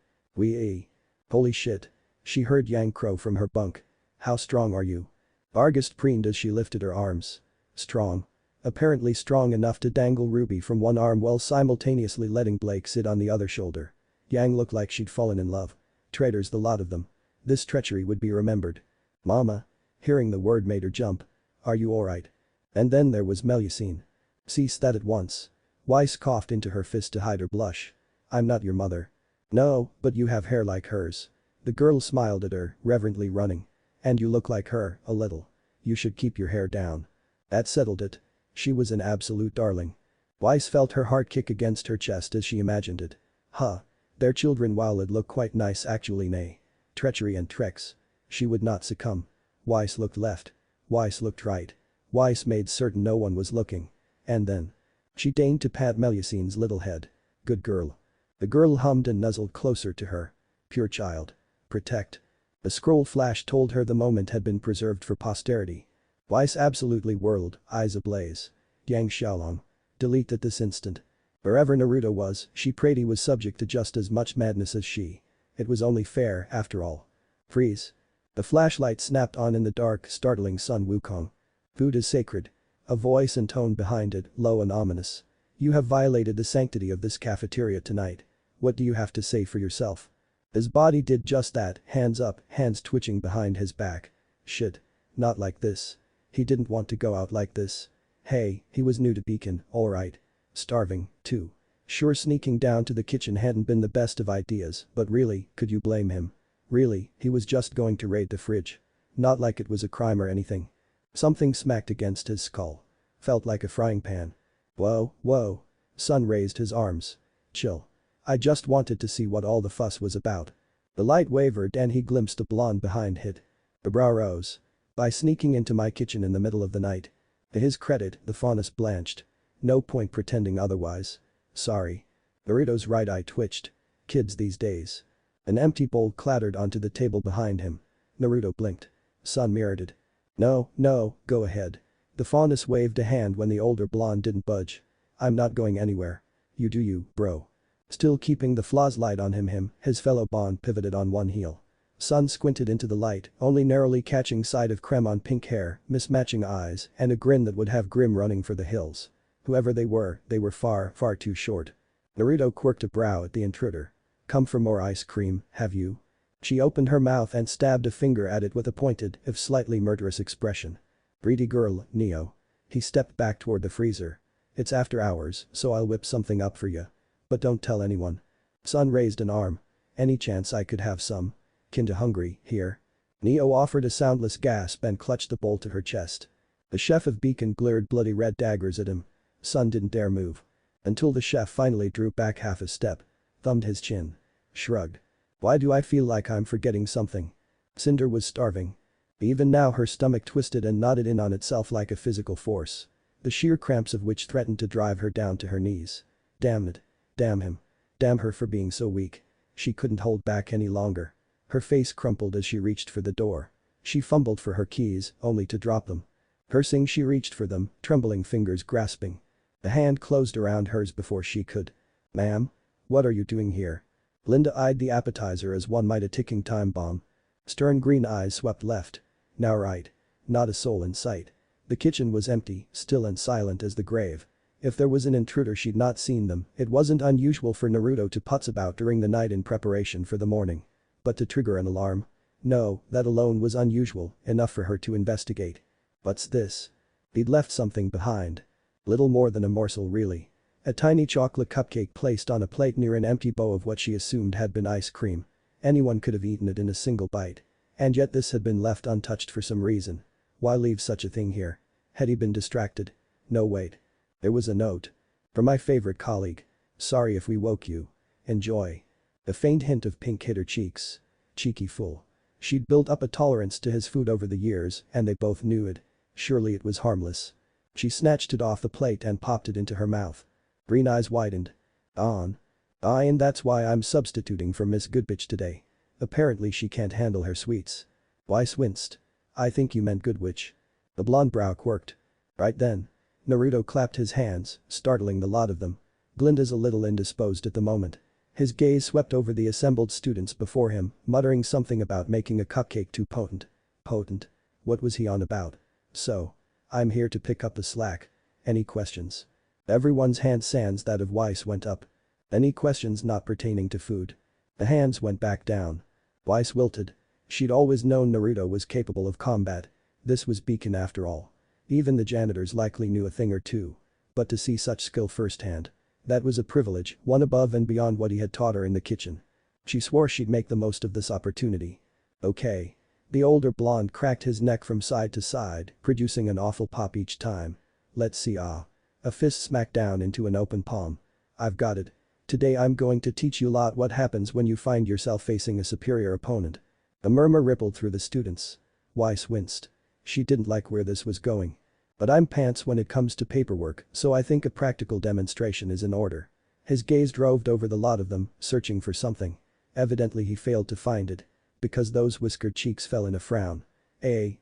Holy shit. She heard Yang crow from her bunk. How strong are you? Argist preened as she lifted her arms. Strong. Apparently strong enough to dangle Ruby from one arm while simultaneously letting Blake sit on the other shoulder. Yang looked like she'd fallen in love. Traitors, the lot of them. This treachery would be remembered. Mama. Hearing the word made her jump. Are you alright? And then there was Melusine. Cease that at once. Weiss coughed into her fist to hide her blush. I'm not your mother. No, but you have hair like hers. The girl smiled at her, reverently running. And you look like her, a little. You should keep your hair down. That settled it. She was an absolute darling. Weiss felt her heart kick against her chest as she imagined it. Huh. Their children, while it looked quite nice, actually nay. Treachery and tricks. She would not succumb. Weiss looked left. Weiss looked right. Weiss made certain no one was looking. And then. She deigned to pat Melusine's little head. Good girl. The girl hummed and nuzzled closer to her. Pure child. Protect. A scroll flash told her the moment had been preserved for posterity. Weiss absolutely whirled, eyes ablaze. Yang Xiaolong. Delete at this instant. Wherever Naruto was, she prayed he was subject to just as much madness as she. It was only fair, after all. Freeze. The flashlight snapped on in the dark, startling Sun Wukong. Food is sacred. A voice and tone behind it, low and ominous. You have violated the sanctity of this cafeteria tonight. What do you have to say for yourself? His body did just that, hands up, hands twitching behind his back. Shit. Not like this. He didn't want to go out like this. Hey, he was new to Beacon, alright. Starving, too. Sure, sneaking down to the kitchen hadn't been the best of ideas, but really, could you blame him? Really, he was just going to raid the fridge. Not like it was a crime or anything. Something smacked against his skull. Felt like a frying pan. Whoa, whoa. Sun raised his arms. Chill. I just wanted to see what all the fuss was about. The light wavered and he glimpsed a blonde behind it. The brow rose. By sneaking into my kitchen in the middle of the night. To his credit, the faunus blanched. No point pretending otherwise. Sorry. Naruto's right eye twitched. Kids these days. An empty bowl clattered onto the table behind him. Naruto blinked. Sun mirrored it. No, no, go ahead. The faunus waved a hand when the older blonde didn't budge. I'm not going anywhere. You do you, bro. Still keeping the flashlight on him, his fellow bond pivoted on one heel. Sun squinted into the light, only narrowly catching sight of creme on pink hair, mismatching eyes, and a grin that would have Grim running for the hills. Whoever they were far, far too short. Naruto quirked a brow at the intruder. Come for more ice cream, have you? She opened her mouth and stabbed a finger at it with a pointed, if slightly murderous expression. Greedy girl, Neo. He stepped back toward the freezer. It's after hours, so I'll whip something up for you. But don't tell anyone. Sun raised an arm. Any chance I could have some? Kinda hungry, here. Neo offered a soundless gasp and clutched the bowl to her chest. The chef of Beacon glared bloody red daggers at him. Sun didn't dare move. Until the chef finally drew back half a step. Thumbed his chin. Shrugged. Why do I feel like I'm forgetting something? Cinder was starving. Even now her stomach twisted and knotted in on itself like a physical force. The sheer cramps of which threatened to drive her down to her knees. Damn it. Damn him. Damn her for being so weak. She couldn't hold back any longer. Her face crumpled as she reached for the door. She fumbled for her keys, only to drop them. Cursing, she reached for them, trembling fingers grasping. The hand closed around hers before she could. Ma'am? What are you doing here? Linda eyed the appetizer as one might a ticking time bomb. Stern green eyes swept left. Now right. Not a soul in sight. The kitchen was empty, still and silent as the grave. If there was an intruder she'd not seen them, it wasn't unusual for Naruto to putz about during the night in preparation for the morning. But to trigger an alarm? No, that alone was unusual, enough for her to investigate. What's this? He'd left something behind. Little more than a morsel really. A tiny chocolate cupcake placed on a plate near an empty bowl of what she assumed had been ice cream. Anyone could have eaten it in a single bite. And yet this had been left untouched for some reason. Why leave such a thing here? Had he been distracted? No, wait. There was a note. From my favorite colleague. Sorry if we woke you. Enjoy. A faint hint of pink hit her cheeks. Cheeky fool. She'd built up a tolerance to his food over the years and they both knew it. Surely it was harmless. She snatched it off the plate and popped it into her mouth. Green eyes widened. On. And that's why I'm substituting for Miss Goodbitch today. Apparently she can't handle her sweets. Weiss winced. I think you meant Goodwitch. The blonde brow quirked. Right then. Naruto clapped his hands, startling the lot of them. Glinda's a little indisposed at the moment. His gaze swept over the assembled students before him, muttering something about making a cupcake too potent. Potent? What was he on about? So. I'm here to pick up the slack. Any questions? Everyone's hand sans that of Weiss went up. Any questions not pertaining to food? The hands went back down. Weiss wilted. She'd always known Naruto was capable of combat. This was Beacon after all. Even the janitors likely knew a thing or two. But to see such skill firsthand. That was a privilege, one above and beyond what he had taught her in the kitchen. She swore she'd make the most of this opportunity. Okay. The older blonde cracked his neck from side to side, producing an awful pop each time. Let's see. A fist smacked down into an open palm. I've got it. Today I'm going to teach you lot what happens when you find yourself facing a superior opponent. A murmur rippled through the students. Weiss winced. She didn't like where this was going. But I'm pants when it comes to paperwork, so I think a practical demonstration is in order. His gaze roved over the lot of them, searching for something. Evidently he failed to find it. Because those whiskered cheeks fell in a frown.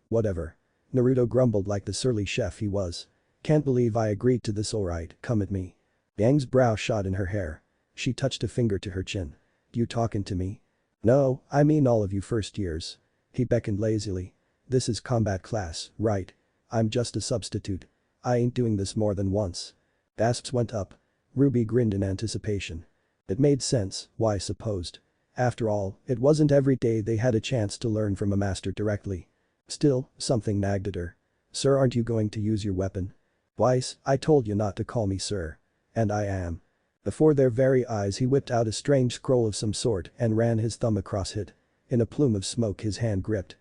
Whatever. Naruto grumbled like the surly chef he was. Can't believe I agreed to this, alright, come at me. Yang's brow shot in her hair. She touched a finger to her chin. You talking to me? No, I mean all of you first years. He beckoned lazily. This is combat class, right? I'm just a substitute. I ain't doing this more than once. Gasps went up. Ruby grinned in anticipation. It made sense, Weiss supposed. After all, it wasn't every day they had a chance to learn from a master directly. Still, something nagged at her. Sir, aren't you going to use your weapon? Weiss, I told you not to call me sir. And I am. Before their very eyes he whipped out a strange scroll of some sort and ran his thumb across it. In a plume of smoke his hand gripped.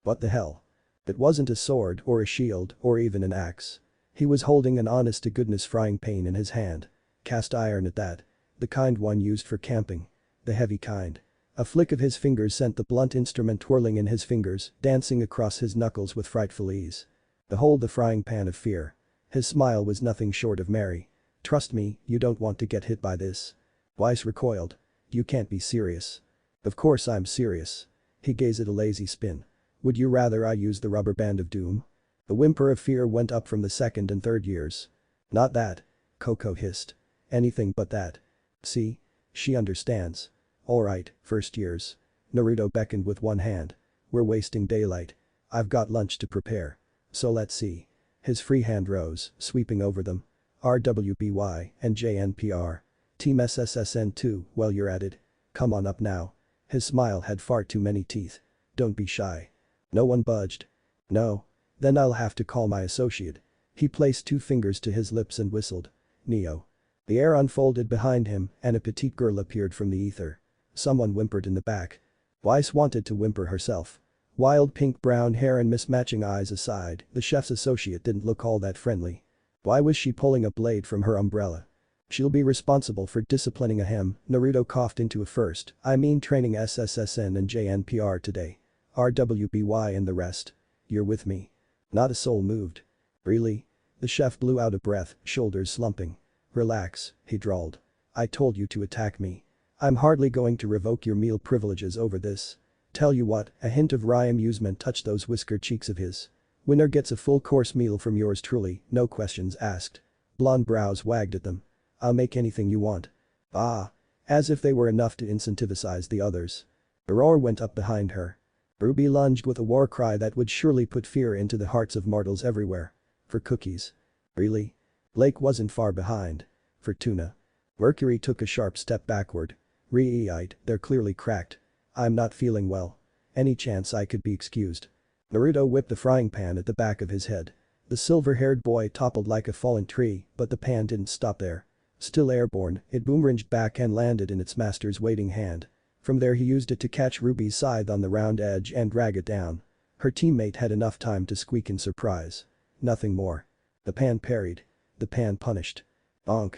What the hell? It wasn't a sword or a shield or even an axe. He was holding an honest-to-goodness frying pan in his hand. Cast iron at that. The kind one used for camping. The heavy kind. A flick of his fingers sent the blunt instrument twirling in his fingers, dancing across his knuckles with frightful ease. Behold the frying pan of fear. His smile was nothing short of merry. Trust me, you don't want to get hit by this. Weiss recoiled. You can't be serious. Of course I'm serious. He gave it a lazy spin. Would you rather I use the rubber band of doom? The whimper of fear went up from the second and third years. Not that. Coco hissed. Anything but that. See? She understands. Alright, first years. Naruto beckoned with one hand. We're wasting daylight. I've got lunch to prepare. So let's see. His free hand rose, sweeping over them. RWBY and JNPR. Team SSSN2, well you're at it. Come on up now. His smile had far too many teeth. Don't be shy. No one budged. No. Then I'll have to call my associate. He placed 2 fingers to his lips and whistled. Neo. The air unfolded behind him and a petite girl appeared from the ether. Someone whimpered in the back. Weiss wanted to whimper herself. Wild pink-brown hair and mismatching eyes aside, the chef's associate didn't look all that friendly. Why was she pulling a blade from her umbrella? She'll be responsible for disciplining a hem, Naruto coughed into a first, I mean training SSSN and JNPR today. RWBY and the rest. You're with me. Not a soul moved. Really? The chef blew out a breath, shoulders slumping. Relax, he drawled. I told you to attack me. I'm hardly going to revoke your meal privileges over this. Tell you what, a hint of wry amusement touched those whiskered cheeks of his. Winner gets a full-course meal from yours truly, no questions asked. Blonde brows wagged at them. I'll make anything you want. Ah. As if they were enough to incentivize the others. A roar went up behind her. Ruby lunged with a war cry that would surely put fear into the hearts of mortals everywhere. For cookies. Really? Blake wasn't far behind. For tuna. Mercury took a sharp step backward. Re-eyed, they're clearly cracked. I'm not feeling well. Any chance I could be excused? Naruto whipped the frying pan at the back of his head. The silver-haired boy toppled like a fallen tree, but the pan didn't stop there. Still airborne, it boomeranged back and landed in its master's waiting hand. From there he used it to catch Ruby's scythe on the round edge and drag it down. Her teammate had enough time to squeak in surprise. Nothing more. The pan parried. The pan punished. Bonk.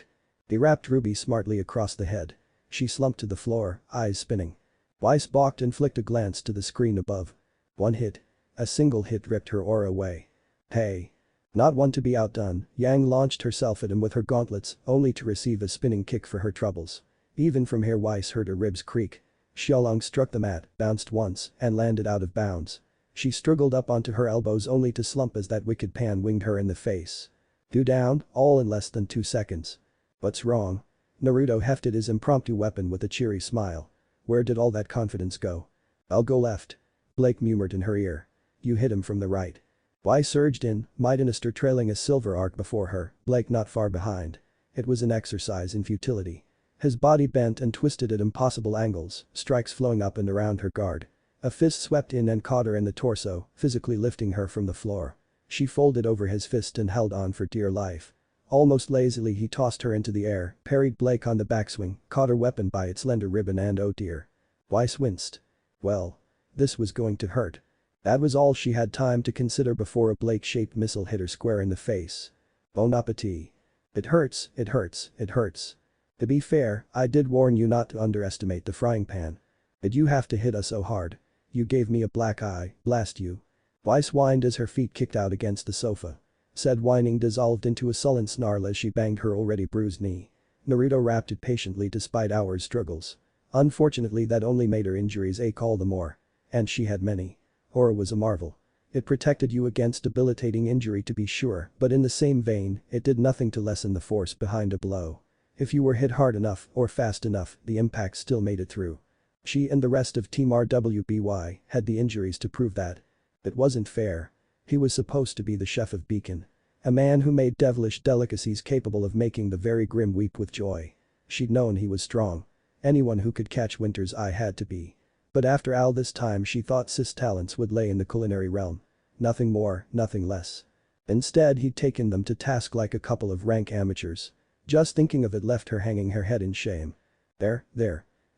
They wrapped Ruby smartly across the head. She slumped to the floor, eyes spinning. Weiss balked and flicked a glance to the screen above. One hit. A single hit ripped her aura away. Hey. Not one to be outdone, Yang launched herself at him with her gauntlets, only to receive a spinning kick for her troubles. Even from here Weiss heard her ribs creak. Xiaolong struck the mat, bounced once, and landed out of bounds. She struggled up onto her elbows only to slump as that wicked pan winged her in the face. 2 down, all in less than 2 seconds. What's wrong? Naruto hefted his impromptu weapon with a cheery smile. Where did all that confidence go? I'll go left. Blake murmured in her ear. You hit him from the right. Weiss surged in, Mightynister trailing a silver arc before her, Blake not far behind. It was an exercise in futility. His body bent and twisted at impossible angles, strikes flowing up and around her guard. A fist swept in and caught her in the torso, physically lifting her from the floor. She folded over his fist and held on for dear life. Almost lazily he tossed her into the air, parried Blake on the backswing, caught her weapon by its slender ribbon and oh dear. Weiss winced. Well. This was going to hurt. That was all she had time to consider before a Blake-shaped missile hit her square in the face. Bon appetit. It hurts, it hurts, it hurts. To be fair, I did warn you not to underestimate the frying pan. Did you have to hit us so hard? You gave me a black eye, blast you. Weiss whined as her feet kicked out against the sofa. Said whining dissolved into a sullen snarl as she banged her already bruised knee. Naruto wrapped it patiently despite hours' struggles. Unfortunately that only made her injuries ache all the more. And she had many. Aura was a marvel. It protected you against debilitating injury to be sure, but in the same vein, it did nothing to lessen the force behind a blow. If you were hit hard enough or fast enough, the impact still made it through. She and the rest of Team RWBY had the injuries to prove that. It wasn't fair. He was supposed to be the chef of Beacon. A man who made devilish delicacies capable of making the very grim weep with joy. She'd known he was strong. Anyone who could catch Winter's eye had to be. But after all this time she thought Sis' talents would lay in the culinary realm. Nothing more, nothing less. Instead he'd taken them to task like a couple of rank amateurs. Just thinking of it left her hanging her head in shame. There.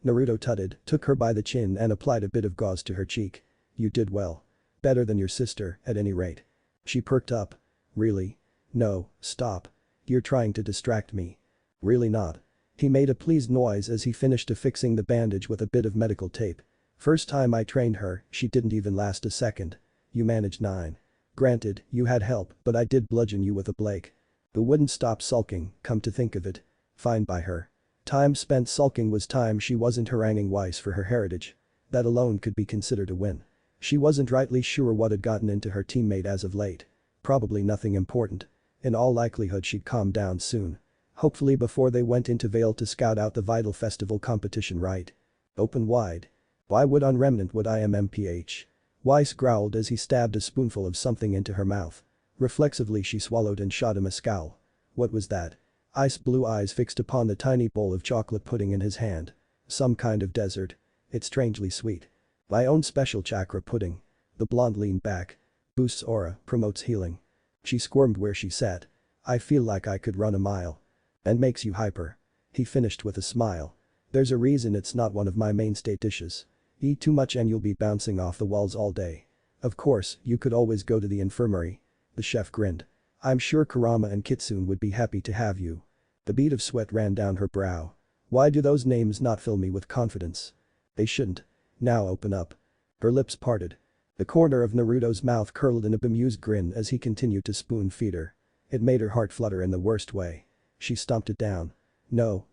Naruto tutted, took her by the chin and applied a bit of gauze to her cheek. You did well. Better than your sister, at any rate. She perked up. Really? No, stop. You're trying to distract me. Really not. He made a pleased noise as he finished affixing the bandage with a bit of medical tape. First time I trained her, she didn't even last a second. You managed 9. Granted, you had help, but I did bludgeon you with a Blake. Who wouldn't stop sulking, come to think of it. Fine by her. Time spent sulking was time she wasn't haranguing Weiss for her heritage. That alone could be considered a win. She wasn't rightly sure what had gotten into her teammate as of late. Probably nothing important. In all likelihood she'd calm down soon. Hopefully before they went into Vale to scout out the vital festival competition, right? Open wide. Why would on remnant would IMMPH? Weiss growled as he stabbed a spoonful of something into her mouth. Reflexively she swallowed and shot him a scowl. What was that? Ice blue eyes fixed upon the tiny bowl of chocolate pudding in his hand. Some kind of dessert. It's strangely sweet. My own special chakra pudding. The blonde leaned back. Boosts aura, promotes healing. She squirmed where she sat. I feel like I could run a mile. And makes you hyper. He finished with a smile. There's a reason it's not one of my mainstay dishes. Eat too much and you'll be bouncing off the walls all day. Of course, you could always go to the infirmary. The chef grinned. I'm sure Kurama and Kitsune would be happy to have you. The bead of sweat ran down her brow. Why do those names not fill me with confidence? They shouldn't. Now open up. Her lips parted. The corner of Naruto's mouth curled in a bemused grin as he continued to spoon feed her. It made her heart flutter in the worst way. She stomped it down. No.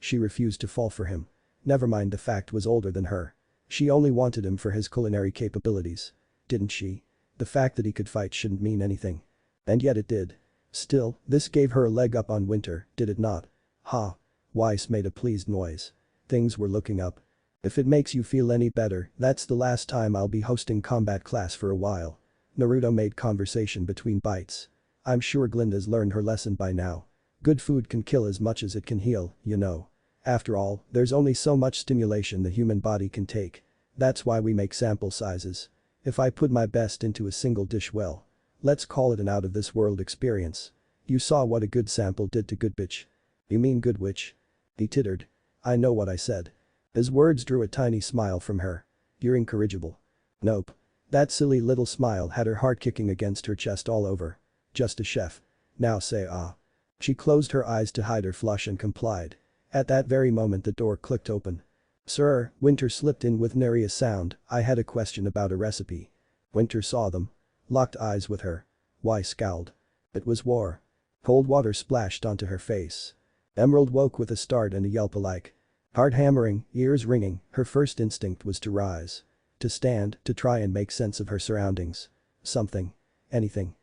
She refused to fall for him. Never mind the fact was older than her. She only wanted him for his culinary capabilities. Didn't she? The fact that he could fight shouldn't mean anything. And yet it did. Still, this gave her a leg up on Winter, did it not? Ha. Weiss made a pleased noise. Things were looking up. If it makes you feel any better, that's the last time I'll be hosting combat class for a while. Naruto made conversation between bites. I'm sure Glinda's learned her lesson by now. Good food can kill as much as it can heal, you know. After all, there's only so much stimulation the human body can take. That's why we make sample sizes. If I put my best into a single dish, well, let's call it an out-of-this-world experience. You saw what a good sample did to good bitch. You mean good witch? He tittered. I know what I said. His words drew a tiny smile from her. You're incorrigible. Nope. That silly little smile had her heart kicking against her chest all over. Just a chef. Now say ah. She closed her eyes to hide her flush and complied. At that very moment the door clicked open. Sir, Winter slipped in with nary a sound. I had a question about a recipe. Winter saw them. Locked eyes with her. Weiss scowled. It was war. Cold water splashed onto her face. Emerald woke with a start and a yelp alike. Heart hammering, ears ringing, her first instinct was to rise. To stand, to try and make sense of her surroundings. Something. Anything.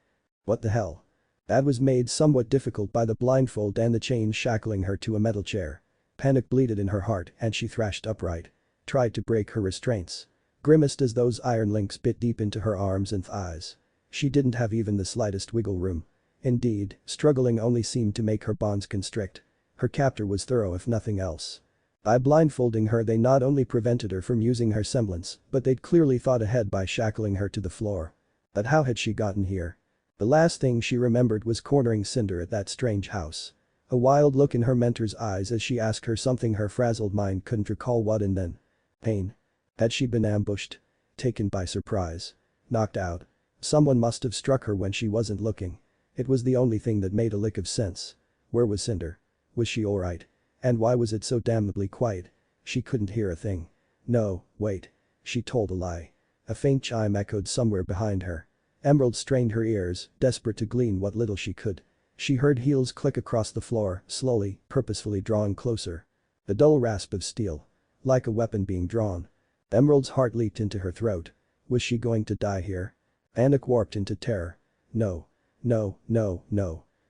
What the hell? That was made somewhat difficult by the blindfold and the chains shackling her to a metal chair. Panic bleeded in her heart and she thrashed upright. Tried to break her restraints. Grimaced as those iron links bit deep into her arms and thighs. She didn't have even the slightest wiggle room. Indeed, struggling only seemed to make her bonds constrict. Her captor was thorough if nothing else. By blindfolding her they not only prevented her from using her semblance, but they'd clearly thought ahead by shackling her to the floor. But how had she gotten here? The last thing she remembered was cornering Cinder at that strange house. A wild look in her mentor's eyes as she asked her something her frazzled mind couldn't recall what, and then. Pain. Had she been ambushed? Taken by surprise? Knocked out? Someone must have struck her when she wasn't looking. It was the only thing that made a lick of sense. Where was Cinder? Was she alright? And why was it so damnably quiet? She couldn't hear a thing. No, wait. She told a lie. A faint chime echoed somewhere behind her. Emerald strained her ears, desperate to glean what little she could. She heard heels click across the floor, slowly, purposefully drawing closer. The dull rasp of steel. Like a weapon being drawn. Emerald's heart leaped into her throat. Was she going to die here? Panic warped into terror. No.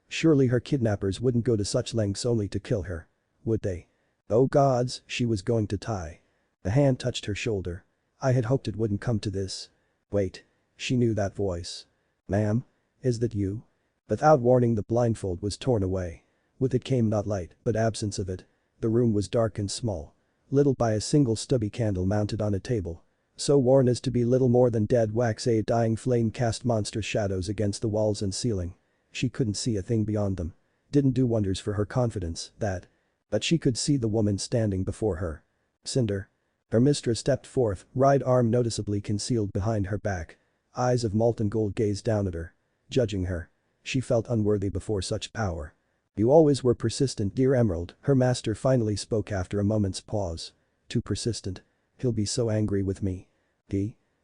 Surely her kidnappers wouldn't go to such lengths only to kill her. Would they? Oh gods, she was going to die. A hand touched her shoulder. I had hoped it wouldn't come to this. Wait. She knew that voice. Ma'am? Is that you? Without warning the blindfold was torn away. With it came not light, but absence of it. The room was dark and small. Lit by a single stubby candle mounted on a table. So worn as to be little more than dead wax. A dying flame cast monstrous shadows against the walls and ceiling. She couldn't see a thing beyond them. Didn't do wonders for her confidence, that. But she could see the woman standing before her. Cinder. Her mistress stepped forth, right arm noticeably concealed behind her back. Eyes of molten gold gazed down at her. Judging her. She felt unworthy before such power. You always were persistent, dear Emerald, her master finally spoke after a moment's pause. Too persistent. He'll be so angry with me.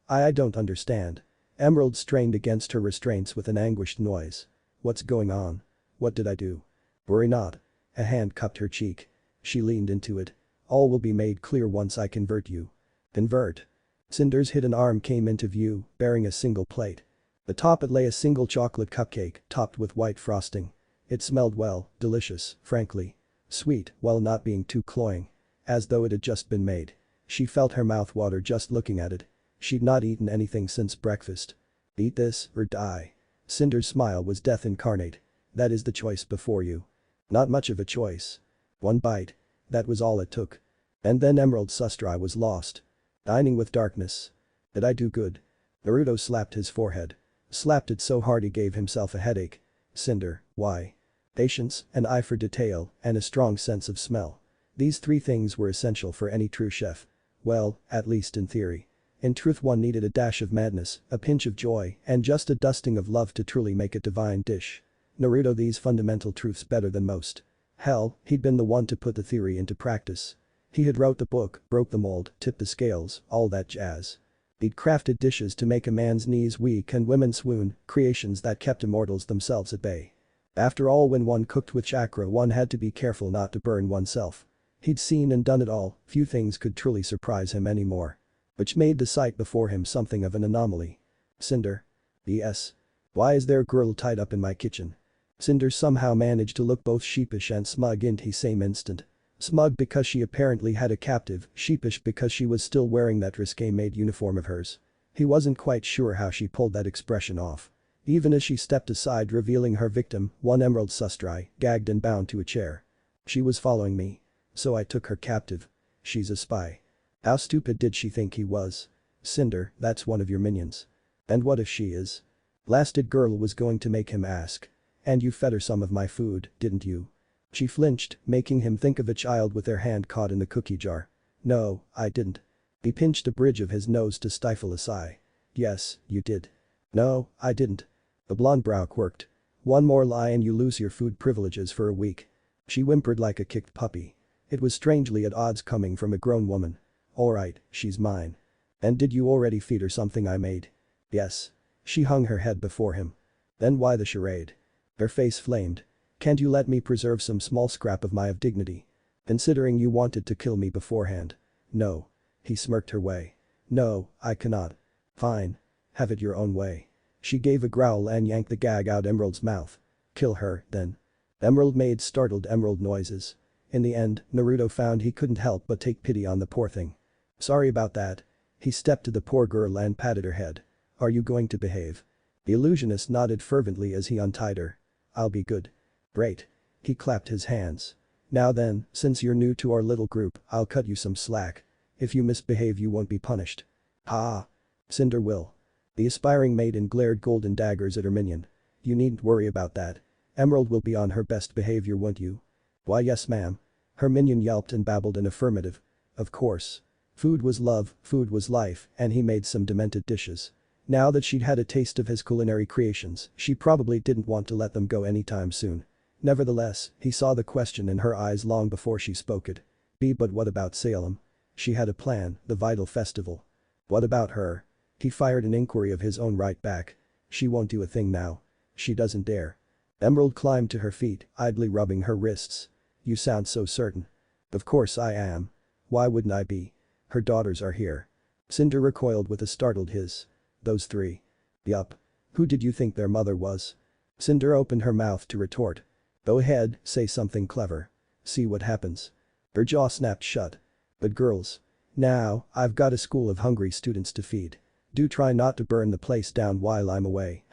I don't understand. Emerald strained against her restraints with an anguished noise. What's going on? What did I do? Worry not. A hand cupped her cheek. She leaned into it. All will be made clear once I convert you. Convert. Cinder's hidden arm came into view, bearing a single plate. Atop it lay a single chocolate cupcake, topped with white frosting. It smelled well, delicious, frankly. Sweet, while not being too cloying. As though it had just been made. She felt her mouth water just looking at it. She'd not eaten anything since breakfast. Eat this, or die. Cinder's smile was death incarnate. That is the choice before you. Not much of a choice. One bite. That was all it took. And then Emerald Sustrai was lost. Dining with darkness. Did I do good? Naruto slapped his forehead. Slapped it so hard he gave himself a headache. Cinder, why? Patience, an eye for detail, and a strong sense of smell. These three things were essential for any true chef. Well, at least in theory. In truth one needed a dash of madness, a pinch of joy, and just a dusting of love to truly make a divine dish. Naruto these fundamental truths better than most. Hell, he'd been the one to put the theory into practice. He had wrote the book, broke the mold, tipped the scales, all that jazz. He'd crafted dishes to make a man's knees weak and women swoon, creations that kept immortals themselves at bay. After all, when one cooked with chakra one had to be careful not to burn oneself. He'd seen and done it all, few things could truly surprise him anymore. Which made the sight before him something of an anomaly. Cinder. Yes. Why is there a girl tied up in my kitchen? Cinder somehow managed to look both sheepish and smug in the same instant. Smug because she apparently had a captive, sheepish because she was still wearing that risque-made uniform of hers. He wasn't quite sure how she pulled that expression off. Even as she stepped aside revealing her victim, one Emerald Sustrai, gagged and bound to a chair. She was following me. So I took her captive. She's a spy. How stupid did she think he was? Cinder, that's one of your minions. And what if she is? Blasted girl was going to make him ask. And you fed her some of my food, didn't you? She flinched, making him think of a child with their hand caught in the cookie jar. No, I didn't. He pinched the bridge of his nose to stifle a sigh. Yes, you did. No, I didn't. The blonde brow quirked. One more lie and you lose your food privileges for a week. She whimpered like a kicked puppy. It was strangely at odds coming from a grown woman. Alright, she's mine. And did you already feed her something I made? Yes. She hung her head before him. Then why the charade? Her face flamed. Can't you let me preserve some small scrap of my dignity? Considering you wanted to kill me beforehand. No. He smirked her way. No, I cannot. Fine. Have it your own way. She gave a growl and yanked the gag out Emerald's mouth. Kill her, then. Emerald made startled emerald noises. In the end, Naruto found he couldn't help but take pity on the poor thing. Sorry about that. He stepped to the poor girl and patted her head. Are you going to behave? The illusionist nodded fervently as he untied her. I'll be good. Great. He clapped his hands. Now then, since you're new to our little group, I'll cut you some slack. If you misbehave you won't be punished. Ha! Cinder will. The aspiring maiden glared golden daggers at her minion. You needn't worry about that. Emerald will be on her best behavior, won't you? Why yes ma'am. Her minion yelped and babbled an affirmative. Of course. Food was love, food was life, and he made some demented dishes. Now that she'd had a taste of his culinary creations, she probably didn't want to let them go anytime soon. Nevertheless, he saw the question in her eyes long before she spoke it. But what about Salem? She had a plan, the vital festival. What about her? He fired an inquiry of his own right back. She won't do a thing now. She doesn't dare. Emerald climbed to her feet, idly rubbing her wrists. You sound so certain. Of course I am. Why wouldn't I be? Her daughters are here. Cinder recoiled with a startled hiss. Those three. Yup. Who did you think their mother was? Cinder opened her mouth to retort. Go ahead, say something clever. See what happens. Her jaw snapped shut. But girls. Now, I've got a school of hungry students to feed. Do try not to burn the place down while I'm away,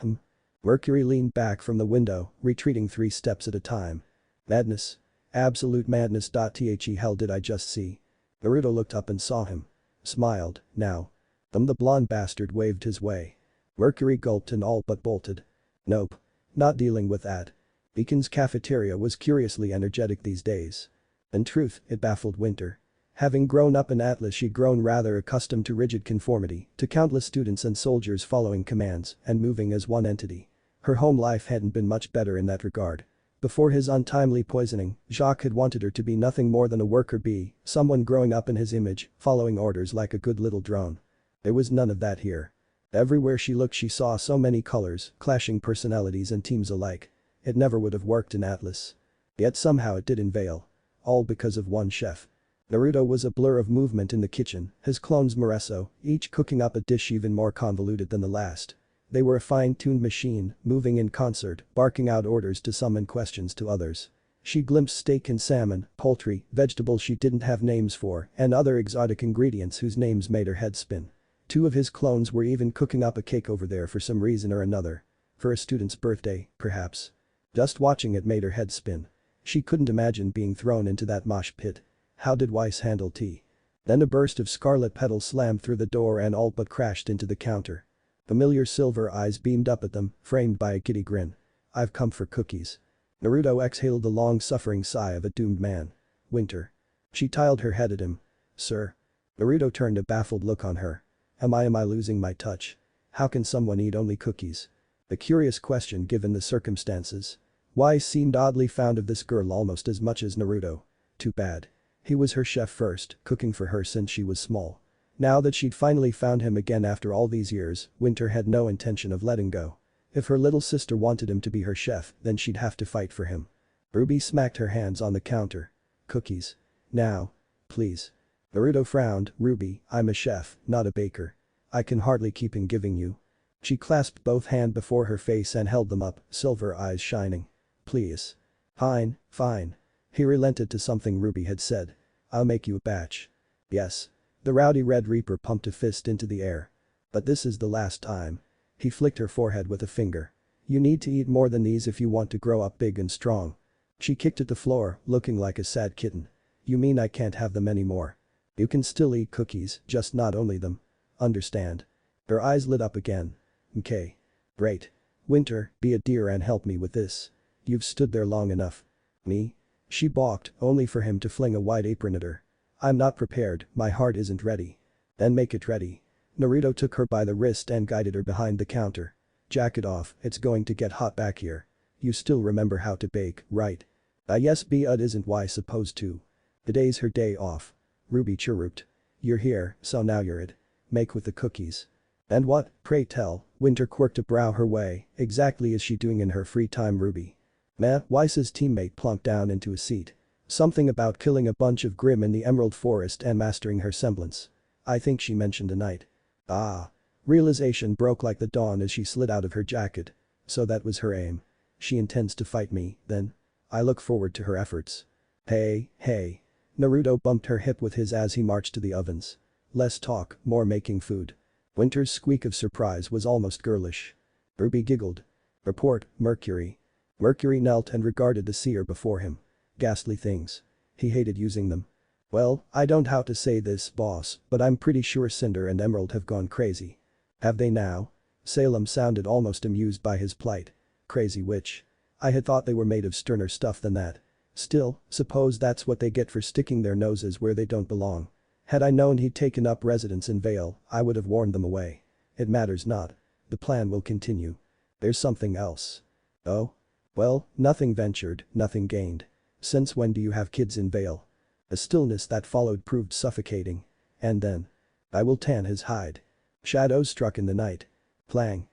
Mercury leaned back from the window, retreating 3 steps at a time. Madness. Absolute madness. The hell did I just see? Naruto looked up and saw him. Smiled, now. The blonde bastard waved his way. Mercury gulped and all but bolted. Nope. Not dealing with that. Beacon's cafeteria was curiously energetic these days. In truth, it baffled Winter. Having grown up in Atlas, she'd grown rather accustomed to rigid conformity, to countless students and soldiers following commands and moving as one entity. Her home life hadn't been much better in that regard. Before his untimely poisoning, Jacques had wanted her to be nothing more than a worker bee, someone growing up in his image, following orders like a good little drone. There was none of that here. Everywhere she looked she saw so many colors, clashing personalities and teams alike. It never would have worked in Atlas. Yet somehow it did in Vale. All because of one chef. Naruto was a blur of movement in the kitchen, his clones Moreso, each cooking up a dish even more convoluted than the last. They were a fine-tuned machine, moving in concert, barking out orders to some and questions to others. She glimpsed steak and salmon, poultry, vegetables she didn't have names for, and other exotic ingredients whose names made her head spin. Two of his clones were even cooking up a cake over there for some reason or another. For a student's birthday, perhaps. Just watching it made her head spin. She couldn't imagine being thrown into that mosh pit. How did Weiss handle tea? Then a burst of scarlet petals slammed through the door and all but crashed into the counter. Familiar silver eyes beamed up at them, framed by a giddy grin. I've come for cookies. Naruto exhaled the long-suffering sigh of a doomed man. Winter. She tiled her head at him. Sir. Naruto turned a baffled look on her. Am I losing my touch? How can someone eat only cookies? A curious question given the circumstances. Weiss seemed oddly fond of this girl almost as much as Naruto. Too bad. He was her chef first, cooking for her since she was small. Now that she'd finally found him again after all these years, Winter had no intention of letting go. If her little sister wanted him to be her chef, then she'd have to fight for him. Ruby smacked her hands on the counter. Cookies. Now. Please. Naruto frowned. Ruby, I'm a chef, not a baker. I can hardly keep on giving you. She clasped both hands before her face and held them up, silver eyes shining. Please. Fine, fine. He relented to something Ruby had said. I'll make you a batch. Yes. The rowdy Red Reaper pumped a fist into the air. But this is the last time. He flicked her forehead with a finger. You need to eat more than these if you want to grow up big and strong. She kicked at the floor, looking like a sad kitten. You mean I can't have them anymore? You can still eat cookies, just not only them. Understand? Her eyes lit up again. Okay. Great. Winter, be a dear and help me with this. You've stood there long enough. Me? She balked, only for him to fling a white apron at her. I'm not prepared, my heart isn't ready. Then make it ready. Naruto took her by the wrist and guided her behind the counter. Jacket off, it's going to get hot back here. You still remember how to bake, right? Yes, but isn't why supposed to. Today's her day off. Ruby chirruped. You're here, so now you're it. Make with the cookies. And what, pray tell? Winter quirked a brow her way. Exactly is she doing in her free time, Ruby? Meh, Weiss's teammate plunked down into a seat. Something about killing a bunch of Grimm in the Emerald Forest and mastering her semblance. I think she mentioned a night. Ah. Realization broke like the dawn as she slid out of her jacket. So that was her aim. She intends to fight me, then? I look forward to her efforts. Hey, hey. Naruto bumped her hip with his as he marched to the ovens. Less talk, more making food. Winter's squeak of surprise was almost girlish. Ruby giggled. Report, Mercury. Mercury knelt and regarded the seer before him. Ghastly things. He hated using them. Well, I don't how to say this, boss, but I'm pretty sure Cinder and Emerald have gone crazy. Have they now? Salem sounded almost amused by his plight. Crazy witch. I had thought they were made of sterner stuff than that. Still, suppose that's what they get for sticking their noses where they don't belong. Had I known he'd taken up residence in Vale, I would have warned them away. It matters not. The plan will continue. There's something else. Oh? Well, nothing ventured, nothing gained. Since when do you have kids in Vale? The stillness that followed proved suffocating. And then. I will tan his hide. Shadows struck in the night. Clang.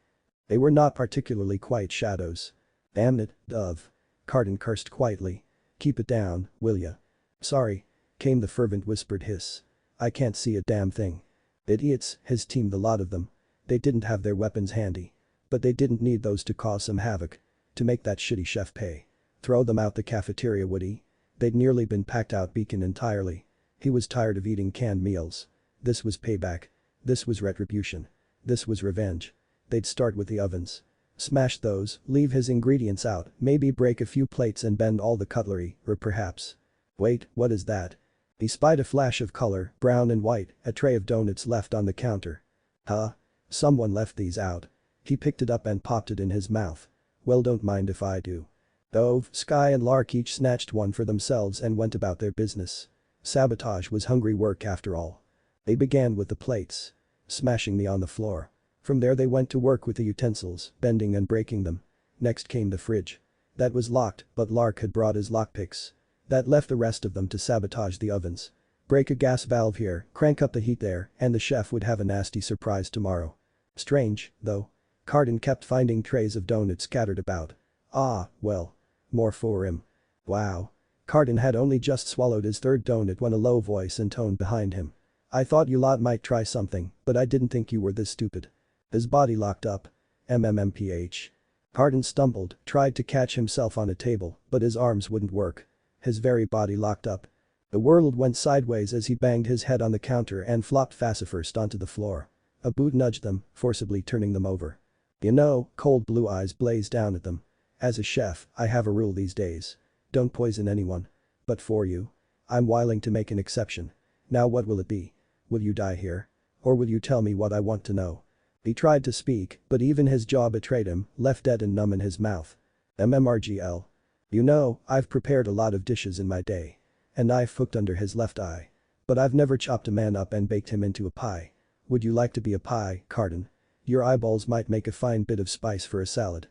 They were not particularly quiet shadows. Damn it, Dove. Carden cursed quietly. Keep it down, will ya? Sorry. Came the fervent whispered hiss. I can't see a damn thing. Idiots, his team, the lot of them. They didn't have their weapons handy. But they didn't need those to cause some havoc. To make that shitty chef pay. Throw them out the cafeteria, would he? They'd nearly been packed out Beacon entirely. He was tired of eating canned meals. This was payback. This was retribution. This was revenge. They'd start with the ovens. Smash those, leave his ingredients out, maybe break a few plates and bend all the cutlery, or perhaps. Wait, what is that? He spied a flash of color, brown and white, a tray of donuts left on the counter. Huh? Someone left these out. He picked it up and popped it in his mouth. Well, don't mind if I do. Dove, Sky and Lark each snatched one for themselves and went about their business. Sabotage was hungry work after all. They began with the plates. Smashing me on the floor. From there they went to work with the utensils, bending and breaking them. Next came the fridge. That was locked, but Lark had brought his lockpicks. That left the rest of them to sabotage the ovens. Break a gas valve here, crank up the heat there, and the chef would have a nasty surprise tomorrow. Strange, though. Carden kept finding trays of donuts scattered about. Ah, well. More for him. Wow. Carden had only just swallowed his third donut when a low voice intoned behind him. I thought you lot might try something, but I didn't think you were this stupid. His body locked up. MMMPH. Carden stumbled, tried to catch himself on a table, but his arms wouldn't work. His very body locked up. The world went sideways as he banged his head on the counter and flopped face-first onto the floor. A boot nudged them, forcibly turning them over. You know, cold blue eyes blazed down at them. As a chef, I have a rule these days. Don't poison anyone. But for you. I'm willing to make an exception. Now what will it be? Will you die here? Or will you tell me what I want to know? He tried to speak, but even his jaw betrayed him, left dead and numb in his mouth. MMRGL. You know, I've prepared a lot of dishes in my day. A knife hooked under his left eye. But I've never chopped a man up and baked him into a pie. Would you like to be a pie, Carden? Your eyeballs might make a fine bit of spice for a salad.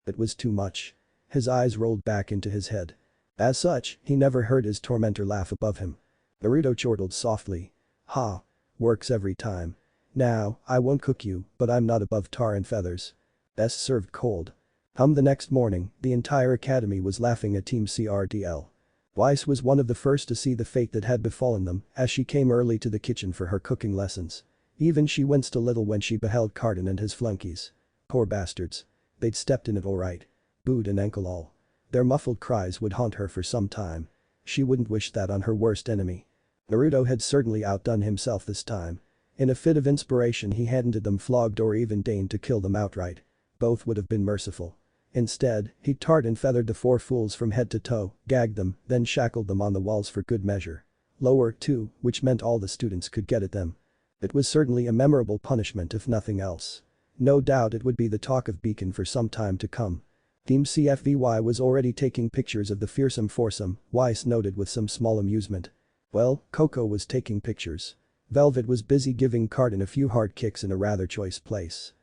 It was too much. His eyes rolled back into his head. As such, he never heard his tormentor laugh above him. Naruto chortled softly. Ha. Works every time. Now, I won't cook you, but I'm not above tar and feathers. Best served cold. The next morning, the entire academy was laughing at Team CRDL. Weiss was one of the first to see the fate that had befallen them as she came early to the kitchen for her cooking lessons. Even she winced a little when she beheld Carden and his flunkies. Poor bastards. They'd stepped in it alright. Boot and ankle all. Their muffled cries would haunt her for some time. She wouldn't wish that on her worst enemy. Naruto had certainly outdone himself this time. In a fit of inspiration he hadn't them flogged or even deigned to kill them outright. Both would have been merciful. Instead, he tarred and feathered the four fools from head to toe, gagged them, then shackled them on the walls for good measure. Lower, too, which meant all the students could get at them. It was certainly a memorable punishment if nothing else. No doubt it would be the talk of Beacon for some time to come. Team CFVY was already taking pictures of the fearsome foursome, Weiss noted with some small amusement. Well, Coco was taking pictures. Velvet was busy giving Carden a few hard kicks in a rather choice place.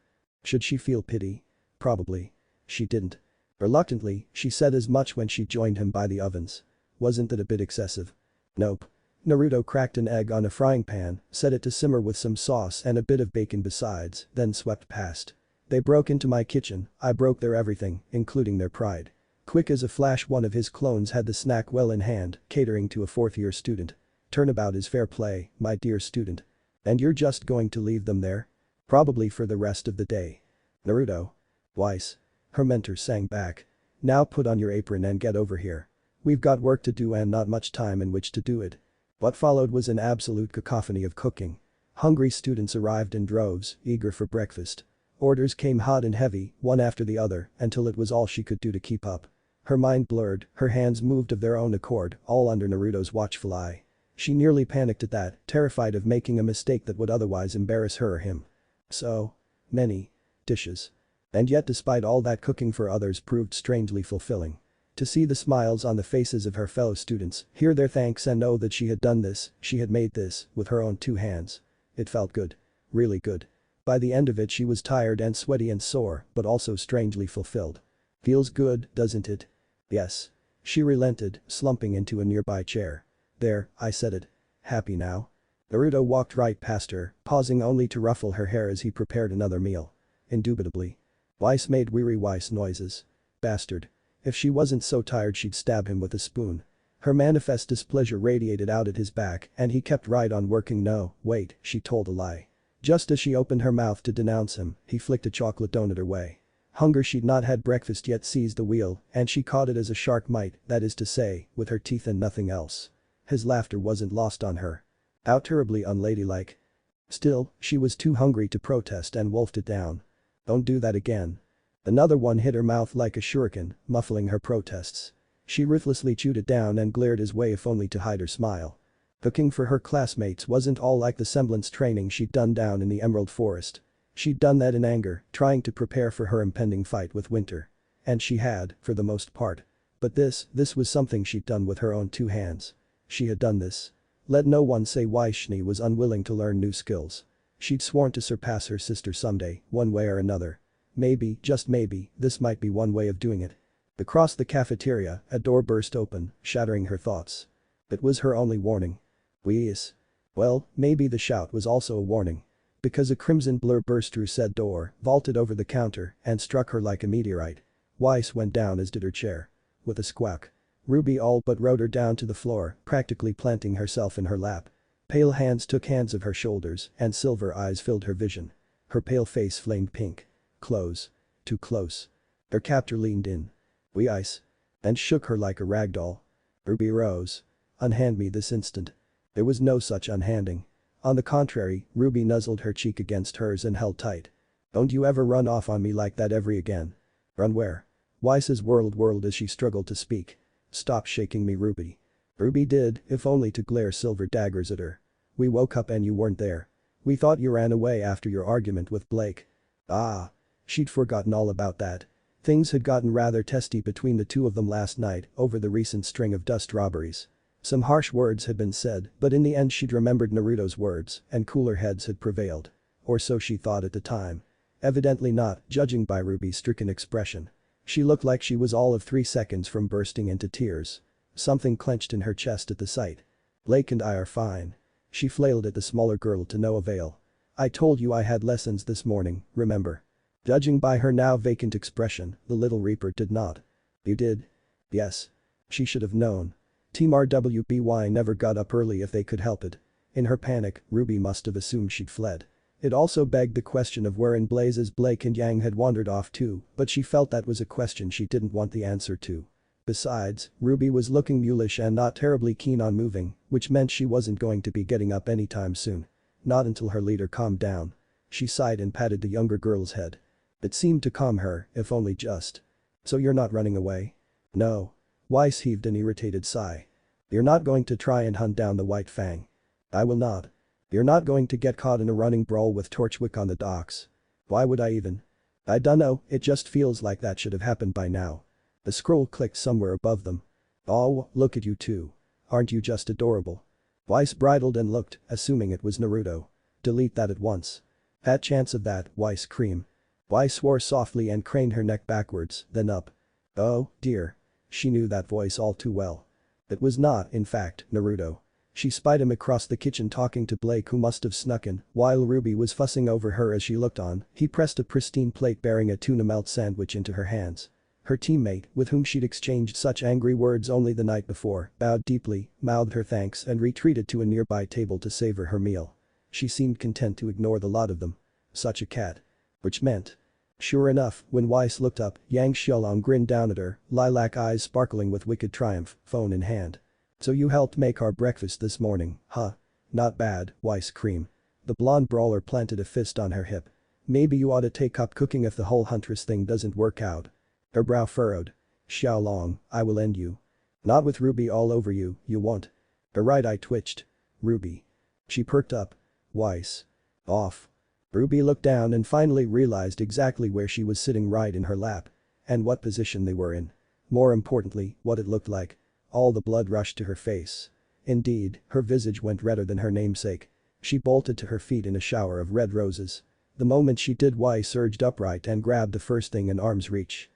Should she feel pity? Probably. She didn't. Reluctantly, she said as much when she joined him by the ovens. Wasn't that a bit excessive? Nope. Naruto cracked an egg on a frying pan, set it to simmer with some sauce and a bit of bacon besides, then swept past. They broke into my kitchen, I broke their everything, including their pride. Quick as a flash one of his clones had the snack well in hand, catering to a fourth-year student. Turnabout is fair play, my dear student. And you're just going to leave them there? Probably for the rest of the day. Naruto. Weiss. Her mentor sang back. Now put on your apron and get over here. We've got work to do and not much time in which to do it. What followed was an absolute cacophony of cooking. Hungry students arrived in droves, eager for breakfast. Orders came hot and heavy, one after the other, until it was all she could do to keep up. Her mind blurred, her hands moved of their own accord, all under Naruto's watchful eye. She nearly panicked at that, terrified of making a mistake that would otherwise embarrass her or him. So many dishes. And yet despite all that cooking for others proved strangely fulfilling. To see the smiles on the faces of her fellow students, hear their thanks and know that she had done this, she had made this, with her own two hands. It felt good. Really good. By the end of it she was tired and sweaty and sore, but also strangely fulfilled. Feels good, doesn't it? Yes. She relented, slumping into a nearby chair. There, I said it. Happy now? Naruto walked right past her, pausing only to ruffle her hair as he prepared another meal. Indubitably. Weiss made weary Weiss noises. Bastard. If she wasn't so tired she'd stab him with a spoon. Her manifest displeasure radiated out at his back and he kept right on working. No, wait, she told a lie. Just as she opened her mouth to denounce him, he flicked a chocolate donut her way. Hunger she'd not had breakfast yet seized the wheel and she caught it as a shark might, that is to say, with her teeth and nothing else. His laughter wasn't lost on her. How terribly unladylike. Still, she was too hungry to protest and wolfed it down. Don't do that again. Another one hit her mouth like a shuriken, muffling her protests. She ruthlessly chewed it down and glared his way if only to hide her smile. Cooking for her classmates wasn't all like the semblance training she'd done down in the Emerald Forest. She'd done that in anger, trying to prepare for her impending fight with Winter. And she had, for the most part. But this was something she'd done with her own two hands. She had done this. Let no one say Weiss was unwilling to learn new skills. She'd sworn to surpass her sister someday, one way or another. Maybe, just maybe, this might be one way of doing it. Across the cafeteria, a door burst open, shattering her thoughts. It was her only warning. Weiss. Well, maybe the shout was also a warning. Because a crimson blur burst through said door, vaulted over the counter, and struck her like a meteorite. Weiss went down as did her chair. With a squawk. Ruby all but rode her down to the floor, practically planting herself in her lap. Pale hands took hands of her shoulders, and silver eyes filled her vision. Her pale face flamed pink. Close. Too close. Her captor leaned in. Weiss. And shook her like a rag doll. Ruby rose. Unhand me this instant. There was no such unhanding. On the contrary, Ruby nuzzled her cheek against hers and held tight. Don't you ever run off on me like that ever again. Run where? Weiss's whirled as she struggled to speak. Stop shaking me, Ruby. Ruby did, if only to glare silver daggers at her. We woke up and you weren't there. We thought you ran away after your argument with Blake. Ah. She'd forgotten all about that. Things had gotten rather testy between the two of them last night over the recent string of dust robberies. Some harsh words had been said, but in the end she'd remembered Naruto's words, and cooler heads had prevailed. Or so she thought at the time. Evidently not, judging by Ruby's stricken expression. She looked like she was all of 3 seconds from bursting into tears. Something clenched in her chest at the sight. Blake and I are fine. She flailed at the smaller girl to no avail. I told you I had lessons this morning, remember? Judging by her now vacant expression, the little reaper did not. You did? Yes. She should have known. Team RWBY never got up early if they could help it. In her panic, Ruby must have assumed she'd fled. It also begged the question of where in blazes Blake and Yang had wandered off to, but she felt that was a question she didn't want the answer to. Besides, Ruby was looking mulish and not terribly keen on moving, which meant she wasn't going to be getting up anytime soon. Not until her leader calmed down. She sighed and patted the younger girl's head. It seemed to calm her, if only just. So you're not running away? No. Weiss heaved an irritated sigh. You're not going to try and hunt down the White Fang. I will not. You're not going to get caught in a running brawl with Torchwick on the docks. Why would I even? I dunno, it just feels like that should have happened by now. The scroll clicked somewhere above them. Oh, look at you two. Aren't you just adorable? Weiss bridled and looked, assuming it was Naruto. Delete that at once. Fat chance of that, Weiss cream. Weiss swore softly and craned her neck backwards, then up. Oh, dear. She knew that voice all too well. It was not, in fact, Naruto. She spied him across the kitchen talking to Blake, who must have snuck in while Ruby was fussing over her as she looked on. He pressed a pristine plate bearing a tuna melt sandwich into her hands. Her teammate, with whom she'd exchanged such angry words only the night before, bowed deeply, mouthed her thanks and retreated to a nearby table to savor her meal. She seemed content to ignore the lot of them. Such a cat. Which meant. Sure enough, when Weiss looked up, Yang Xiaolong grinned down at her, lilac eyes sparkling with wicked triumph, phone in hand. So you helped make our breakfast this morning, huh? Not bad, Weiss cream. The blonde brawler planted a fist on her hip. Maybe you ought to take up cooking if the whole huntress thing doesn't work out. Her brow furrowed. Xiaolong, I will end you. Not with Ruby all over you, you won't. Her right eye twitched. Ruby. She perked up. Weiss. Off. Ruby looked down and finally realized exactly where she was sitting, right in her lap. And what position they were in. More importantly, what it looked like. All the blood rushed to her face. Indeed, her visage went redder than her namesake. She bolted to her feet in a shower of red roses. The moment she did, Weiss surged upright and grabbed the first thing in arm's reach.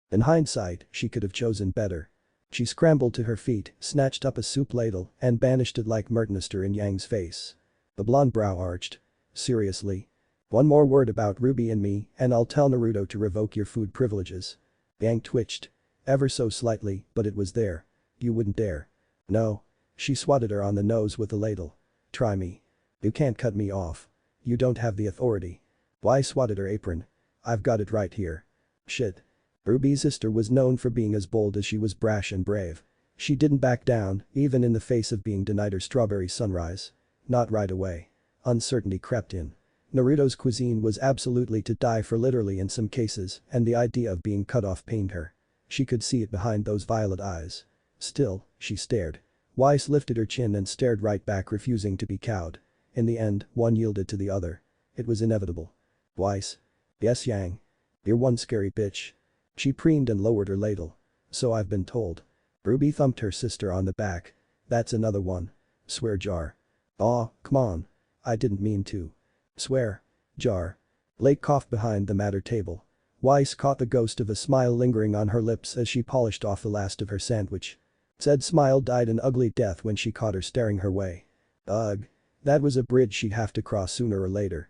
In hindsight, she could have chosen better. She scrambled to her feet, snatched up a soup ladle, and banished it like Mertnister in Yang's face. The blonde brow arched. Seriously? One more word about Ruby and me, and I'll tell Naruto to revoke your food privileges. Yang twitched. Ever so slightly, but it was there. You wouldn't dare. No. She swatted her on the nose with the ladle. Try me. You can't cut me off. You don't have the authority. Weiss swatted her apron. I've got it right here. Shit. Ruby's sister was known for being as bold as she was brash and brave. She didn't back down, even in the face of being denied her strawberry sunrise. Not right away. Uncertainty crept in. Naruto's cuisine was absolutely to die for, literally in some cases, and the idea of being cut off pained her. She could see it behind those violet eyes. Still, she stared. Weiss lifted her chin and stared right back, refusing to be cowed. In the end, one yielded to the other. It was inevitable. Weiss. Yes, Yang. You're one scary bitch. She preened and lowered her ladle. So I've been told. Ruby thumped her sister on the back. That's another one. Swear jar. Aw, come on. I didn't mean to. Swear. Jar. Lake coughed behind the matter table. Weiss caught the ghost of a smile lingering on her lips as she polished off the last of her sandwich. Said smile died an ugly death when she caught her staring her way. Ugh. That was a bridge she'd have to cross sooner or later.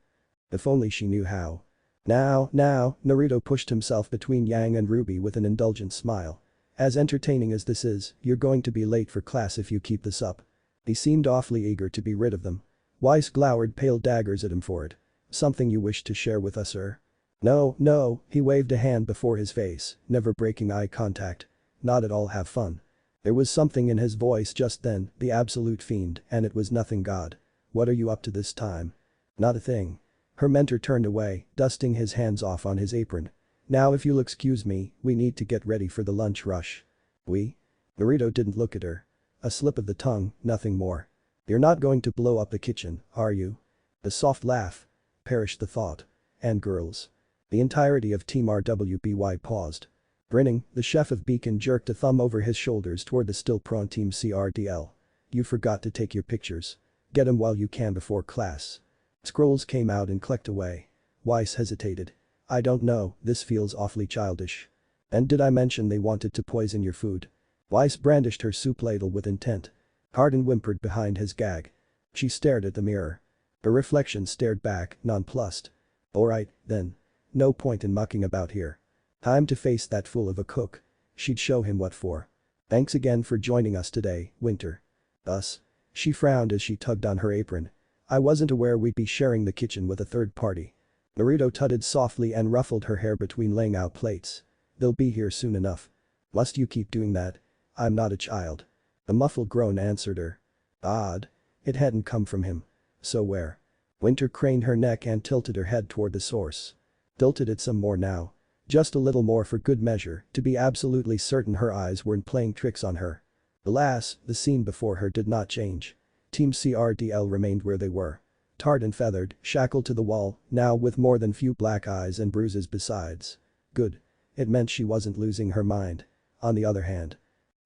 If only she knew how. Now, Naruto pushed himself between Yang and Ruby with an indulgent smile. As entertaining as this is, you're going to be late for class if you keep this up. He seemed awfully eager to be rid of them. Weiss glowered pale daggers at him for it. Something you wish to share with us, sir? No, he waved a hand before his face, never breaking eye contact. Not at all have fun. There was something in his voice just then, the absolute fiend, and it was nothing god. What are you up to this time? Not a thing. Her mentor turned away, dusting his hands off on his apron. Now if you'll excuse me, we need to get ready for the lunch rush. We? Naruto didn't look at her. A slip of the tongue, nothing more. You're not going to blow up the kitchen, are you? The soft laugh. Perished the thought. And girls. The entirety of Team RWBY paused. Grinning, the chef of Beacon jerked a thumb over his shoulders toward the still prone Team CRDL. You forgot to take your pictures. Get 'em while you can before class. Scrolls came out and clicked away. Weiss hesitated. I don't know, this feels awfully childish. And did I mention they wanted to poison your food? Weiss brandished her soup ladle with intent. Hardin whimpered behind his gag. She stared at the mirror. Her reflection stared back, nonplussed. Alright, then. No point in mucking about here. Time to face that fool of a cook. She'd show him what for. Thanks again for joining us today, Winter. Us? She frowned as she tugged on her apron. I wasn't aware we'd be sharing the kitchen with a third party. Naruto tutted softly and ruffled her hair between laying out plates. They'll be here soon enough. Must you keep doing that? I'm not a child. A muffled groan answered her. Odd. It hadn't come from him. So where? Winter craned her neck and tilted her head toward the source. Tilted it some more now. Just a little more for good measure, to be absolutely certain her eyes weren't playing tricks on her. Alas, the scene before her did not change. Team CRDL remained where they were. Tarred and feathered, shackled to the wall, now with more than few black eyes and bruises besides. Good. It meant she wasn't losing her mind. On the other hand.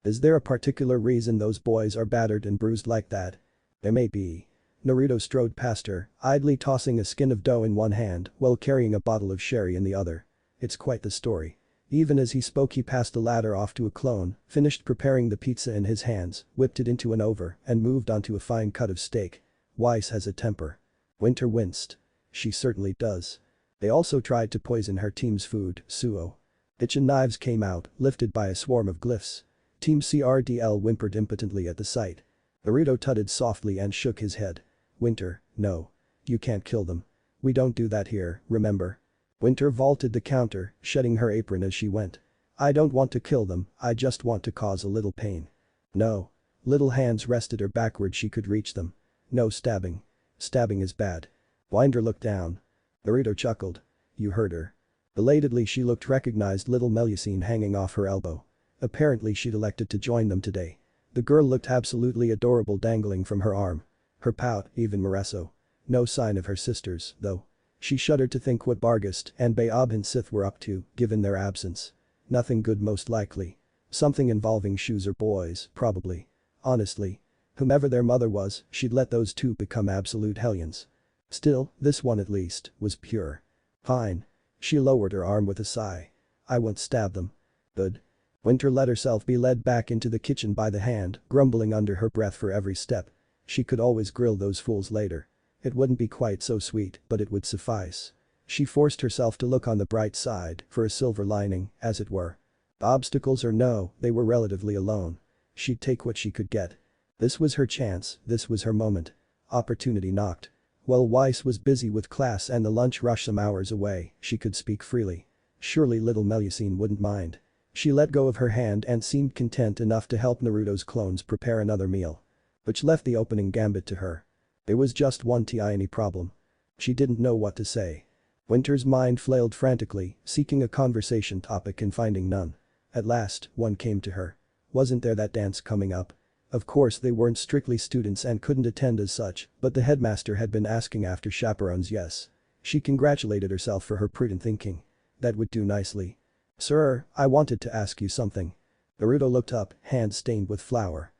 Is there a particular reason those boys are battered and bruised like that? There may be. Naruto strode past her, idly tossing a skin of dough in one hand while carrying a bottle of sherry in the other. It's quite the story. Even as he spoke he passed the ladder off to a clone, finished preparing the pizza in his hands, whipped it into an oven, and moved onto a fine cut of steak. Weiss has a temper. Winter winced. She certainly does. They also tried to poison her team's food, suo. Kitchen knives came out, lifted by a swarm of glyphs. Team CRDL whimpered impotently at the sight. Naruto tutted softly and shook his head. Winter, no. You can't kill them. We don't do that here, remember? Winter vaulted the counter, shedding her apron as she went. I don't want to kill them, I just want to cause a little pain. No. Little hands rested her backward she could reach them. No stabbing. Stabbing is bad. Winder looked down. Naruto chuckled. You heard her. Belatedly she looked recognized little Melusine hanging off her elbow. Apparently she'd elected to join them today. The girl looked absolutely adorable dangling from her arm. Her pout, even Moreso. No sign of her sisters, though. She shuddered to think what Barghest and Bayob and Sith were up to, given their absence. Nothing good most likely. Something involving shoes or boys, probably. Honestly. Whomever their mother was, she'd let those two become absolute hellions. Still, this one at least, was pure. Fine. She lowered her arm with a sigh. I won't stab them. Good. Winter let herself be led back into the kitchen by the hand, grumbling under her breath for every step. She could always grill those fools later. It wouldn't be quite so sweet, but it would suffice. She forced herself to look on the bright side, for a silver lining, as it were. Obstacles or no, they were relatively alone. She'd take what she could get. This was her chance, this was her moment. Opportunity knocked. While Weiss was busy with class and the lunch rush some hours away, she could speak freely. Surely little Melusine wouldn't mind. She let go of her hand and seemed content enough to help Naruto's clones prepare another meal. Which left the opening gambit to her. There was just one tiny problem. She didn't know what to say. Winter's mind flailed frantically, seeking a conversation topic and finding none. At last, one came to her. Wasn't there that dance coming up? Of course they weren't strictly students and couldn't attend as such, but the headmaster had been asking after chaperones. Yes. She congratulated herself for her prudent thinking. That would do nicely. Sir, I wanted to ask you something. Naruto looked up, hand stained with flour.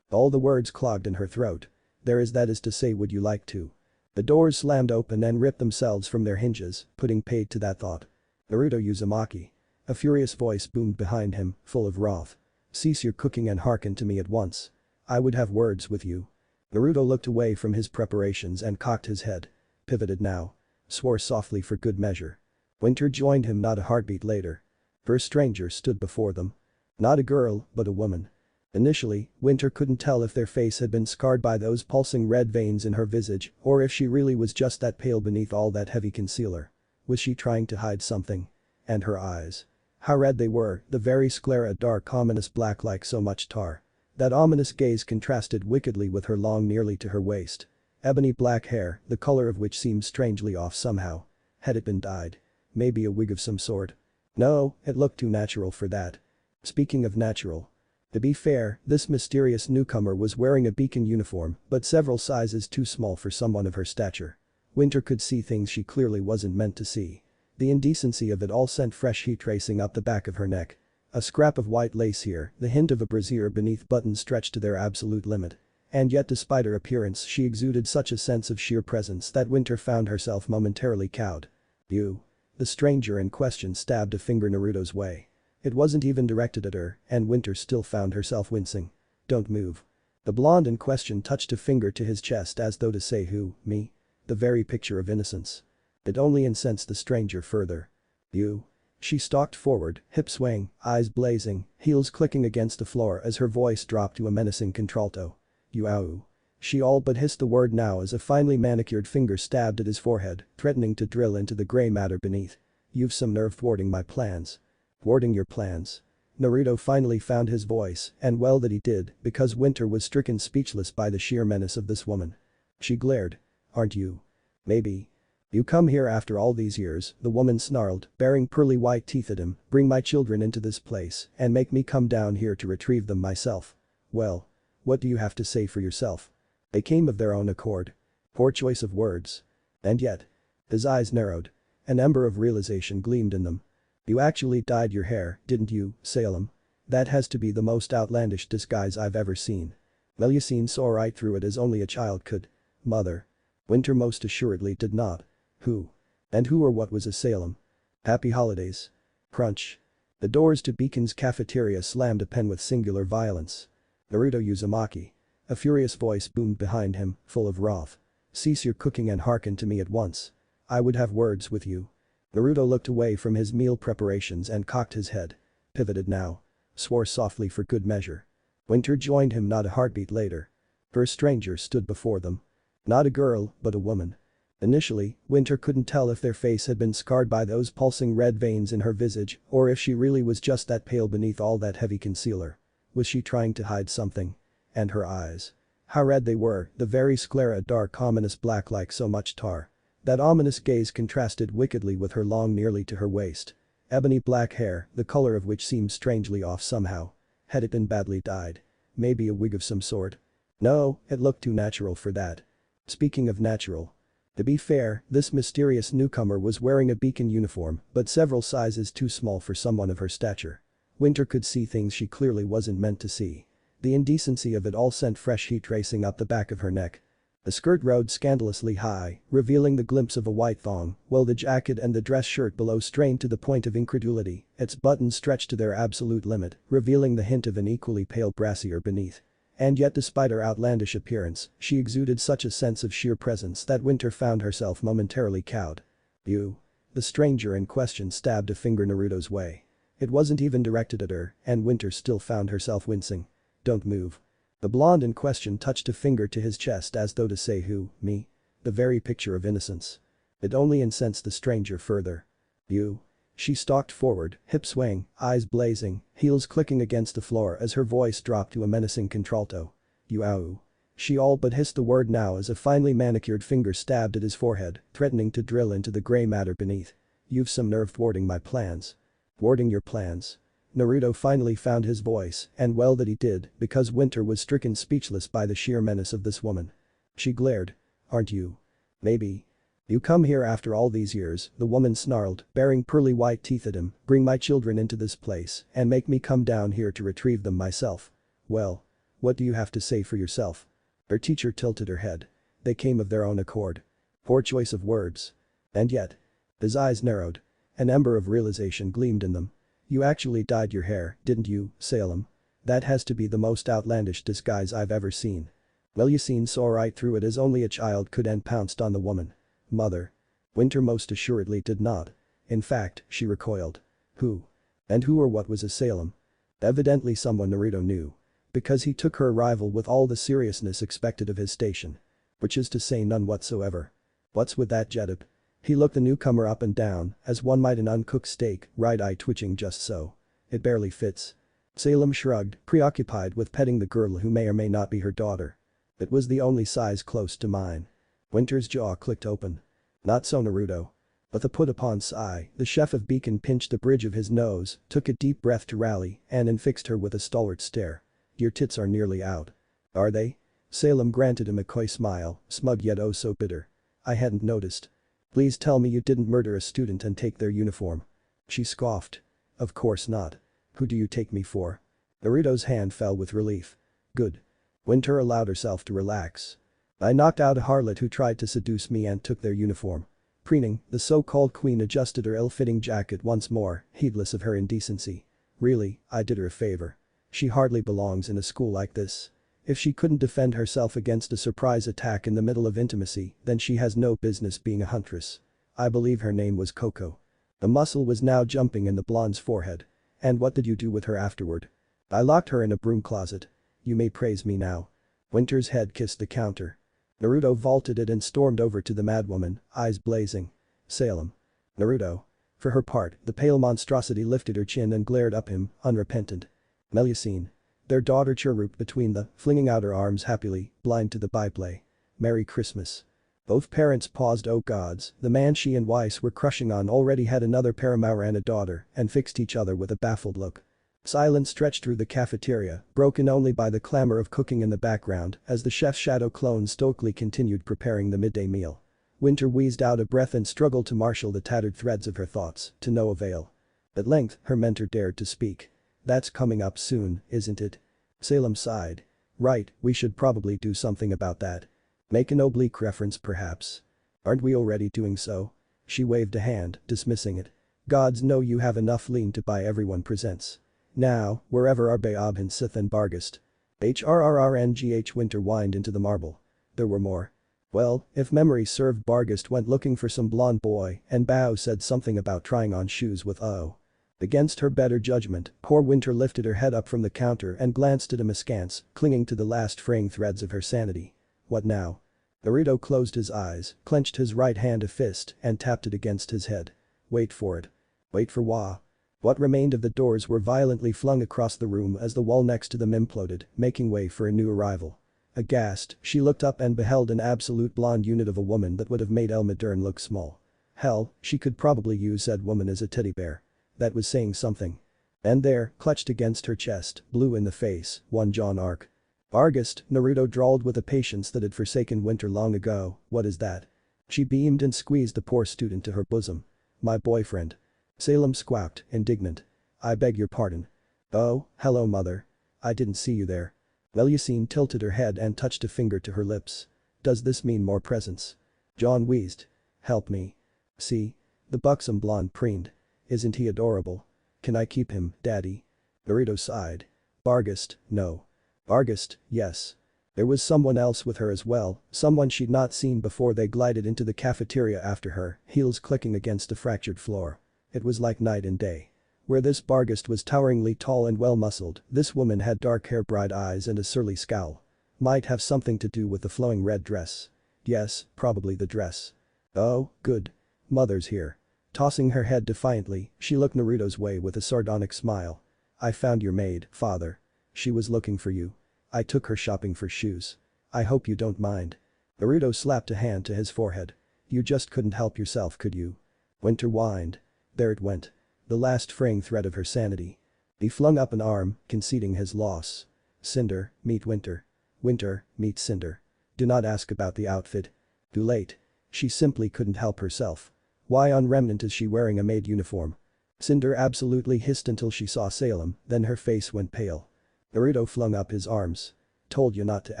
All the words clogged in her throat. There is that is to say would you like to. The doors slammed open and ripped themselves from their hinges, putting paid to that thought. Naruto Uzumaki. A furious voice boomed behind him, full of wrath. Cease your cooking and hearken to me at once. I would have words with you. Naruto looked away from his preparations and cocked his head. Pivoted now. Swore softly for good measure. Winter joined him not a heartbeat later. Her stranger stood before them. Not a girl, but a woman. Initially, Winter couldn't tell if their face had been scarred by those pulsing red veins in her visage or if she really was just that pale beneath all that heavy concealer. Was she trying to hide something? And her eyes. How red they were, the very sclera dark ominous black like so much tar. That ominous gaze contrasted wickedly with her long nearly to her waist. Ebony black hair, the color of which seemed strangely off somehow. Had it been dyed? Maybe a wig of some sort? No, it looked too natural for that. Speaking of natural. To be fair, this mysterious newcomer was wearing a beacon uniform, but several sizes too small for someone of her stature. Winter could see things she clearly wasn't meant to see. The indecency of it all sent fresh heat racing up the back of her neck. A scrap of white lace here, the hint of a brassiere beneath buttons stretched to their absolute limit. And yet despite her appearance she exuded such a sense of sheer presence that Winter found herself momentarily cowed. You. The stranger in question stabbed a finger Naruto's way. It wasn't even directed at her, and Winter still found herself wincing. Don't move. The blonde in question touched a finger to his chest as though to say who, me? The very picture of innocence. It only incensed the stranger further. You. She stalked forward, hips swaying, eyes blazing, heels clicking against the floor as her voice dropped to a menacing contralto. You ow. She all but hissed the word now as a finely manicured finger stabbed at his forehead, threatening to drill into the gray matter beneath. You've some nerve thwarting my plans. Thwarting your plans. Naruto finally found his voice, and well that he did, because Winter was stricken speechless by the sheer menace of this woman. She glared. Aren't you? Maybe. You come here after all these years, the woman snarled, baring pearly white teeth at him, bring my children into this place and make me come down here to retrieve them myself. Well. What do you have to say for yourself? They came of their own accord. Poor choice of words. And yet. His eyes narrowed. An ember of realization gleamed in them. You actually dyed your hair, didn't you, Salem? That has to be the most outlandish disguise I've ever seen. Melusine saw right through it as only a child could. Mother. Winter most assuredly did not. Who? And who or what was a Salem? Happy holidays. Crunch. The doors to Beacon's cafeteria slammed open with singular violence. Naruto Uzumaki. A furious voice boomed behind him, full of wrath. Cease your cooking and hearken to me at once. I would have words with you. Naruto looked away from his meal preparations and cocked his head. Pivoted now. Swore softly for good measure. Winter joined him not a heartbeat later. Her stranger stood before them. Not a girl, but a woman. Initially, Winter couldn't tell if their face had been scarred by those pulsing red veins in her visage or if she really was just that pale beneath all that heavy concealer. Was she trying to hide something? And her eyes. How red they were, the very sclera dark ominous black like so much tar. That ominous gaze contrasted wickedly with her long nearly to her waist. Ebony black hair, the color of which seemed strangely off somehow. Had it been badly dyed? Maybe a wig of some sort? No, it looked too natural for that. Speaking of natural. To be fair, this mysterious newcomer was wearing a beacon uniform, but several sizes too small for someone of her stature. Winter could see things she clearly wasn't meant to see. The indecency of it all sent fresh heat racing up the back of her neck. The skirt rode scandalously high, revealing the glimpse of a white thong, while the jacket and the dress shirt below strained to the point of incredulity, its buttons stretched to their absolute limit, revealing the hint of an equally pale brassiere beneath. And yet despite her outlandish appearance, she exuded such a sense of sheer presence that Winter found herself momentarily cowed. You. The stranger in question stabbed a finger Naruto's way. It wasn't even directed at her, and Winter still found herself wincing. Don't move. The blonde in question touched a finger to his chest as though to say who, me? The very picture of innocence. It only incensed the stranger further. You. She stalked forward, hips swaying, eyes blazing, heels clicking against the floor as her voice dropped to a menacing contralto. You ow. She all but hissed the word now as a finely manicured finger stabbed at his forehead, threatening to drill into the gray matter beneath. You've some nerve thwarting my plans. Thwarting your plans. Naruto finally found his voice, and well that he did, because Winter was stricken speechless by the sheer menace of this woman. She glared. Aren't you? Maybe. You come here after all these years, the woman snarled, baring pearly white teeth at him, bring my children into this place and make me come down here to retrieve them myself. Well. What do you have to say for yourself? Her teacher tilted her head. They came of their own accord. Poor choice of words. And yet. His eyes narrowed. An ember of realization gleamed in them. You actually dyed your hair, didn't you, Salem? That has to be the most outlandish disguise I've ever seen. Well, you seen saw right through it as only a child could and pounced on the woman. Mother. Winter most assuredly did not. In fact, she recoiled. Who? And who or what was a Salem? Evidently someone Naruto knew. Because he took her arrival with all the seriousness expected of his station. Which is to say none whatsoever. What's with that getup? He looked the newcomer up and down, as one might an uncooked steak, right eye twitching just so. It barely fits. Salem shrugged, preoccupied with petting the girl who may or may not be her daughter. It was the only size close to mine. Winter's jaw clicked open. Not so Naruto. With a put-upon sigh, the chef of Beacon pinched the bridge of his nose, took a deep breath to rally, and then fixed her with a stalwart stare. Your tits are nearly out. Are they? Salem granted him a coy smile, smug yet oh so bitter. I hadn't noticed. Please tell me you didn't murder a student and take their uniform. She scoffed. Of course not. Who do you take me for? Naruto's hand fell with relief. Good. Winter allowed herself to relax. I knocked out a harlot who tried to seduce me and took their uniform. Preening, the so-called queen adjusted her ill-fitting jacket once more, heedless of her indecency. Really, I did her a favor. She hardly belongs in a school like this. If she couldn't defend herself against a surprise attack in the middle of intimacy, then she has no business being a huntress. I believe her name was Coco. The muscle was now jumping in the blonde's forehead. And what did you do with her afterward? I locked her in a broom closet. You may praise me now. Winter's head kissed the counter. Naruto vaulted it and stormed over to the madwoman, eyes blazing. Salem. Naruto. For her part, the pale monstrosity lifted her chin and glared up him, unrepentant. Melusine. Their daughter chirruped between the, flinging out her arms happily, blind to the byplay. Merry Christmas. Both parents paused. Oh gods, the man she and Weiss were crushing on already had another paramour and a daughter, and fixed each other with a baffled look. Silence stretched through the cafeteria, broken only by the clamor of cooking in the background as the chef's shadow clone stoically continued preparing the midday meal. Winter wheezed out a breath and struggled to marshal the tattered threads of her thoughts, to no avail. At length, her mentor dared to speak. That's coming up soon, isn't it? Salem sighed. Right, we should probably do something about that. Make an oblique reference perhaps. Aren't we already doing so? She waved a hand, dismissing it. Gods know you have enough lean to buy everyone presents. Now, wherever are Beobhan Sith and Bargast? HRRRNGH Winter whined into the marble. There were more. Well, if memory served Bargast went looking for some blonde boy and Bao said something about trying on shoes with O. Against her better judgment, poor Winter lifted her head up from the counter and glanced at him askance, clinging to the last fraying threads of her sanity. What now? Naruto closed his eyes, clenched his right hand a fist and tapped it against his head. Wait for it. Wait for what? What remained of the doors were violently flung across the room as the wall next to them imploded, making way for a new arrival. Aghast, she looked up and beheld an absolute blonde unit of a woman that would have made Elma Dern look small. Hell, she could probably use said woman as a teddy bear. That was saying something. And there, clutched against her chest, blue in the face, one jaw arc. Bargast, Naruto drawled with a patience that had forsaken Winter long ago, what is that? She beamed and squeezed the poor student to her bosom. My boyfriend. Salem squawked, indignant. I beg your pardon. Oh, hello mother. I didn't see you there. Melusine tilted her head and touched a finger to her lips. Does this mean more presents? John wheezed. Help me. See? The buxom blonde preened. Isn't he adorable? Can I keep him, daddy? Naruto sighed. Bargast, no. Bargast, yes. There was someone else with her as well, someone she'd not seen before they glided into the cafeteria after her, heels clicking against the fractured floor. It was like night and day. Where this Bargast was toweringly tall and well-muscled, this woman had dark hair, bright eyes and a surly scowl. Might have something to do with the flowing red dress. Yes, probably the dress. Oh, good. Mother's here. Tossing her head defiantly, she looked Naruto's way with a sardonic smile. I found your maid, father. She was looking for you. I took her shopping for shoes. I hope you don't mind. Naruto slapped a hand to his forehead. You just couldn't help yourself, could you? Winter whined. There it went. The last fraying thread of her sanity. He flung up an arm, conceding his loss. Cinder, meet Winter. Winter, meet Cinder. Do not ask about the outfit. Too late. She simply couldn't help herself. Why on Remnant is she wearing a maid uniform? Cinder absolutely hissed until she saw Salem, then her face went pale. Naruto flung up his arms. Told you not to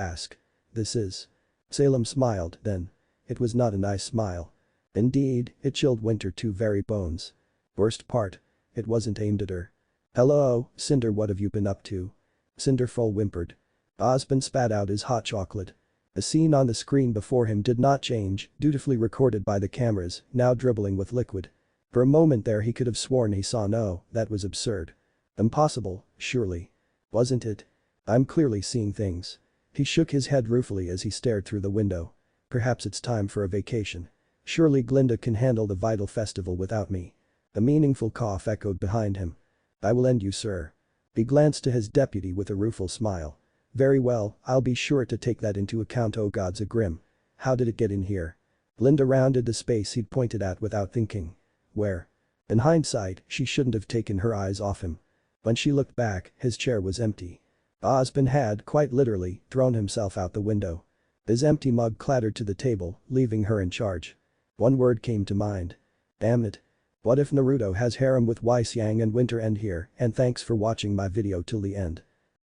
ask. This is. Salem smiled, then. It was not a nice smile. Indeed, it chilled Winter to very bones. Worst part. It wasn't aimed at her. Hello, Cinder, what have you been up to? Cinder full whimpered. Osmond spat out his hot chocolate. The scene on the screen before him did not change, dutifully recorded by the cameras, now dribbling with liquid. For a moment there he could have sworn he saw no, that was absurd. Impossible, surely. Wasn't it? I'm clearly seeing things. He shook his head ruefully as he stared through the window. Perhaps it's time for a vacation. Surely Glinda can handle the vital festival without me. A meaningful cough echoed behind him. I will end you, sir. He glanced to his deputy with a rueful smile. Very well, I'll be sure to take that into account. Oh gods, a grim. How did it get in here? Glinda rounded the space he'd pointed at without thinking. Where? In hindsight, she shouldn't have taken her eyes off him. When she looked back, his chair was empty. Osmond had, quite literally, thrown himself out the window. His empty mug clattered to the table, leaving her in charge. One word came to mind. Damn it. What if Naruto has harem with Weiss Yang and Winter? End here, and thanks for watching my video till the end.